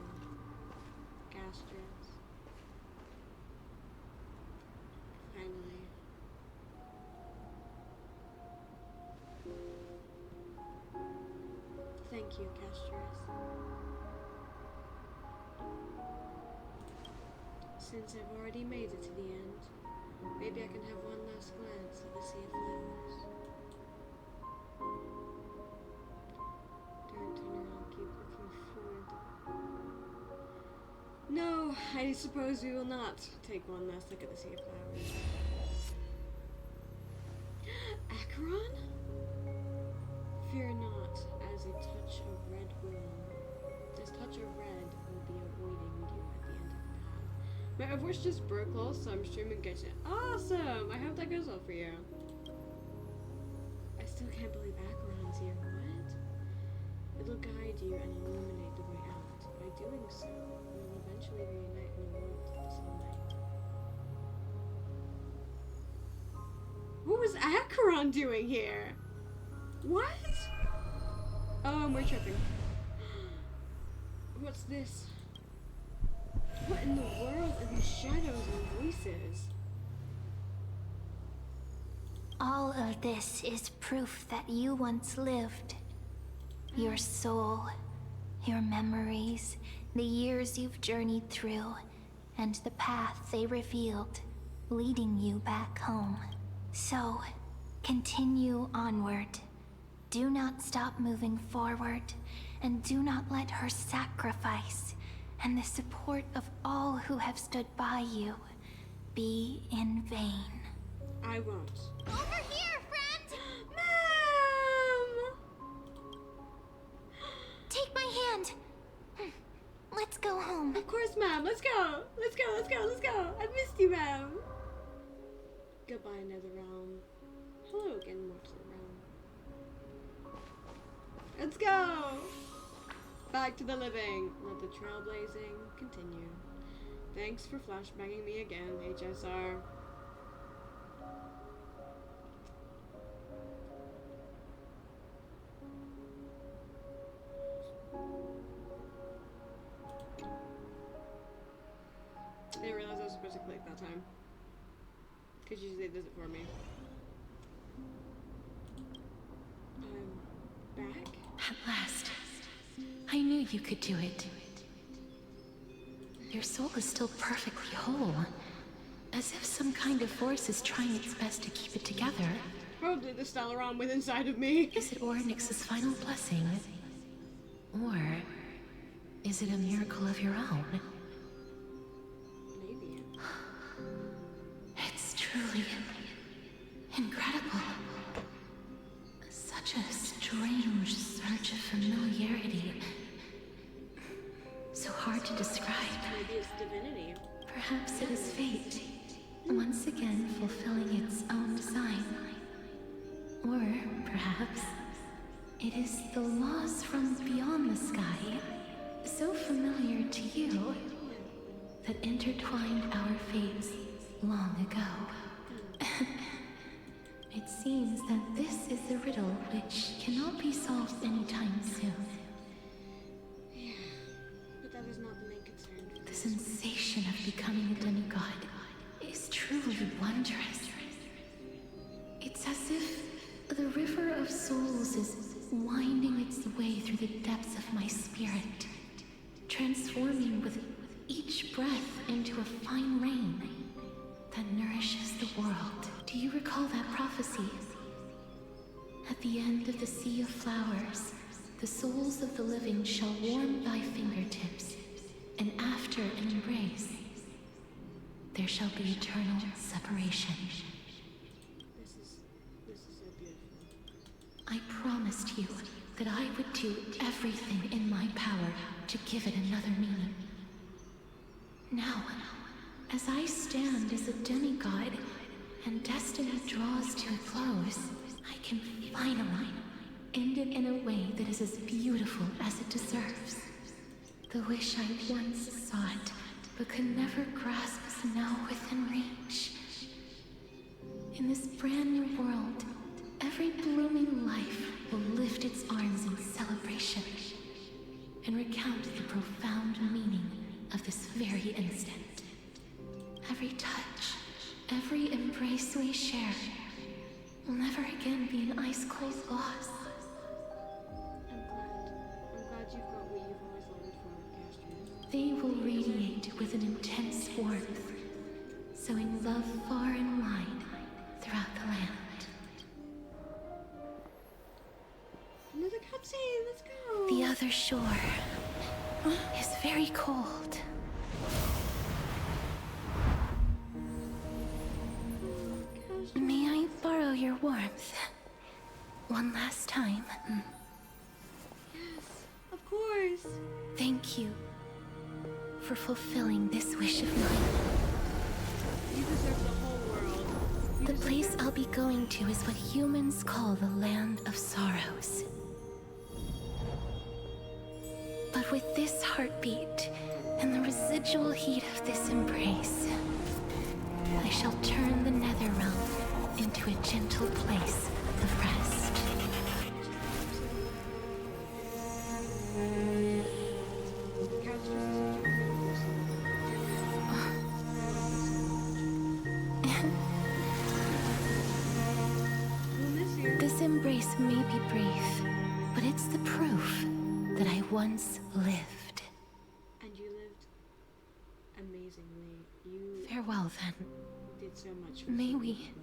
Castris. Finally. you, Castress. Since I've already made it to the end, maybe I can have one last glance at the Sea of Flowers. Don't turn around, keep looking forward. No, I suppose we will not take one last look at the Sea of Flowers. Acheron? Fear not, as a touch of red will be awaiting you at the end of the path. My voice just broke low, so I'm streaming Genshin. Awesome! I hope that goes well for you. I still can't believe Acheron's here. What? It'll guide you and illuminate the way out. By doing so, we'll eventually reunite in the warmth of the sunlight. What was Acheron doing here? What? Oh, we're tripping. What's this? What in the world are these shadows and voices? All of this is proof that you once lived. Your soul, your memories, the years you've journeyed through, and the path they revealed, leading you back home. So, continue onward. Do not stop moving forward, and do not let her sacrifice and the support of all who have stood by you be in vain. I won't. Over here, friend! Mom! Take my hand. Let's go home. Of course, Mom. Let's go. Let's go, let's go, let's go. I missed you, Mom. Goodbye, Netherrealm. Hello again, Mortal Realm. Let's go! Back to the living. Let the trailblazing continue. Thanks for flashbanging me again, HSR. I didn't realize I was supposed to click that time. Because usually it does it for me. I'm back? At last. I knew you could do it. Your soul is still perfectly whole. As if some kind of force is trying its best to keep it together. Probably the Stellaron within inside of me. Is it Ornyx's final blessing? Or is it a miracle of your own? Maybe. It's truly incredible. Such a strange surge of familiarity. So hard to describe. Maybe it's divinity. Perhaps it is fate, once again fulfilling its own design. Or perhaps it is the laws from beyond the sky, so familiar to you, that intertwined our fates long ago. It seems that this is a riddle which cannot be solved anytime soon. Yeah, but that is not the main concern. The sensation of becoming a demigod is truly wondrous. It's as if the river of souls is winding its way through the depths of my spirit, transforming with each breath into a fine rain that nourishes the world. Do you recall that prophecy? At the end of the Sea of Flowers, the souls of the living shall warm thy fingertips, and after an embrace, there shall be eternal separation. This is so beautiful. I promised you that I would do everything in my power to give it another meaning. Now, as I stand as a demigod, and destiny draws to a close, I can finally end it in a way that is as beautiful as it deserves. The wish I once sought, but could never grasp, is now within reach. In this brand new world, every blooming life will lift its arms in celebration and recount the profound meaning of this very instant. Every touch, every embrace we share will never again be an ice-cold loss. with an intense warmth, sowing love far and wide throughout the land. Another cutscene, let's go! The other shore is very cold. May I borrow your warmth? One last time. Yes, of course. Thank you for fulfilling this wish of mine. You deserve the whole world. The place I'll be going to is what humans call the Land of Sorrows. But with this heartbeat and the residual heat of this embrace, I shall turn the Netherrealm into a gentle place of rest. This embrace may be brief, but it's the proof that I once lived. And you lived amazingly. You Farewell, then. did so much for May so we many people.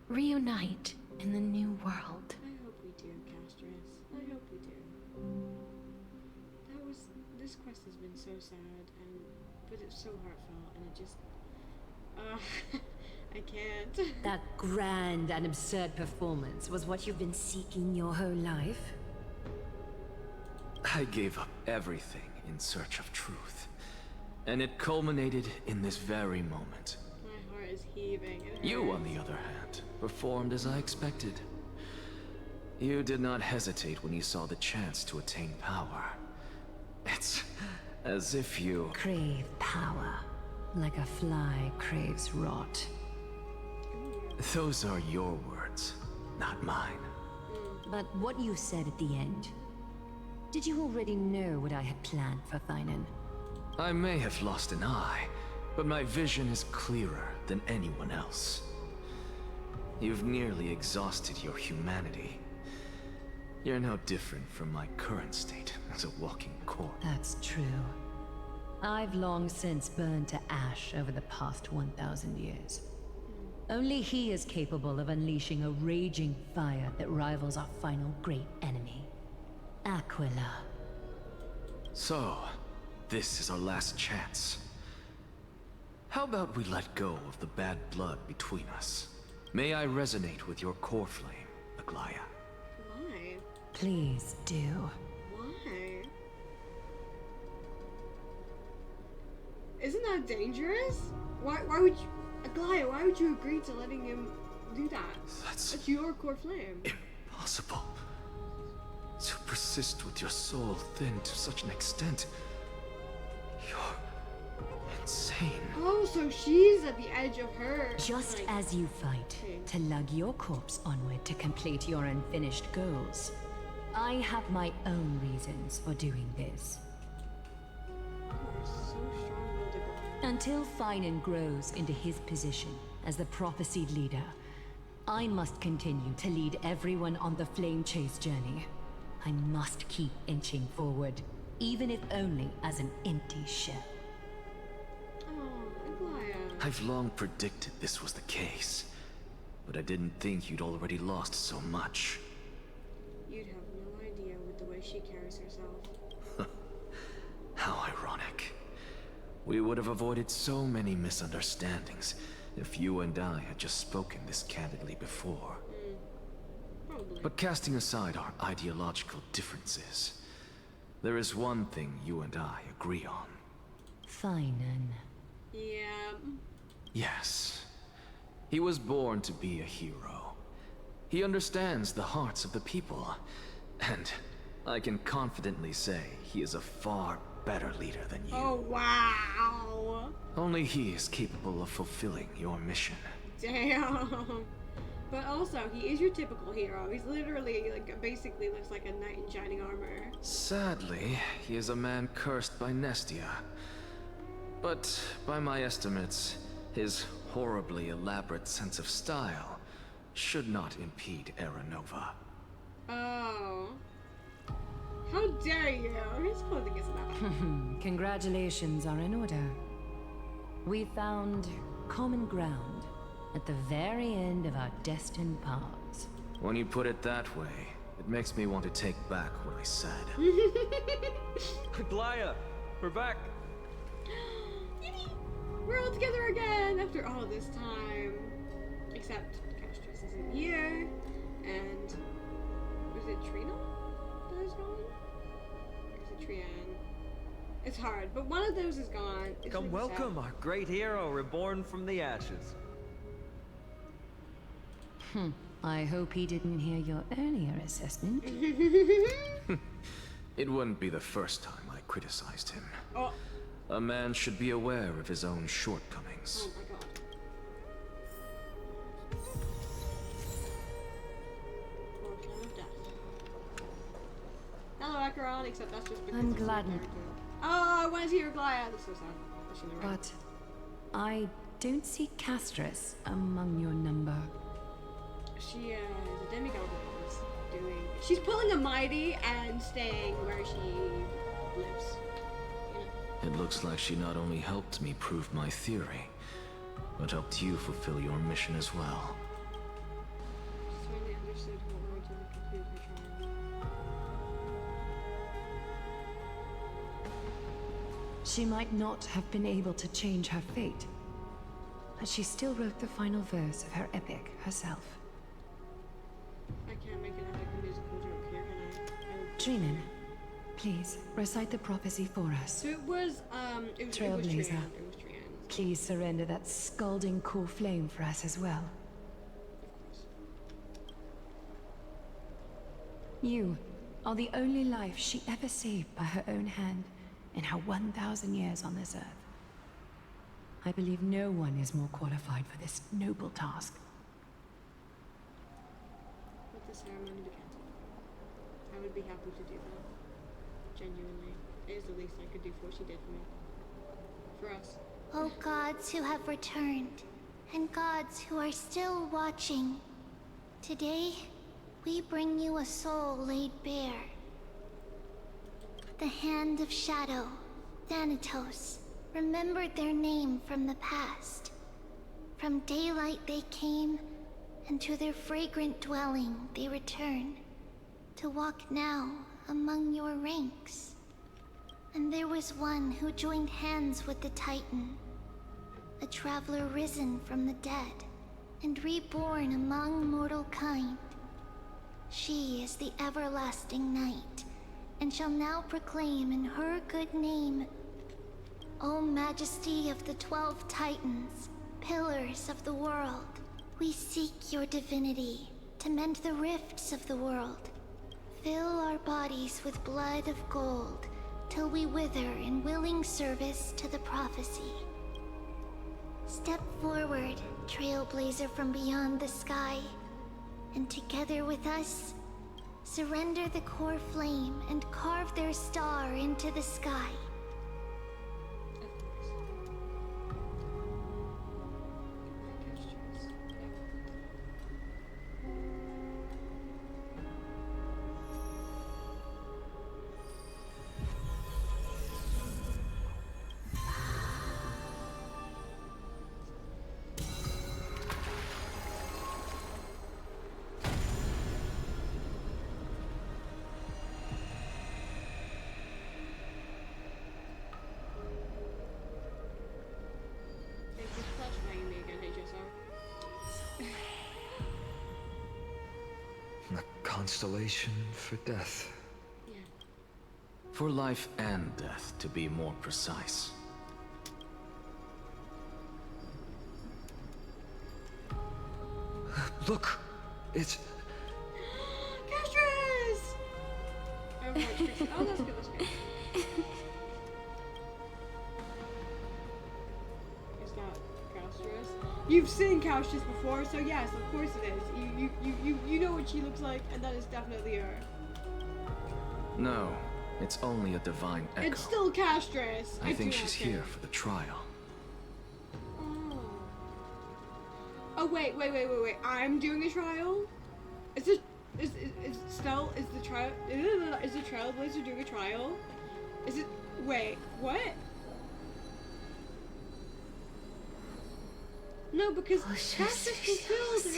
reunite in the new world. I hope we do, Castris. I hope we do. This quest has been so sad, but it's so heartfelt, and it just, I can't. That grand and absurd performance was what you've been seeking your whole life? I gave up everything in search of truth. And it culminated in this very moment. My heart is heaving. It You, hurts. on the other hand, performed as I expected. You did not hesitate when you saw the chance to attain power. It's as if you crave power, like a fly craves rot. Those are your words, not mine. But what you said at the end, did you already know what I had planned for Thainan? I may have lost an eye, but my vision is clearer than anyone else. You've nearly exhausted your humanity. You're no different from my current state as a walking corpse. That's true. I've long since burned to ash over the past 1,000 years. Only he is capable of unleashing a raging fire that rivals our final great enemy, Aquila. So, this is our last chance. How about we let go of the bad blood between us? May I resonate with your core flame, Aglaya? Why? Please do. Why? Isn't that dangerous? Why would you, Aglaya, why would you agree to letting him do that? That's your core flame. Impossible. To persist with your soul thinned to such an extent. You're insane. Oh, so she's at the edge of her. Just like, as you fight to lug your corpse onward to complete your unfinished goals, I have my own reasons for doing this. You're so strong-willed, Aglaya. Until Thainan grows into his position as the prophesied leader, I must continue to lead everyone on the flame chase journey. I must keep inching forward, even if only as an empty shell. Oh, Aglaya. I've long predicted this was the case, but I didn't think you'd already lost so much. You'd have no idea with the way she carries herself. How ironic. We would have avoided so many misunderstandings if you and I had just spoken this candidly before. Probably. But casting aside our ideological differences, there is one thing you and I agree on. Thainan. Yeah. Yes. He was born to be a hero. He understands the hearts of the people, and I can confidently say he is a far better leader than you. Oh, wow. Only he is capable of fulfilling your mission. Damn. But also, he is your typical hero. He's literally, like, basically looks like a knight in shining armor. Sadly, he is a man cursed by Nestia. But by my estimates, his horribly elaborate sense of style should not impede Era Nova. Oh. How dare you? His clothing is enough. Congratulations are in order. We found common ground at the very end of our destined paths. When you put it that way, it makes me want to take back what I said. Glaya, we're back. We're all together again after all this time. Except Castris isn't here. And was it Trina that is gone? Or is it Trian? It's hard, but one of those is gone. It's Come really welcome sad. our great hero reborn from the ashes. I hope he didn't hear your earlier assessment. It wouldn't be the first time I criticized him. Oh. A man should be aware of his own shortcomings. Oh my god. Portrait of Death. Hello, Acheron, except that's just because I'm it's glad. Oh, I want to see your Glaya. That's so sad. That's in the right. But I don't see Castris among your number. She is a demigod that is doing. She's pulling a mighty and staying where she lives. It looks like she not only helped me prove my theory, but helped you fulfill your mission as well. She's finally understood what words would conclude her trial. She might not have been able to change her fate, but she still wrote the final verse of her epic herself. I can't make an epic musical joke here, can I? Trinan, please recite the prophecy for us. So it was Trailblazer, Trian. It was Trian. please surrender that scalding core flame for us as well. You are the only life she ever saved by her own hand in her 1,000 years on this earth. I believe no one is more qualified for this noble task. Let the ceremony begin. I would be happy to do that. Genuinely. It is the least I could do for what she did for me. For us. O gods who have returned, and gods who are still watching, today we bring you a soul laid bare. The Hand of Shadow, Thanatos, remembered their name from the past. From daylight they came, and to their fragrant dwelling they return, to walk now among your ranks. And there was one who joined hands with the Titan, a traveler risen from the dead, and reborn among mortal kind. She is the everlasting night, and shall now proclaim in her good name, O Majesty of the 12 Titans, pillars of the world, we seek your divinity to mend the rifts of the world. Fill our bodies with blood of gold, till we wither in willing service to the prophecy. Step forward, trailblazer from beyond the sky, and together with us, surrender the core flame and carve their star into the sky. Thank you for flashbanging me again, HSR. A constellation for death. For life and death, to be more precise. Look! It's... Castris! Oh, that's good, that's good. Is that Castris? You've seen Castris before, so yes, of course it is. You know what she looks like, and that is definitely her. No, it's only a divine echo. It's still Castris. I think do she's not care. here for the trial. Oh, wait. I'm doing a trial? Is it... Is Stell, is the Trailblazer doing a trial? Is it, wait, what? No, because Castus fulfilled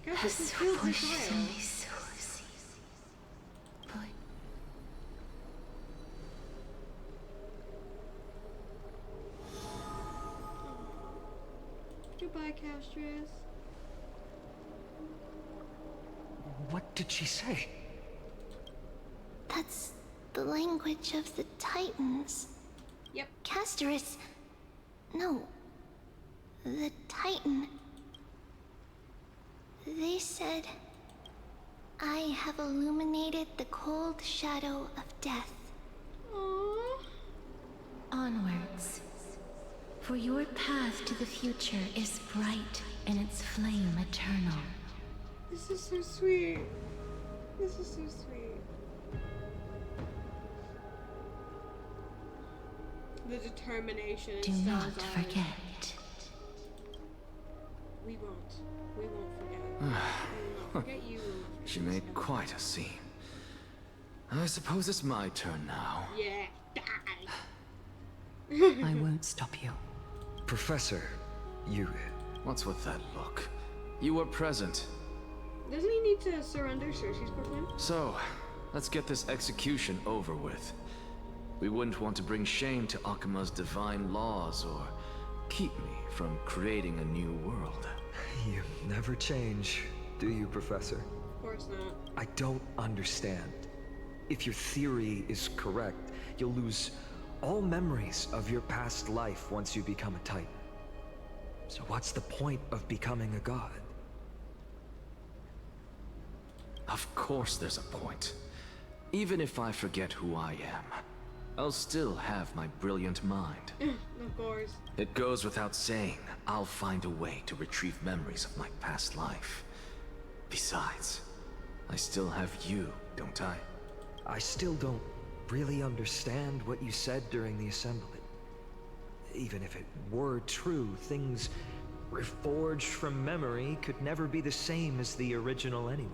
her. Castus fulfilled her trial. Goodbye, Castress. What did she say? That's the language of the Titans. Yep. Castorus. No. The Titan. They said, I have illuminated the cold shadow of death. Aww. Onwards. For your path to the future is bright and its flame eternal. This is so sweet. This is so sweet. The determination in Do Stell's not eyes. forget. We won't. We won't forget. We will not forget you. She made quite a scene. I suppose it's my turn now. Yeah, die. I won't stop you. Professor, you... What's with that look? You were present. Doesn't he need to surrender Cersei's proclaim? So, let's get this execution over with. We wouldn't want to bring shame to Akima's divine laws or keep me from creating a new world. You never change, do you, Professor? Of course not. I don't understand. If your theory is correct, you'll lose all memories of your past life once you become a Titan. So what's the point of becoming a god? Of course there's a point. Even if I forget who I am, I'll still have my brilliant mind. Of course. It goes without saying, I'll find a way to retrieve memories of my past life. Besides, I still have you, don't I? I still don't really understand what you said during the assembly. Even if it were true, things reforged from memory could never be the same as the original anyway.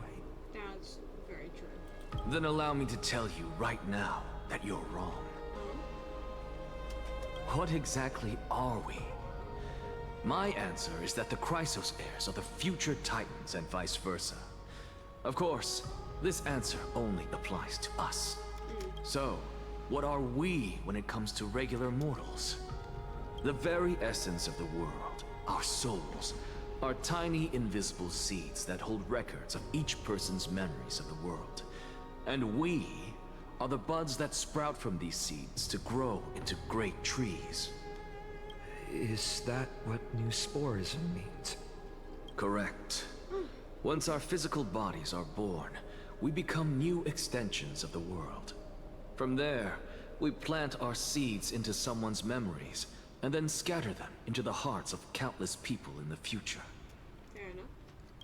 That's very true. Then allow me to tell you right now that you're wrong. What exactly are we? My answer is that the Chrysos heirs are the future Titans and vice versa. Of course, this answer only applies to us. So, what are we when it comes to regular mortals? The very essence of the world, our souls, are tiny invisible seeds that hold records of each person's memories of the world. And we are the buds that sprout from these seeds to grow into great trees. Is that what new sporism means? Correct. Once our physical bodies are born, we become new extensions of the world. From there, we plant our seeds into someone's memories, and then scatter them into the hearts of countless people in the future. Fair enough.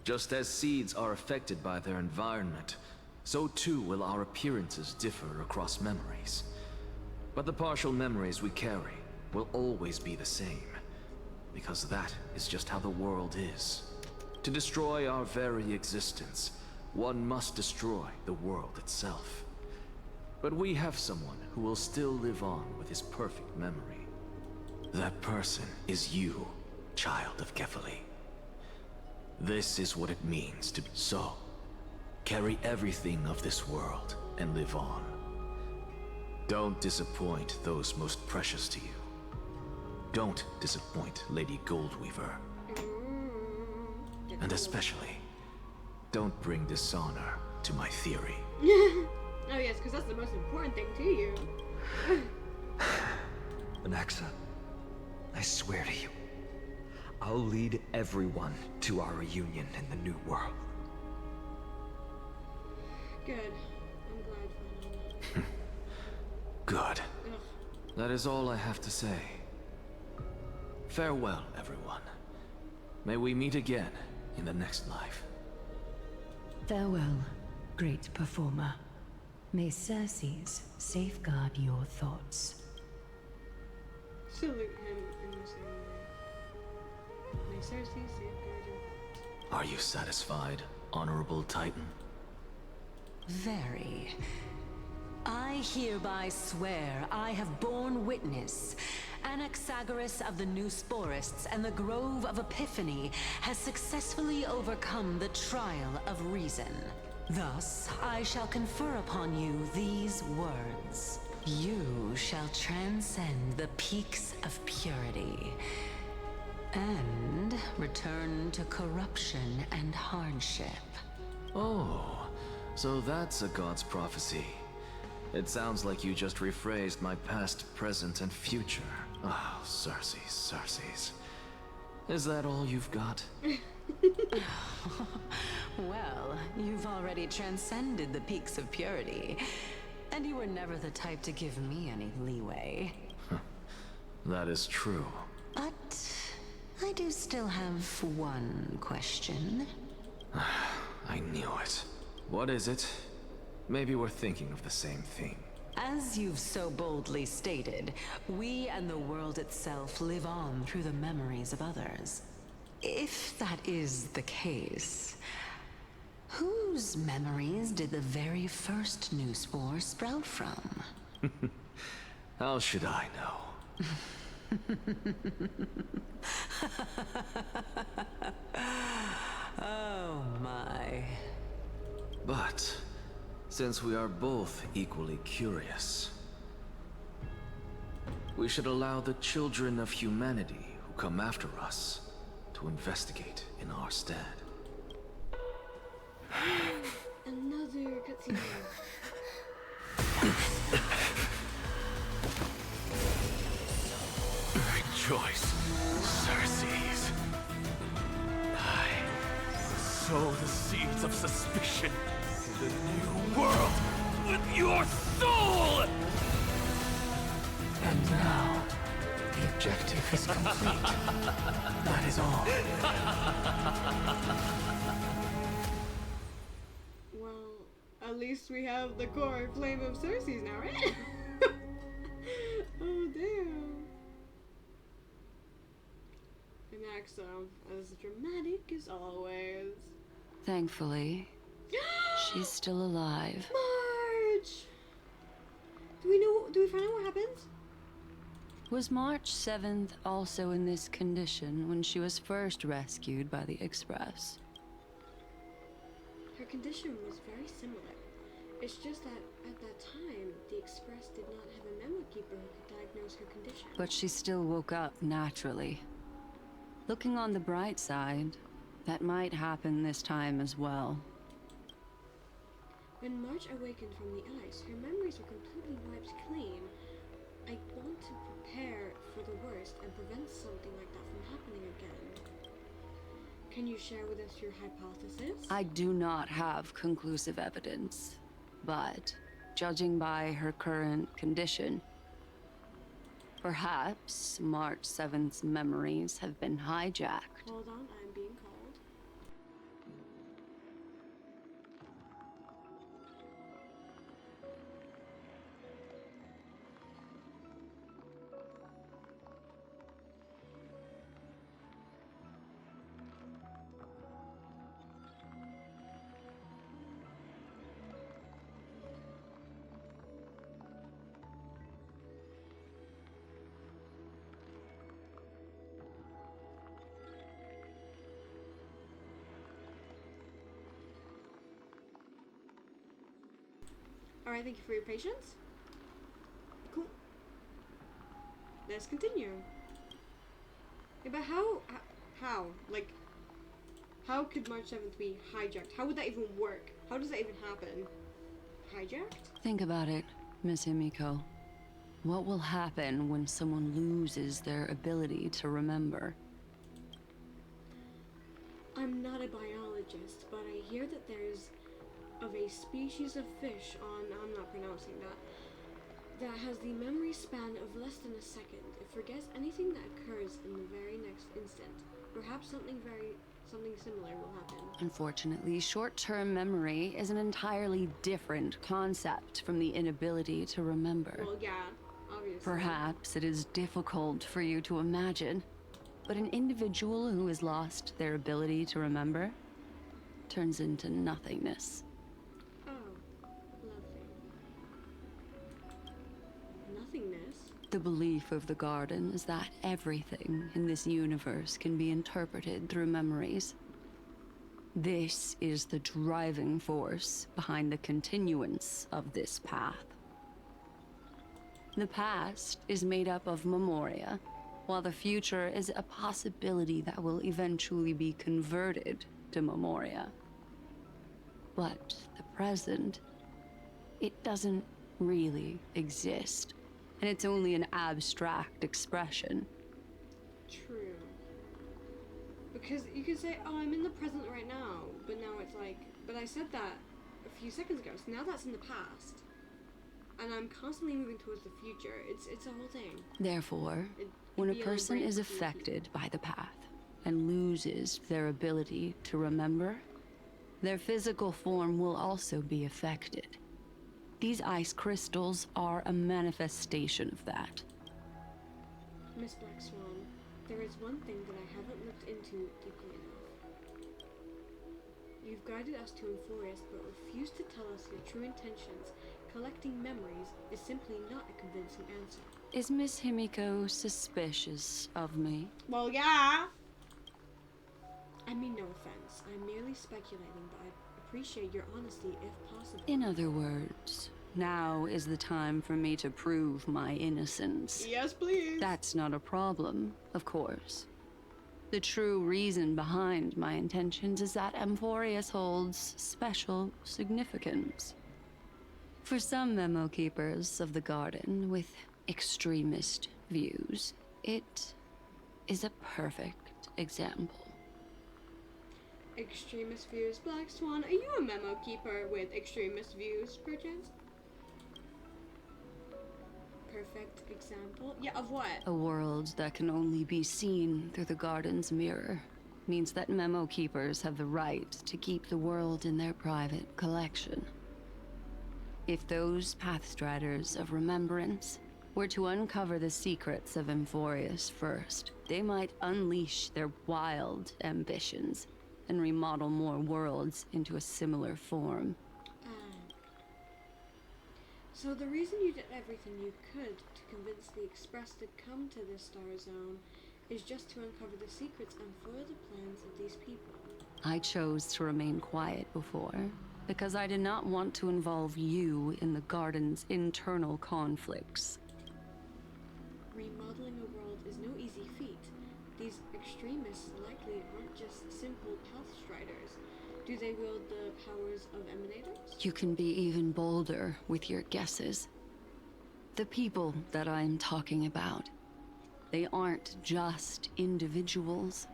Just as seeds are affected by their environment, so too will our appearances differ across memories. But the partial memories we carry will always be the same, because that is just how the world is. To destroy our very existence, one must destroy the world itself. But we have someone who will still live on with his perfect memory. That person is you, child of Kefali. This is what it means to be so. Carry everything of this world and live on. Don't disappoint those most precious to you. Don't disappoint Lady Goldweaver. And especially, don't bring dishonor to my theory. Oh yes, because that's the most important thing to you. Anaxa, I swear to you, I'll lead everyone to our reunion in the new world. Good. I'm glad for that. Good. Ugh. That is all I have to say. Farewell, everyone. May we meet again in the next life. Farewell, great performer. May Cersei's safeguard your thoughts. Salute him in the same way. May Cersei safeguard your thoughts. Are you satisfied, Honorable Titan? Very. I hereby swear I have borne witness. Anaxagoras of the New Sporists and the Grove of Epiphany has successfully overcome the trial of reason. Thus, I shall confer upon you these words. You shall transcend the peaks of purity and return to corruption and hardship. Oh, so that's a god's prophecy. It sounds like you just rephrased my past, present, and future. Oh, Circes. Is that all you've got? Well, you've already transcended the peaks of purity, and you were never the type to give me any leeway. That is true. But I do still have one question. I knew it. What is it? Maybe we're thinking of the same thing. As you've so boldly stated, we and the world itself live on through the memories of others. If that is the case, whose memories did the very first new spore sprout from? How should I know? Oh my. But since we are both equally curious, we should allow the children of humanity who come after us to investigate in our stead. Another cutscene. Rejoice, Circes. I sow the seeds of suspicion in the new world with your soul! And now, the objective is complete. That is all. Well, at least we have the core flame of Circes now, right? Oh, damn. And Axel, as dramatic as always. Thankfully, she's still alive. March! Do we find out what happens? Was March 7th also in this condition when she was first rescued by the Express? Her condition was very similar. It's just that at that time, the Express did not have a memo keeper who could diagnose her condition. But she still woke up naturally. Looking on the bright side, that might happen this time as well. When March awakened from the ice, her memories were completely wiped clean. I want to prepare for the worst and prevent something like that from happening again. Can you share with us your hypothesis? I do not have conclusive evidence, but judging by her current condition, perhaps March 7th's memories have been hijacked. Hold on, I'm being called. Alright, thank you for your patience. Cool. Let's continue. Yeah, but how? Like, how could March 7th be hijacked? How would that even work? How does that even happen? Hijacked? Think about it, Miss Himiko. What will happen when someone loses their ability to remember? I'm not a biologist, but I hear that there's of a species of fish on, I'm not pronouncing that has the memory span of less than a second. It forgets anything that occurs in the very next instant. Perhaps something similar will happen. Unfortunately, short-term memory is an entirely different concept from the inability to remember. Well, yeah, obviously. Perhaps it is difficult for you to imagine, but an individual who has lost their ability to remember turns into nothingness. Oh. The belief of the Garden is that everything in this universe can be interpreted through memories. This is the driving force behind the continuance of this path. The past is made up of memoria, while the future is a possibility that will eventually be converted to memoria. But the present, it doesn't really exist, and it's only an abstract expression. True. Because you could say, oh, I'm in the present right now, but now it's like, but I said that a few seconds ago, so now that's in the past. And I'm constantly moving towards the future. It's a whole thing. Therefore, when a person is affected by the path and loses their ability to remember, their physical form will also be affected. These ice crystals are a manifestation of that. Miss Black Swan, there is one thing that I haven't looked into deeply enough. You've guided us to Euphorius, but refused to tell us your true intentions. Collecting memories is simply not a convincing answer. Is Miss Himiko suspicious of me? Well, yeah. I mean no offense. I'm merely speculating, but I'd appreciate your honesty if possible. In other words, now is the time for me to prove my innocence. Yes, please. That's not a problem, of course. The true reason behind my intentions is that Euphorius holds special significance. For some memo keepers of the Garden with extremist views, it is a perfect example. Extremist views, Black Swan. Are you a memo keeper with extremist views, perchance? Perfect example? Yeah, of what? A world that can only be seen through the Garden's mirror means that memo keepers have the right to keep the world in their private collection. If those Pathstriders of Remembrance were to uncover the secrets of Euphorius first, they might unleash their wild ambitions and remodel more worlds into a similar form. So the reason you did everything you could to convince the Express to come to this star zone is just to uncover the secrets and further the plans of these people. I chose to remain quiet before, because I did not want to involve you in the Garden's internal conflicts. Remodeling a world is no easy feat. These extremists likely aren't just simple Pathstriders. Do they wield the powers of Emanators? You can be even bolder with your guesses. The people that I'm talking about, they aren't just individuals.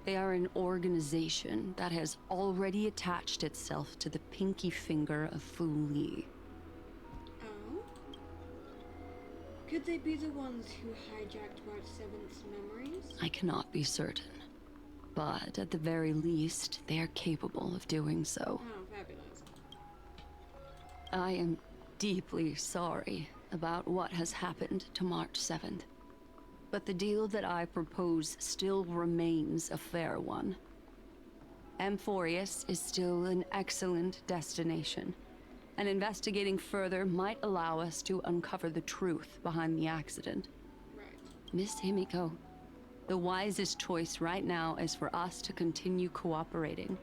They are an organization that has already attached itself to the pinky finger of Fu Li. Oh? Could they be the ones who hijacked March 7th's memories? I cannot be certain, but at the very least, they are capable of doing so. Oh, fabulous. I am deeply sorry about what has happened to March 7th. But the deal that I propose still remains a fair one. Euphorius is still an excellent destination, and investigating further might allow us to uncover the truth behind the accident. Right. Miss Himiko, the wisest choice right now is for us to continue cooperating.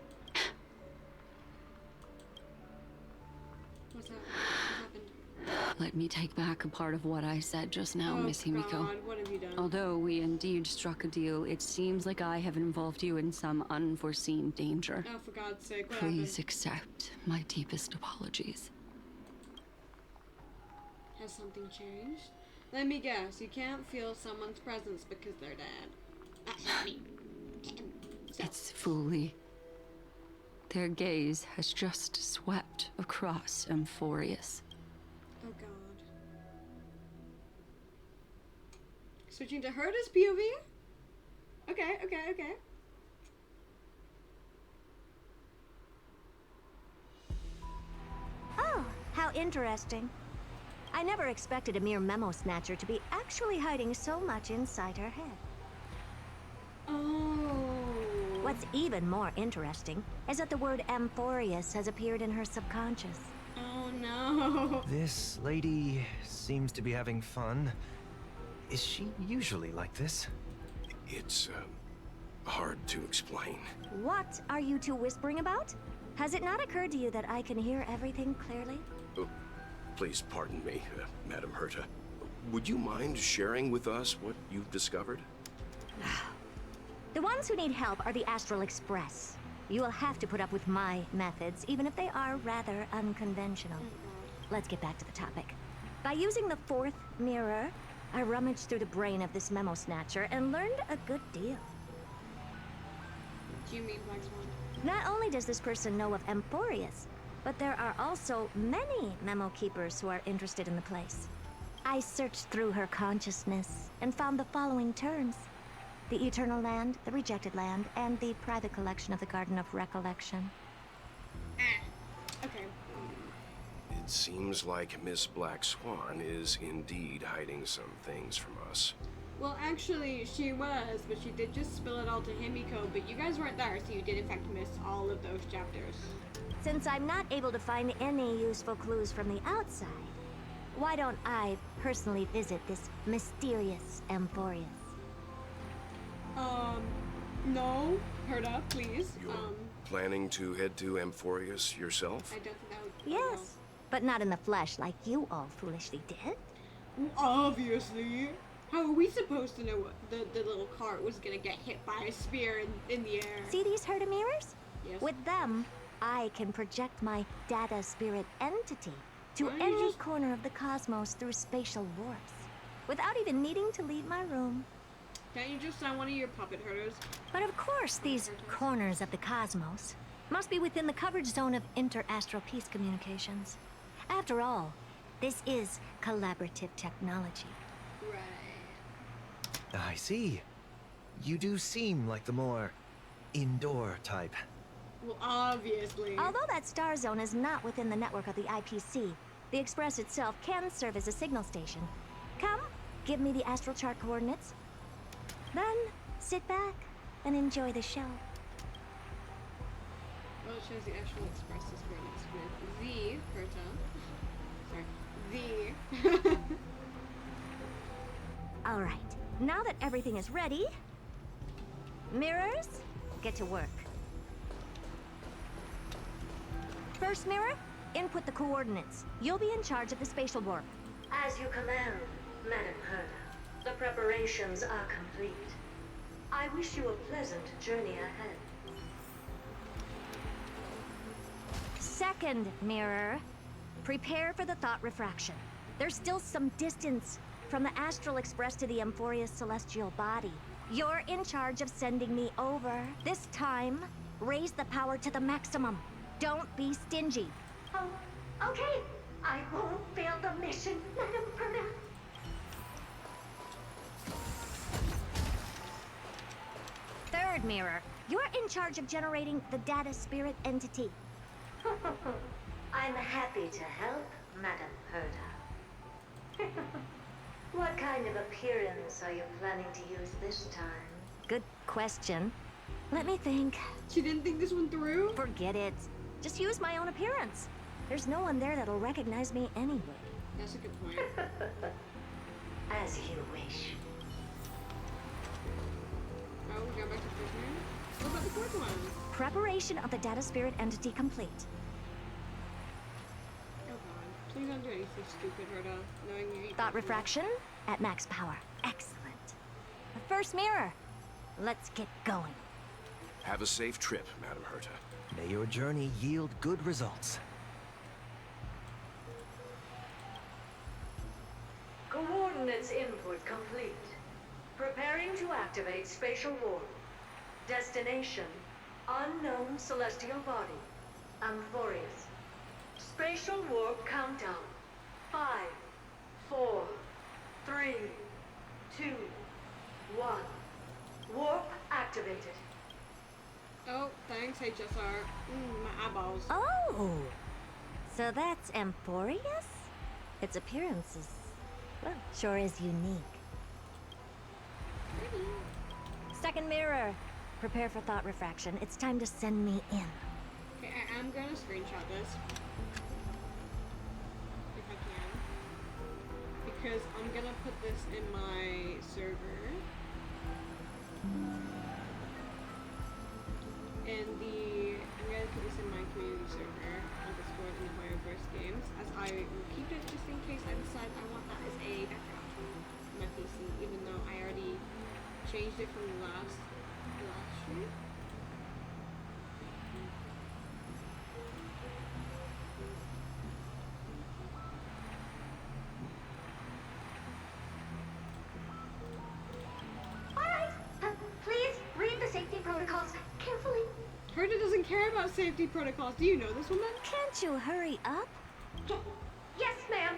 What's happened? Let me take back a part of what I said just now, Oh, Miss Himiko. God, what have you done? Although we indeed struck a deal, it seems like I have involved you in some unforeseen danger. Oh, for God's sake, what Please happened? accept my deepest apologies. Has something changed? Let me guess, you can't feel someone's presence because they're dead. It's Fu Li. Their gaze has just swept across Euphorius. Oh God. Switching to her as POV? Okay. Oh, how interesting. I never expected a mere memo snatcher to be actually hiding so much inside her head. Oh. What's even more interesting is that the word Euphorius has appeared in her subconscious. Oh no. This lady seems to be having fun. Is she usually like this? It's, hard to explain. What are you two whispering about? Has it not occurred to you that I can hear everything clearly? Oh, please pardon me, Madam Herta. Would you mind sharing with us what you've discovered? The ones who need help are the Astral Express. You will have to put up with my methods, even if they are rather unconventional. Let's get back to the topic. By using the fourth mirror, I rummaged through the brain of this memo snatcher and learned a good deal. Do you mean Black Swan? Not only does this person know of Emphorius, but there are also many memo keepers who are interested in the place. I searched through her consciousness and found the following terms: the Eternal Land, the Rejected Land, and the private collection of the Garden of Recollection. Okay. It seems like Miss Black Swan is indeed hiding some things from us. Well, actually, she was, but she did just spill it all to Himiko, but you guys weren't there, so you did in fact miss all of those chapters. Since I'm not able to find any useful clues from the outside, why don't I personally visit this mysterious Emphorius? No. Herta, please. You're planning to head to Emphorius yourself? I don't think that would... Yes, but not in the flesh like you all foolishly did. Obviously. How are we supposed to know what the little cart was gonna get hit by a spear in the air? See these Herta mirrors? Yes. With them, I can project my data spirit entity to Why don't you any just- corner of the cosmos through spatial warps, without even needing to leave my room. Can't you just sign one of your puppet herders? But of course, these corners of the cosmos must be within the coverage zone of inter-astral peace communications. After all, this is collaborative technology. I see. You do seem like the more indoor type. Well, obviously. Although that star zone is not within the network of the IPC, the Express itself can serve as a signal station. Come, give me the astral chart coordinates. Then, sit back and enjoy the show. Well, it shows the Astral Express's coordinates with the Herta. Sorry. All right, now that everything is ready, mirrors, get to work. First mirror, input the coordinates. You'll be in charge of the spatial warp. As you command, Madam Herta. The preparations are complete. I wish you a pleasant journey ahead. Second mirror, prepare for the thought refraction. There's still some distance from the Astral Express to the Emphorius celestial body. You're in charge of sending me over. This time, raise the power to the maximum. Don't be stingy. Oh, okay. I won't fail the mission, Madam Herta. Third mirror, you're in charge of generating the data spirit entity. I'm happy to help, Madam Herta. What kind of appearance are you planning to use this time? Good question. Let me think. She didn't think this one through? Forget it. Just use my own appearance. There's no one there that'll recognize me anyway. That's a good point. As you wish. Oh, we're going back to the first mirror? What about the fourth one? Preparation of the data spirit entity complete. Oh god. Please don't do anything stupid, Herta. Knowing you eat Thought refraction at max power. Excellent. The first mirror. Let's get going. Have a safe trip, Madam Herta. May your journey yield good results. Coordinates input complete. Preparing to activate spatial warp. Destination, unknown celestial body. Emphorius. Spatial warp countdown. 5, 4, 3, 2, 1. Warp activated. Oh, thanks, HSR. My eyeballs. Oh! So that's Emphorius? Its appearance is, well, sure is unique. Second mirror. Prepare for thought refraction. It's time to send me in. Okay, I'm gonna screenshot this. If I can. because I'm gonna put this in my server. I'm gonna put this in my community server on Discord in the Fireverse games, as I will keep it just in case I decide I want that as a background on my PC, even though I already changed it from the last stream. Please read the safety protocols carefully. Herta doesn't care about safety protocols. Do you know this woman? Can't you hurry up? Yes, ma'am.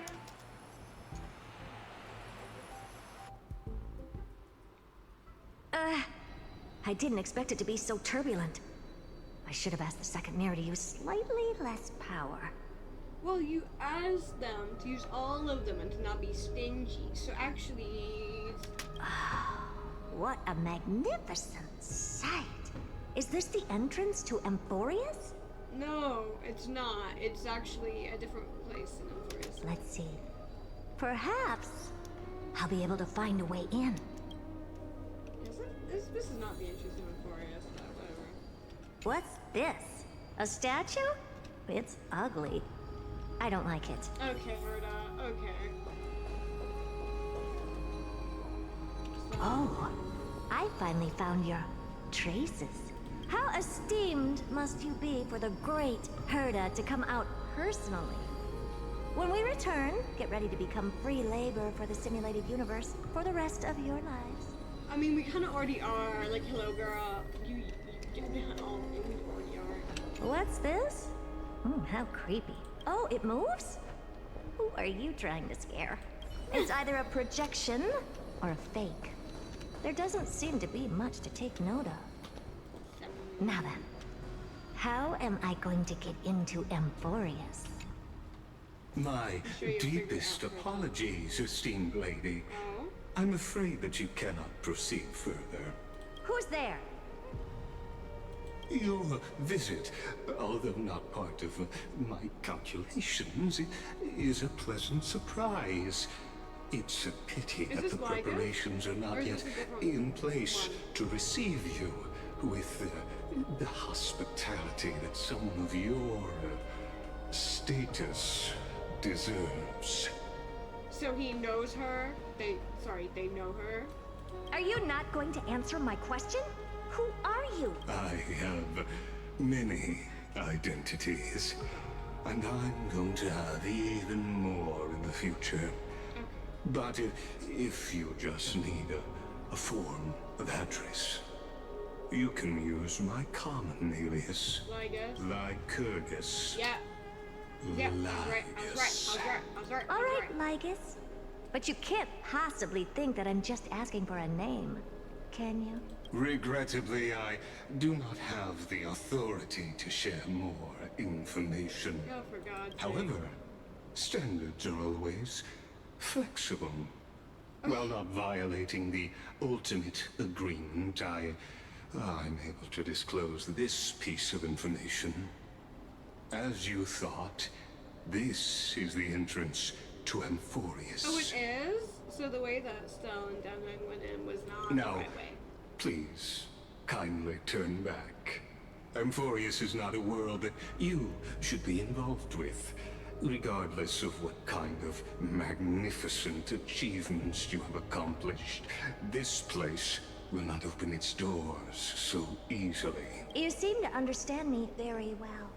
I didn't expect it to be so turbulent. I should have asked the second mirror to use slightly less power. Well, you asked them to use all of them and to not be stingy. So actually... What a magnificent sight. Is this the entrance to Amphorius? No, it's not. It's actually a different place in Amphorius. Let's see. Perhaps I'll be able to find a way in. This is not the entrance to Amphorius, but whatever. What's this? A statue? It's ugly. I don't like it. Okay, Herta. Okay. Oh, I finally found your traces. How esteemed must you be for the great Herta to come out personally? When we return, get ready to become free labor for the simulated universe for the rest of your lives. I mean, we kind of already are. Like, hello, girl. You already are. What's this? How creepy. Oh, it moves? Who are you trying to scare? It's either a projection or a fake. There doesn't seem to be much to take note of. Now then, how am I going to get into Amphorius? My deepest apologies, esteemed lady. I'm afraid that you cannot proceed further. Who's there? Your visit, although not part of my calculations, is a pleasant surprise. It's a pity that the preparations are not yet in place to receive you with the hospitality that someone of your status deserves. So he knows her? They know her? Are you not going to answer my question? Who are you? I have many identities, and I'm going to have even more in the future. But if you just need a form of address, you can use my common alias. Lycurgus. Yeah. Yeah, I was right. All right, Lycus. But you can't possibly think that I'm just asking for a name, can you? Regrettably, I do not have the authority to share more information. Oh, for God's sake. However, standards are always flexible. While not violating the ultimate agreement, I'm able to disclose this piece of information. As you thought, this is the entrance to Amphorius. Oh, it is? So the way that Stell and Demon went in was not the Now, right way. please, kindly turn back. Amphorius is not a world that you should be involved with, regardless of what kind of magnificent achievements you have accomplished. This place will not open its doors so easily. You seem to understand me very well.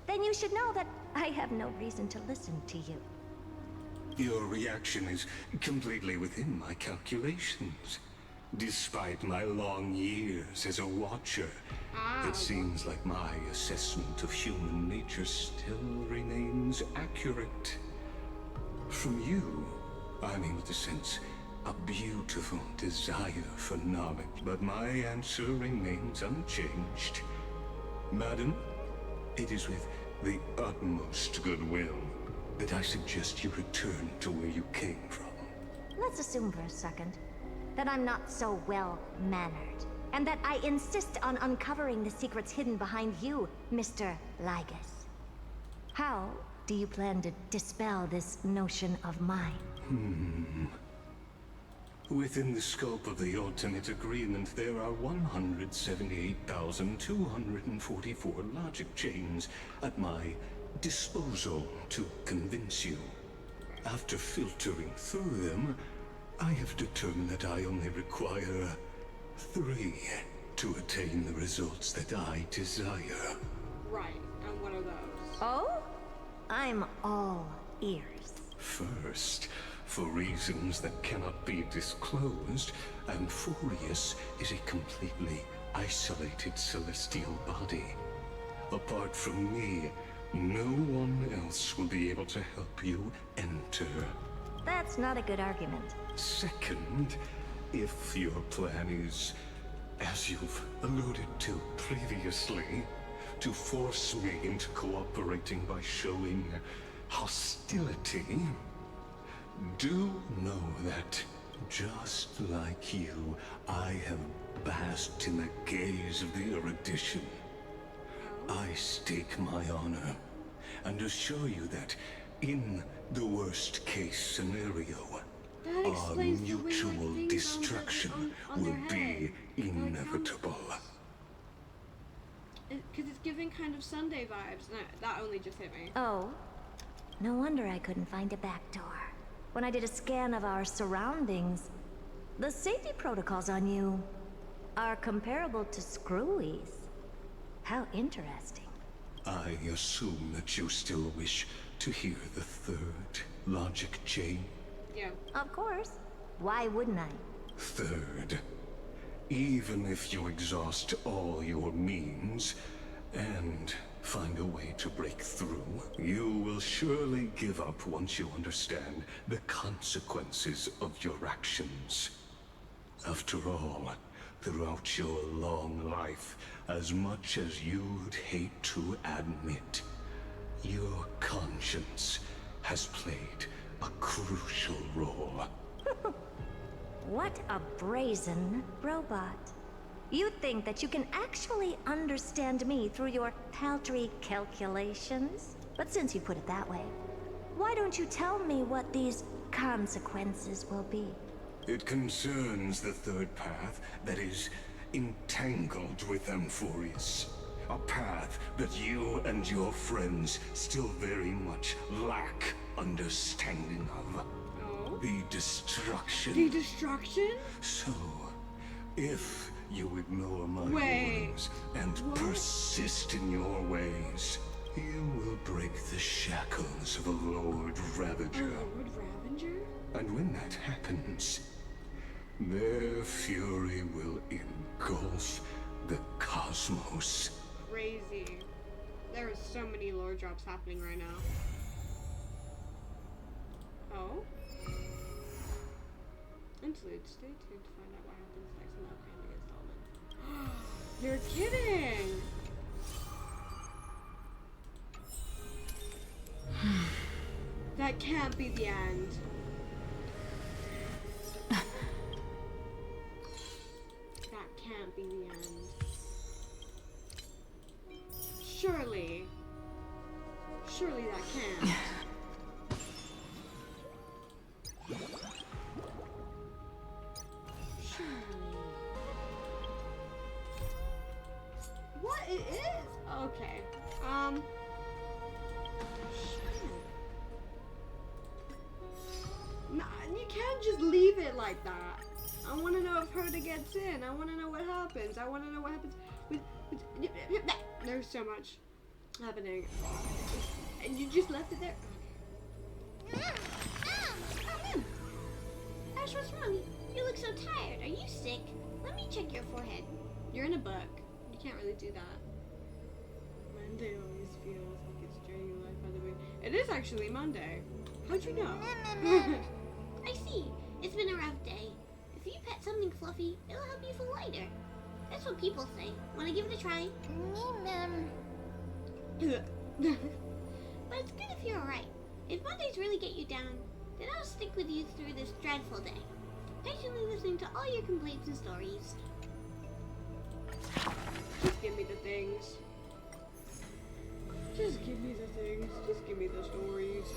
Then you should know that I have no reason to listen to you. Your reaction is completely within my calculations. Despite my long years as a watcher, it seems like my assessment of human nature still remains accurate. From you, I'm able to sense a beautiful desire for knowledge, but my answer remains unchanged. Madam, it is with the utmost goodwill that I suggest you return to where you came from. Let's assume for a second that I'm not so well-mannered, and that I insist on uncovering the secrets hidden behind you, Mr. Lygus. How do you plan to dispel this notion of mine? Within the scope of the ultimate agreement, there are 178,244 logic chains at my disposal to convince you. After filtering through them, I have determined that I only require 3 to attain the results that I desire. Right, and what are those? Oh? I'm all ears. First, for reasons that cannot be disclosed, Amphorius is a completely isolated celestial body. Apart from me, no one else will be able to help you enter. That's not a good argument. Second, if your plan is, as you've alluded to previously, to force me into cooperating by showing hostility, do know that, just like you, I have basked in the gaze of the erudition. I stake my honor, and assure you that, in the worst case scenario, our mutual destruction will be inevitable. Because it's giving kind of Sunday vibes. No, that only just hit me. Oh, no wonder I couldn't find a back door. When I did a scan of our surroundings, the safety protocols on you are comparable to Screwy's. How interesting. I assume that you still wish to hear the third logic chain? Yeah. Of course. Why wouldn't I? Third, even if you exhaust all your means and find a way to break through, you will surely give up once you understand the consequences of your actions. After all, throughout your long life, as much as you'd hate to admit, your conscience has played a crucial role. What a brazen robot. You think that you can actually understand me through your paltry calculations? But since you put it that way, why don't you tell me what these consequences will be? It concerns the third path that is entangled with Amphorius. A path that you and your friends still very much lack understanding of. Oh? The destruction. The destruction? So, if you ignore my Wait. warnings and What? persist in your ways, you will break the shackles of a Lord Ravager. Lord Ravager? And when that happens, their fury will engulf the cosmos. Crazy. There are so many lore drops happening right now. Oh? Interlude. Stay tuned to find out what happens next in the upcoming installment. You're kidding! That can't be the end. That can't be the end. Surely. Surely that can't. What it is? Okay. Nah, you can't just leave it like that. I want to know if Herta gets in. I want to know what happens. I want to know what happens with there's so much happening. And you just left it there. Ash, what's wrong? You look so tired. Are you sick? Let me check your forehead. You're in a book. You can't really do that. Monday always feels like it's draining life out of me. It is actually Monday. How'd you know? I see. It's been a rough day. If you pet something fluffy, it'll help you feel lighter. That's what people say. Want to give it a try? But it's good if you're alright. If Mondays really get you down, then I'll stick with you through this dreadful day, patiently listening to all your complaints and stories. Just give me the things. Just give me the things. Just give me the stories.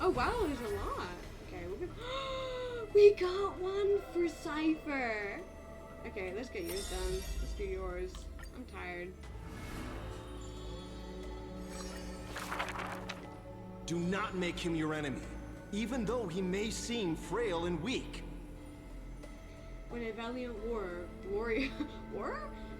Oh wow, there's a lot. Okay, we're gonna we got one for Cypher. Okay, let's get yours done. Let's do yours. I'm tired. Do not make him your enemy, even though he may seem frail and weak. When a valiant warrior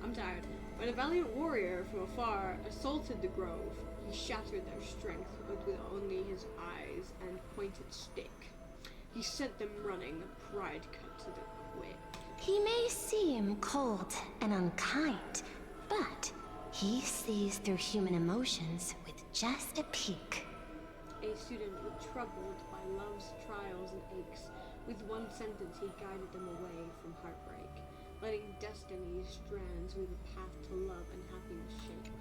I'm tired. When a valiant warrior from afar assaulted the grove, he shattered their strength with only his eyes and pointed stick. He sent them running, pride cut to the quick. He may seem cold and unkind, but he sees through human emotions with just a peek. A student troubled by love's trials and aches, with one sentence he guided them away from heartbreak, letting destiny's strands weave a path to love and happiness shape.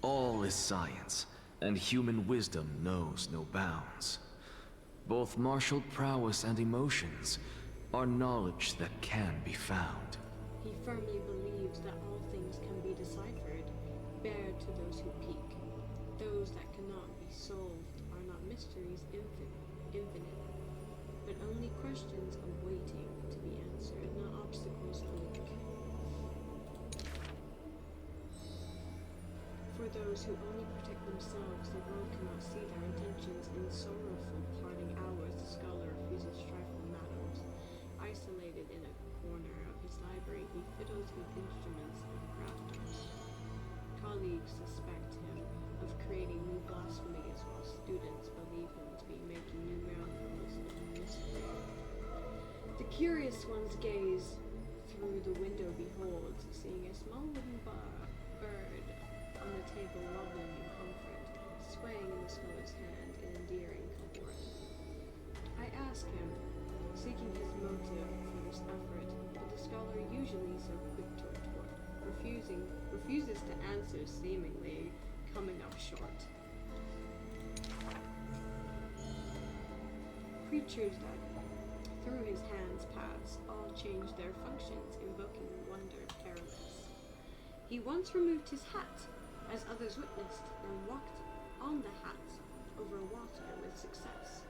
All is science, and human wisdom knows no bounds. Both martial prowess and emotions are knowledge that can be found. He firmly believes that all things can be deciphered, bared to those who peek. Those that cannot be solved are not mysteries infinite, but only questions awaiting to be answered, not obstacles to leap. For those who only protect themselves, the world cannot see their intentions. In sorrowful parting hours, the scholar refuses trifling matters. Isolated in a corner of his library, he fiddles with instruments and rafters. Colleagues suspect him of creating new blasphemies, while students believe him to be making new miracles of mystery. The curious ones gaze through the window, behold, seeing a small wooden bird on the table wobbling in comfort, swaying in the scholar's hand in endearing comfort. I ask him, seeking his motive for this effort, but the scholar, usually so quick to retort, refuses to answer, seemingly coming up short. Creatures that through his hands pass all change their functions, invoking wonder perilous. He once removed his hat, as others witnessed, and walked on the hat over water with success.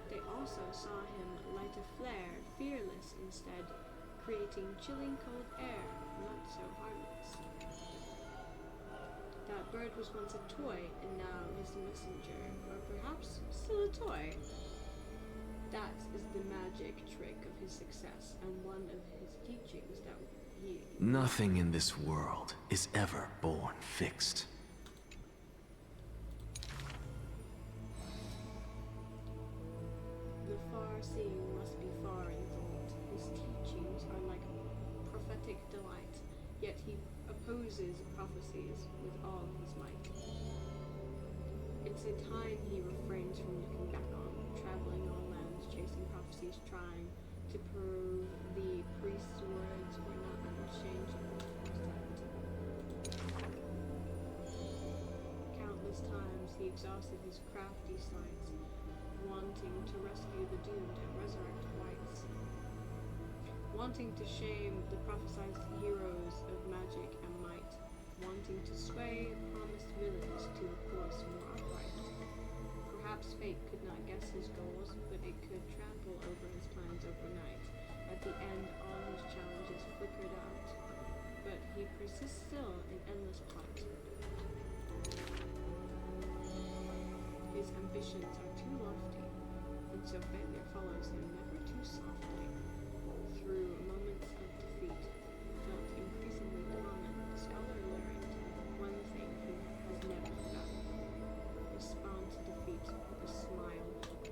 They also saw him light a flare, fearless instead, creating chilling cold air, not so harmless. That bird was once a toy, and now his messenger, or perhaps still a toy. That is the magic trick of his success, and one of his teachings that he... Nothing in this world is ever born fixed. The far-seeing must be far in thought. His teachings are like prophetic delight, yet he opposes prophecies with all his might. It's a time he refrains from looking back on, traveling all lands, chasing prophecies, trying to prove the priest's words were not unchangeable. Countless times he exhausted his crafty sleights, wanting to rescue the doomed and resurrect whites, wanting to shame the prophesied heroes of magic and might, wanting to sway promised villains to a course more upright. Perhaps fate could not guess his goals, but it could trample over his plans overnight. At the end, all his challenges flickered out, but he persists still in endless plight. His ambitions are too lofty, and so failure follows him never too softly. Through moments of defeat, felt increasingly common, the scholar learned one thing he has never forgotten. Respond to defeat with a smile of hope.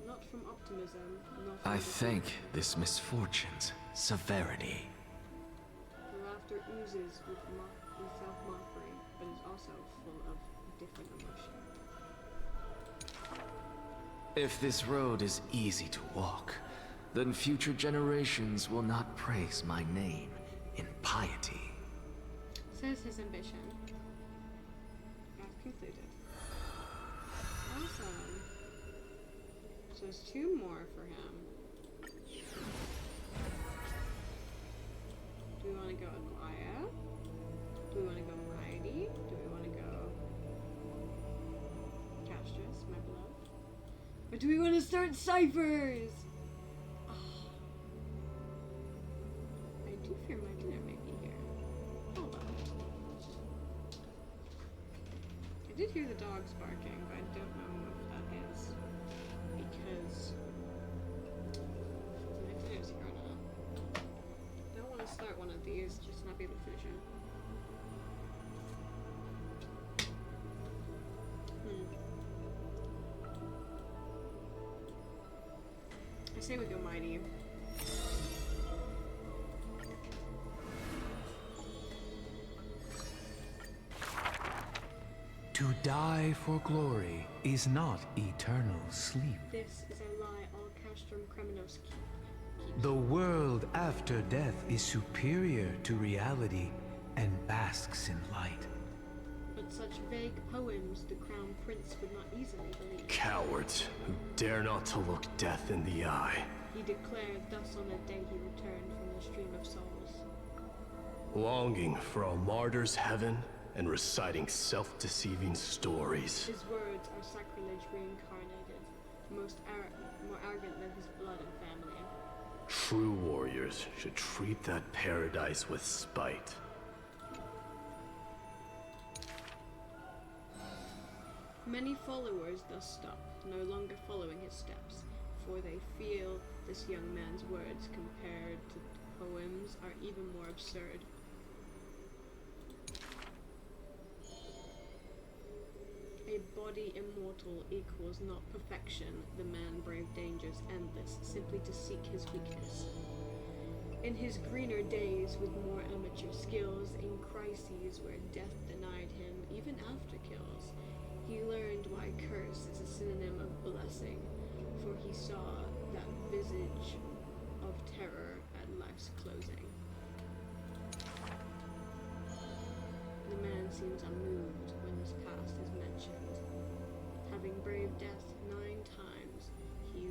Not from optimism, not from I defeat. thank this misfortune's severity. The laughter oozes with self-mockery, but is also full of different emotion. If this road is easy to walk, then future generations will not praise my name in piety. Says his ambition. I've concluded. Awesome. So there's 2 more for him. Do we want to go quiet? Do we want to go mighty? Do we want to go Do we want to start ciphers? Oh. I do fear my dinner may be here. Hold on. I did hear the dogs barking, but I don't know if that is because my dinner's here or not. I don't want to start one of these, just not be able to finish it. I say we go mighty. To die for glory is not eternal sleep. This is a lie all Castrum Kremenos keep. The world after death is superior to reality and basks in light. But such vague poems the Crown Prince would not easily believe. Cowards who dare not to look death in the eye. He declared thus on the day he returned from the stream of souls. Longing for a martyr's heaven and reciting self-deceiving stories. His words are sacrilege reincarnated, more arrogant than his blood and family. True warriors should treat that paradise with spite. Many followers thus stop, no longer following his steps, for they feel this young man's words compared to poems are even more absurd. A body immortal equals not perfection. The man braved dangers endless, simply to seek his weakness. In his greener days, with more amateur skills, in crises where death denied him, even after kills, he learned why curse is a synonym of blessing, for he saw that visage of terror at life's closing. The man seems unmoved when his past is mentioned. Having braved death 9 times, he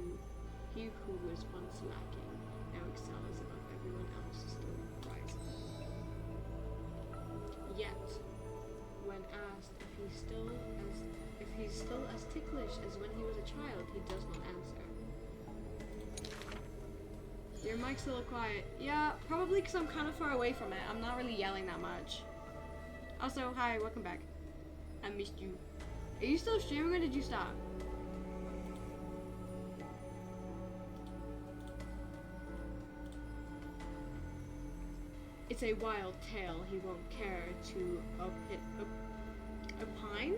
who was once lacking now excels above everyone else, still rising. Yet, when asked if he's still as ticklish as when he was a child, he does not answer. Your mic's a little quiet. Yeah, probably because I'm kind of far away from it. I'm not really yelling that much. Also, hi, welcome back. I missed you. Are you still streaming or did you stop? It's a wild tale he won't care to opine.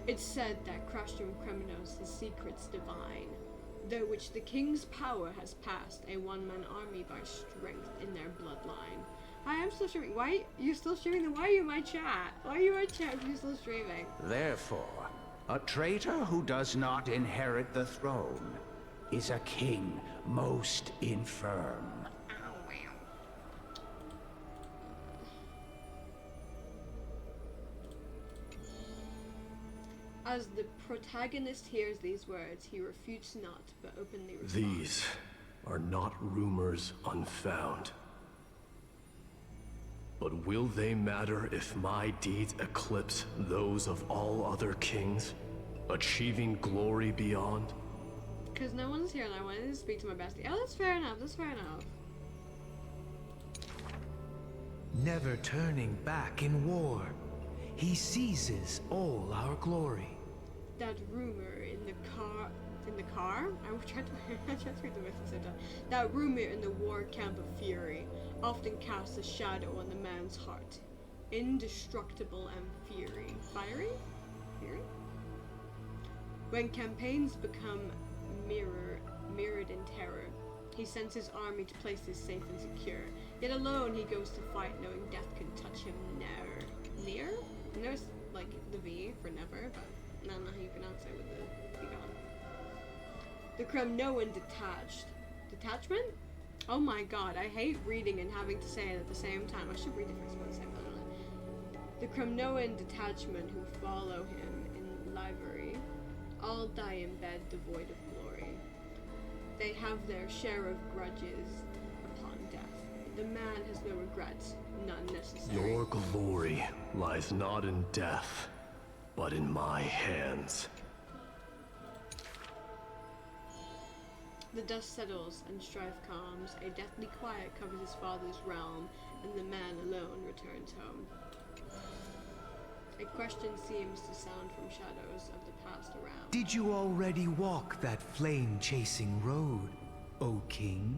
It's said that Castrum Kremenos has secrets divine, though which the king's power has passed a one-man army by strength in their bloodline. Hi, I'm still streaming. Why you still streaming? Then why are you in my chat? Why are you in my chat if you're still streaming? Therefore, a traitor who does not inherit the throne is a king most infirm. As the protagonist hears these words, he refutes not, but openly responds. These are not rumors unfound. But will they matter if my deeds eclipse those of all other kings, achieving glory beyond? Because no one's here and I wanted to speak to my bestie. Oh, that's fair enough, that's fair enough. Never turning back in war, he seizes all our glory. That rumor in the car? I tried to read the message so done. That rumor in the war camp of fury often casts a shadow on the man's heart. Indestructible and fiery? When campaigns become mirrored in terror, he sends his army to places safe and secure. Yet alone he goes to fight, knowing death can touch him near? There's like the V for never, but I don't know how you pronounce it with the V gone. The Kremnoan detachment? Oh my god, I hate reading and having to say it at the same time. I should read it first, but say it. The Kremnoan detachment who follow him in livery all die in bed devoid of glory. They have their share of grudges upon death. The man has no regrets, none necessary. Your glory lies not in death, but in my hands. The dust settles and strife calms. A deathly quiet covers his father's realm, and the man alone returns home. A question seems to sound from shadows of the past around. Did you already walk that flame-chasing road, O King?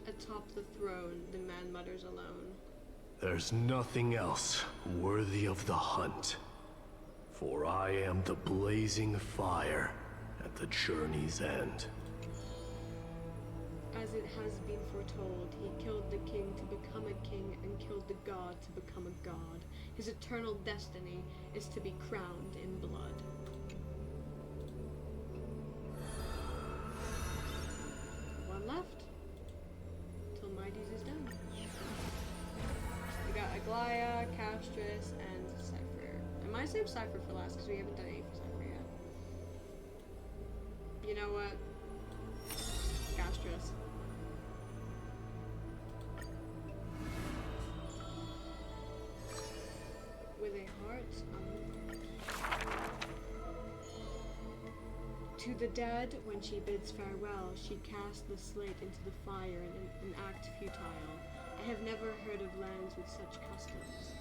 Atop the throne, the man mutters alone. There's nothing else worthy of the hunt. For I am the blazing fire at the journey's end. As it has been foretold, he killed the king to become a king and killed the god to become a god. His eternal destiny is to be crowned in blood. One left. Till Mighty's is done. We got Aglaya, Castris, and Cypher. I might save Cypher for last because we haven't done any for Cypher yet. You know what? Castris. With a heart on the heart. To the dead, when she bids farewell, she casts the slate into the fire in an act futile. I have never heard of lands with such customs.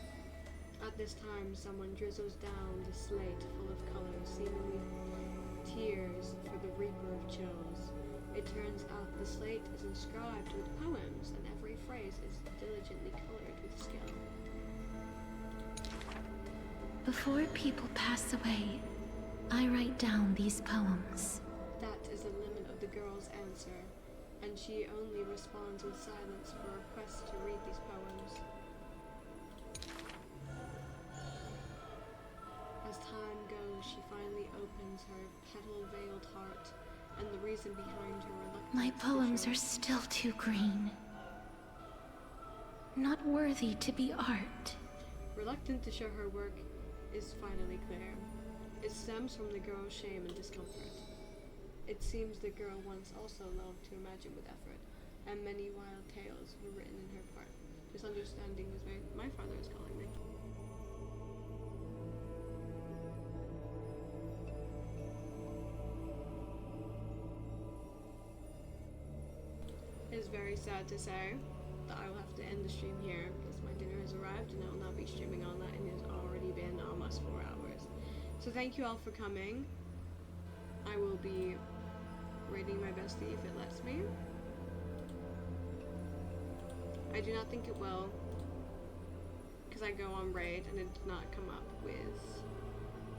At this time, someone drizzles down the slate full of color, seemingly tears for the reaper of chills. It turns out the slate is inscribed with poems, and every phrase is diligently colored with skill. Before people pass away, I write down these poems. That is the limit of the girl's answer, and she only responds with silence for requests to read these poems. As time goes, she finally opens her petal-veiled heart, and the reason behind her reluctance. My poems are still too green. Not worthy to be art. Reluctant to show her work is finally clear. It stems from the girl's shame and discomfort. It seems the girl once also loved to imagine with effort, and many wild tales were written in her part. This understanding was my father is calling me. It is very sad to say that I will have to end the stream here because my dinner has arrived and I will not be streaming on that, and it has already been almost 4 hours. So thank you all for coming. I will be raiding my bestie if it lets me. I do not think it will because I go on raid and it did not come up with...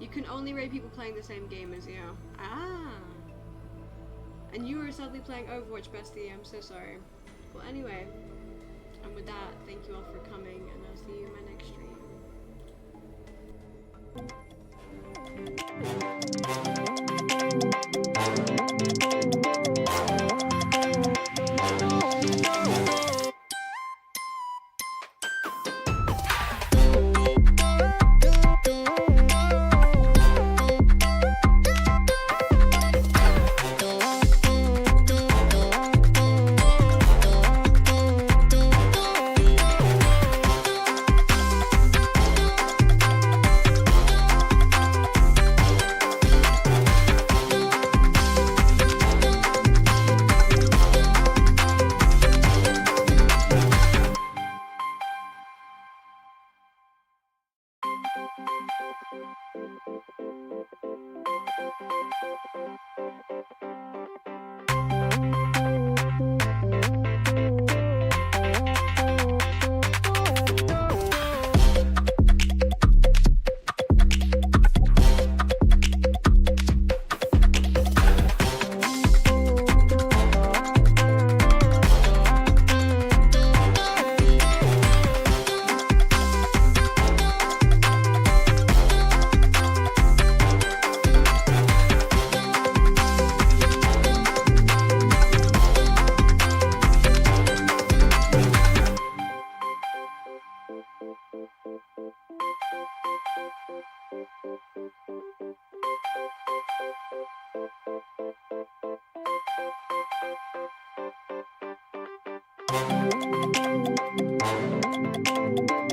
You can only raid people playing the same game as you. Ah! And you were sadly playing Overwatch, bestie. I'm so sorry. Well, anyway, and with that, thank you all for coming, and I'll see you in my next stream. Thank you.